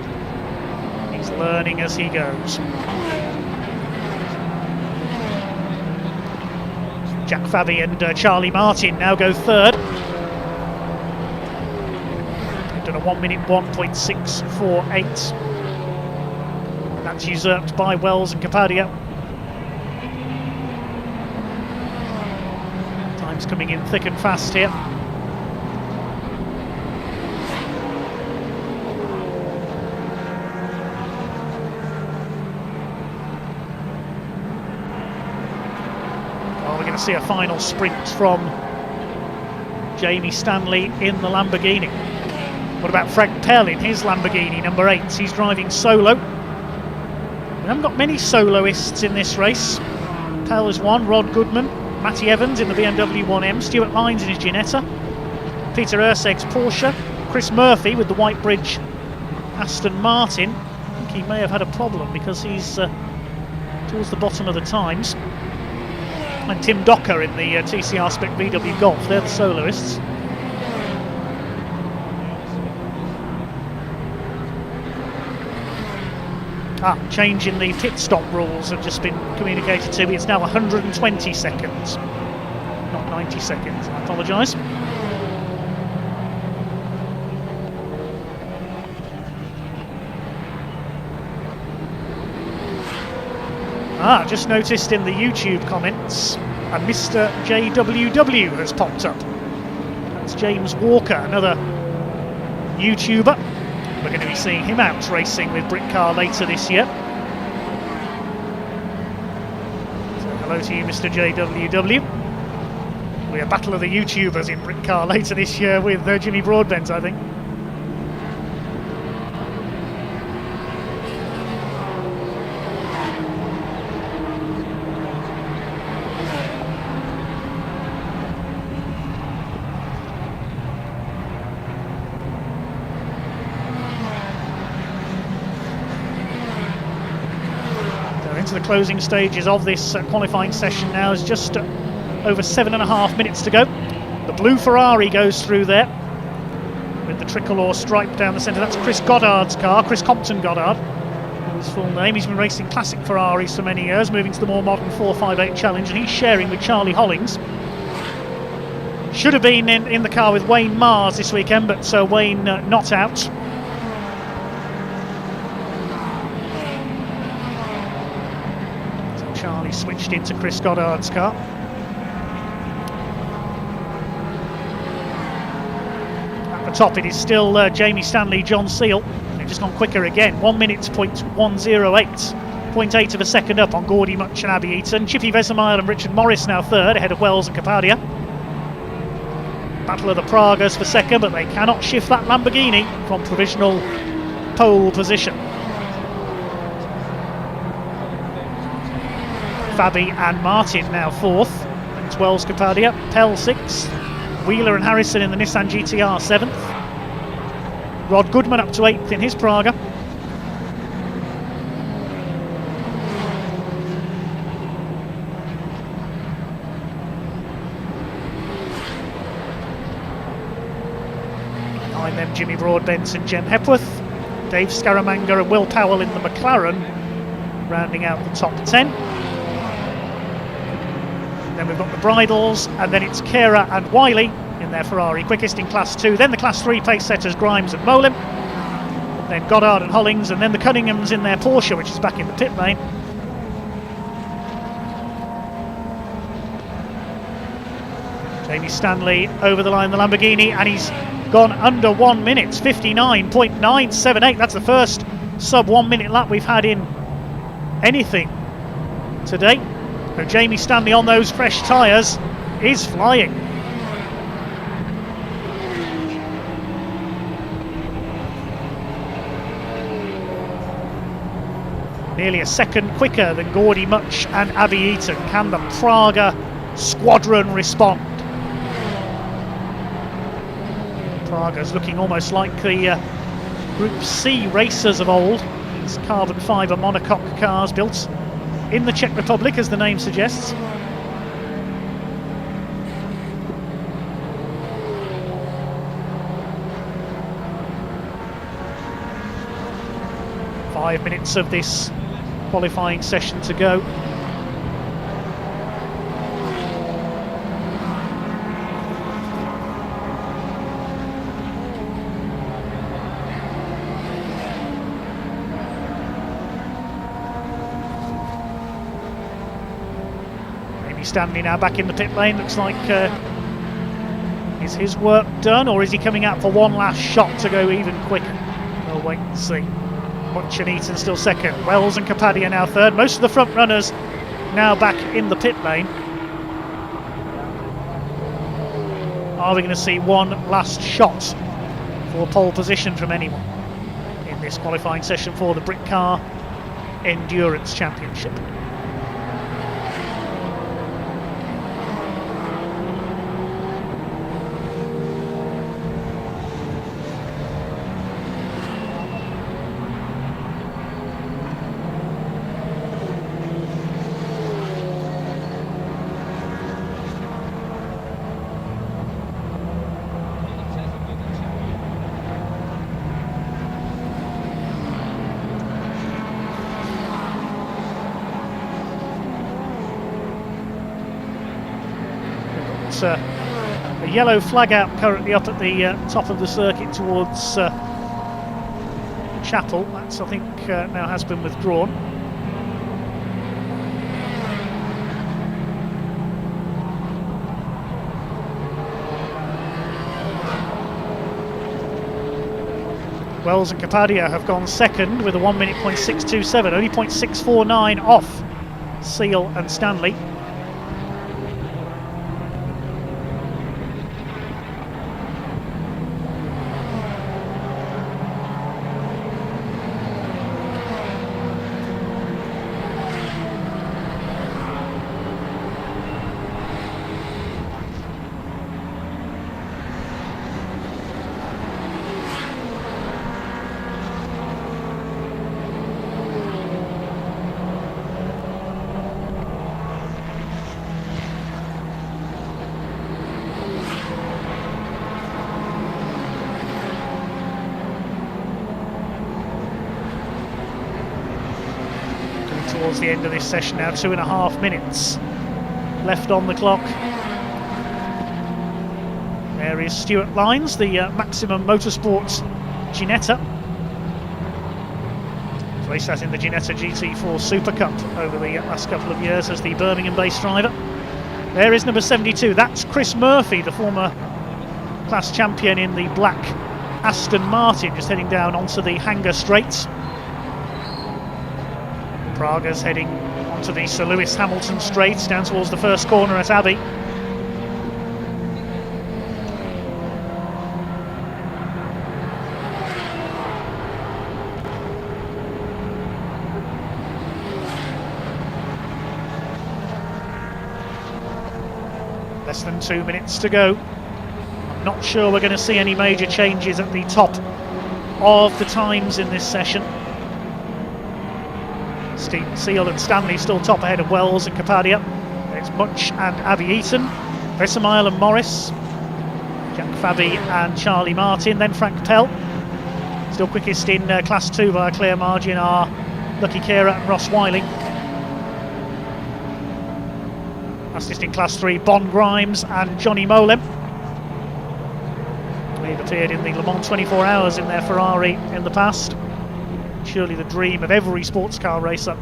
He's learning as he goes. Jack Fabi and Charlie Martin now go third. They've done a 1:01.648. That's usurped by Wells and Capadia. Time's coming in thick and fast here. We're going to see a final sprint from Jamie Stanley in the Lamborghini. What about Frank Pell in his Lamborghini number 8? He's driving solo. We haven't got many soloists in this race. Pell is one, Rod Goodman, Matty Evans in the BMW 1M, Stuart Lines in his Ginetta, Peter Urseg's Porsche, Chris Murphy with the Whitebridge Aston Martin. I think he may have had a problem because he's towards the bottom of the times. And Tim Docker in the TCR Spec VW Golf. They're the soloists. Change in the pit stop rules have just been communicated to me. It's now 120 seconds, not 90 seconds. I apologise. Just noticed in the YouTube comments, a Mr. JWW has popped up. That's James Walker, another YouTuber. We're going to be seeing him out racing with Britcar later this year. So hello to you, Mr. JWW. We're a battle of the YouTubers in Britcar later this year with Jimmy Broadbent, I think. into the closing stages of this qualifying session now. There's just over 7.5 minutes to go. The blue Ferrari goes through there with the tricolour stripe down the centre. That's Chris Goddard's car, Chris Compton Goddard, his full name. He's been racing classic Ferraris for many years, moving to the more modern 458 Challenge, and he's sharing with Charlie Hollings. Should have been in the car with Wayne Mars this weekend, but Wayne not out. So Charlie switched into Chris Goddard's car. At the top it is still Jamie Stanley, John Seal. They've just gone quicker again. 1 minute, 0.108. 0.8 of a second up on Gordy Much and Abby Eaton. Chippy Vesemile and Richard Morris now third, ahead of Wells and Capadia. Battle of the Pragas for second, but they cannot shift that Lamborghini from provisional pole position. Fabi and Martin now fourth. It's Wells, Capadia. Pell sixth. Wheeler and Harrison in the Nissan GTR seventh. Rod Goodman up to eighth in his Praga. Behind them, Jimmy Broadbent and Jem Hepworth. Dave Scaramanga and Will Powell in the McLaren, rounding out the top 10. Then we've got the Bridles, and then it's Kera and Wiley in their Ferrari quickest in Class 2. Then the Class 3 pace setters Grimes and Molim. Then Goddard and Hollings, and then the Cunninghams in their Porsche, which is back in the pit lane. Jamie Stanley over the line, the Lamborghini, and he's gone under 1 minute, 59.978. That's the first sub 1 minute lap we've had in anything today. So Jamie Stanley on those fresh tyres is flying. Nearly a second quicker than Gordy Much and Abby Eaton. Can the Praga squadron respond? Praga's looking almost like the Group C racers of old. These carbon fibre monocoque cars built in the Czech Republic, as the name suggests. Five minutes of this qualifying session to go. Stanley now back in the pit lane. Looks like is his work done, or is he coming out for one last shot to go even quicker? We'll wait and see. Much and Eaton still second. Wells and Capadia now third. Most of the front runners now back in the pit lane. Are we going to see one last shot for pole position from anyone in this qualifying session for the Britcar Endurance Championship? A yellow flag out currently up at the top of the circuit towards Chapel. That's, I think, now has been withdrawn. Wells and Capadia have gone second with a 1 minute, 0.627, only 0.649 off Seal and Stanley. towards the end of this session now. 2.5 minutes left on the clock. There is Stuart Lyons, the Maximum Motorsports Ginetta. He's raced that in the Ginetta GT4 Super Cup over the last couple of years as the Birmingham-based driver. There is number 72. That's Chris Murphy, the former class champion in the black Aston Martin, just heading down onto the Hanger Straights. Praga's heading onto the Sir Lewis Hamilton Straights down towards the first corner at Abbey. Less than 2 minutes to go. I'm not sure we're going to see any major changes at the top of the times in this session. Stephen Seal and Stanley still top ahead of Wells and Capadia. It's Munch and Abby Eaton, Vesemile and Morris, Jack Fabi and Charlie Martin, then Frank Pell. Still quickest in Class 2 by a clear margin are Lucky Kira and Ross Wiley. Fastest in Class 3, Bon Grimes and Johnny Molem. They've appeared in the Le Mans 24 Hours in their Ferrari in the past. Surely the dream of every sports car racer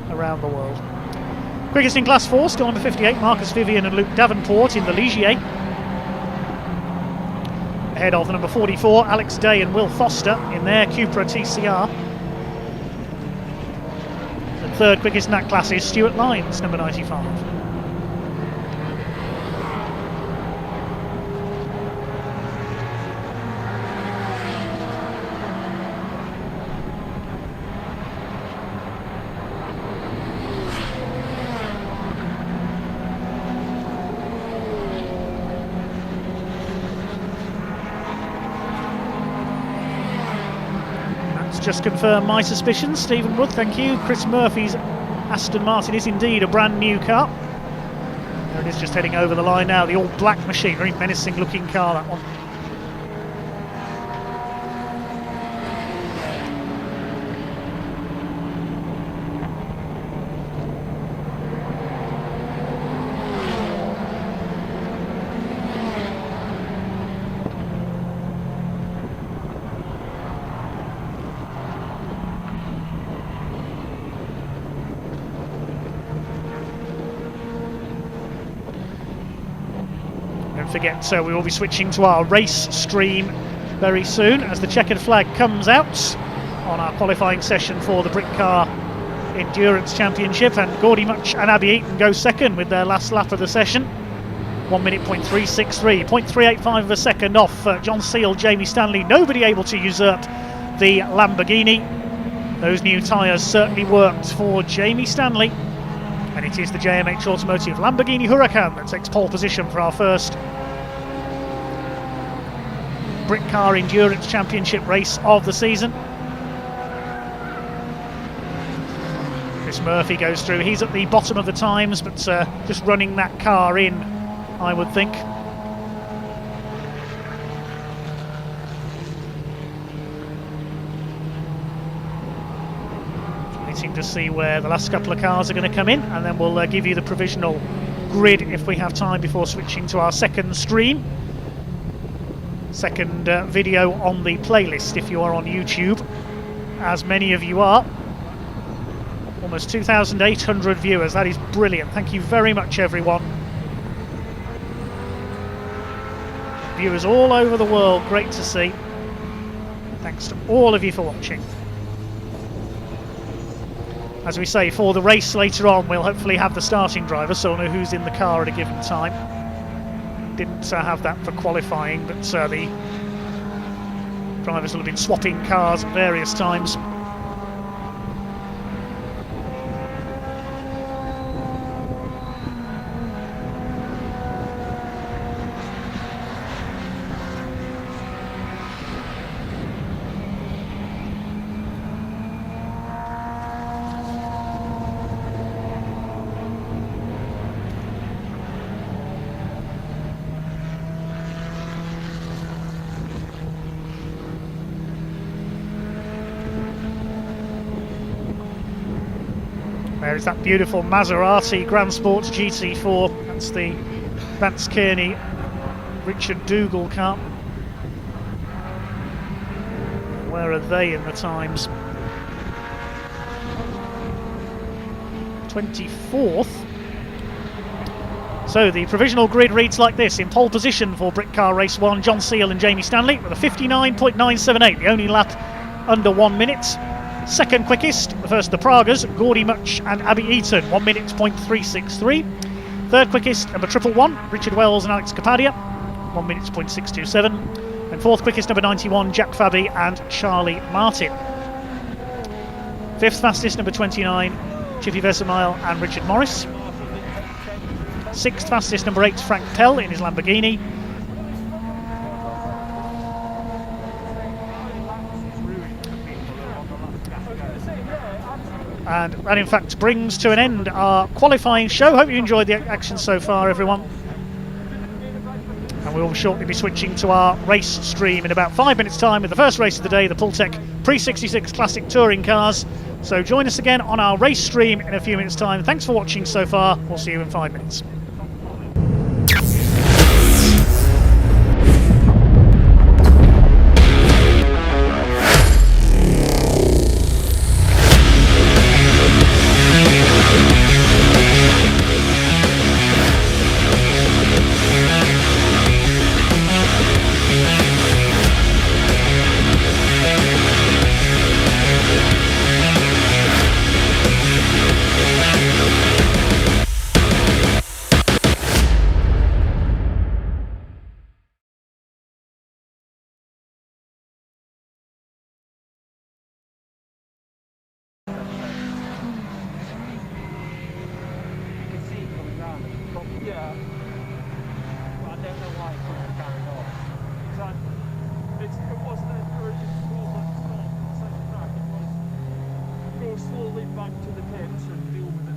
around the world. Quickest in Class 4, still number 58, Marcus Vivian and Luke Davenport in the Ligier. Ahead of the number 44, Alex Day and Will Foster in their Cupra TCR. The third quickest in that class is Stuart Lyons, number 95. Just confirm my suspicions. Stephen Wood, thank you. Chris Murphy's Aston Martin is indeed a brand new car. There it is, just heading over the line now. The all black machine, very menacing looking car, that one. Forget, so we will be switching to our race stream very soon as the checkered flag comes out on our qualifying session for the Britcar Endurance Championship, and Gordy Much and Abby Eaton go second with their last lap of the session. 1 minute, 0.363, 0.385 of a second off John Seal, Jamie Stanley. Nobody able to usurp the Lamborghini. Those new tyres certainly worked for Jamie Stanley, and it is the JMH Automotive Lamborghini Huracan that takes pole position for our first Britcar Endurance Championship race of the season. Chris Murphy goes through. He's at the bottom of the times, but just running that car in, I would think. Waiting to see where the last couple of cars are going to come in, and then we'll give you the provisional grid if we have time before switching to our second stream. Second video on the playlist if you are on YouTube, as many of you are. Almost 2,800 viewers, that is brilliant. Thank you very much, everyone. Viewers all over the world, great to see. Thanks to all of you for watching. As we say, for the race later on, we'll hopefully have the starting driver, so we'll know who's in the car at a given time. Didn't have that for qualifying, but the drivers will have been swapping cars at various times. There's that beautiful Maserati Grand Sports GT4. That's the Vance Kearney Richard Dougal car. Where are they in the times? 24th. So the provisional grid reads like this. In pole position for Britcar Race 1, John Seal and Jamie Stanley with a 59.978, the only lap under 1 minute. Second quickest, the first of the Pragas, Gordy Much and Abby Eaton, 1 minute .363. Third quickest, number 111, Richard Wells and Alex Capadia, 1 minute .627. And fourth quickest, number 91, Jack Fabi and Charlie Martin. Fifth fastest, number 29, Chippy Vesemile and Richard Morris. Sixth fastest, number 8, Frank Pell in his Lamborghini. And that in fact brings to an end our qualifying show. Hope you enjoyed the action so far, everyone. And we will shortly be switching to our race stream in about 5 minutes time with the first race of the day, the Pultec Pre-66 Classic Touring Cars. So join us again on our race stream in a few minutes time. Thanks for watching so far. We'll see you in 5 minutes. Slowly back to the pits and deal with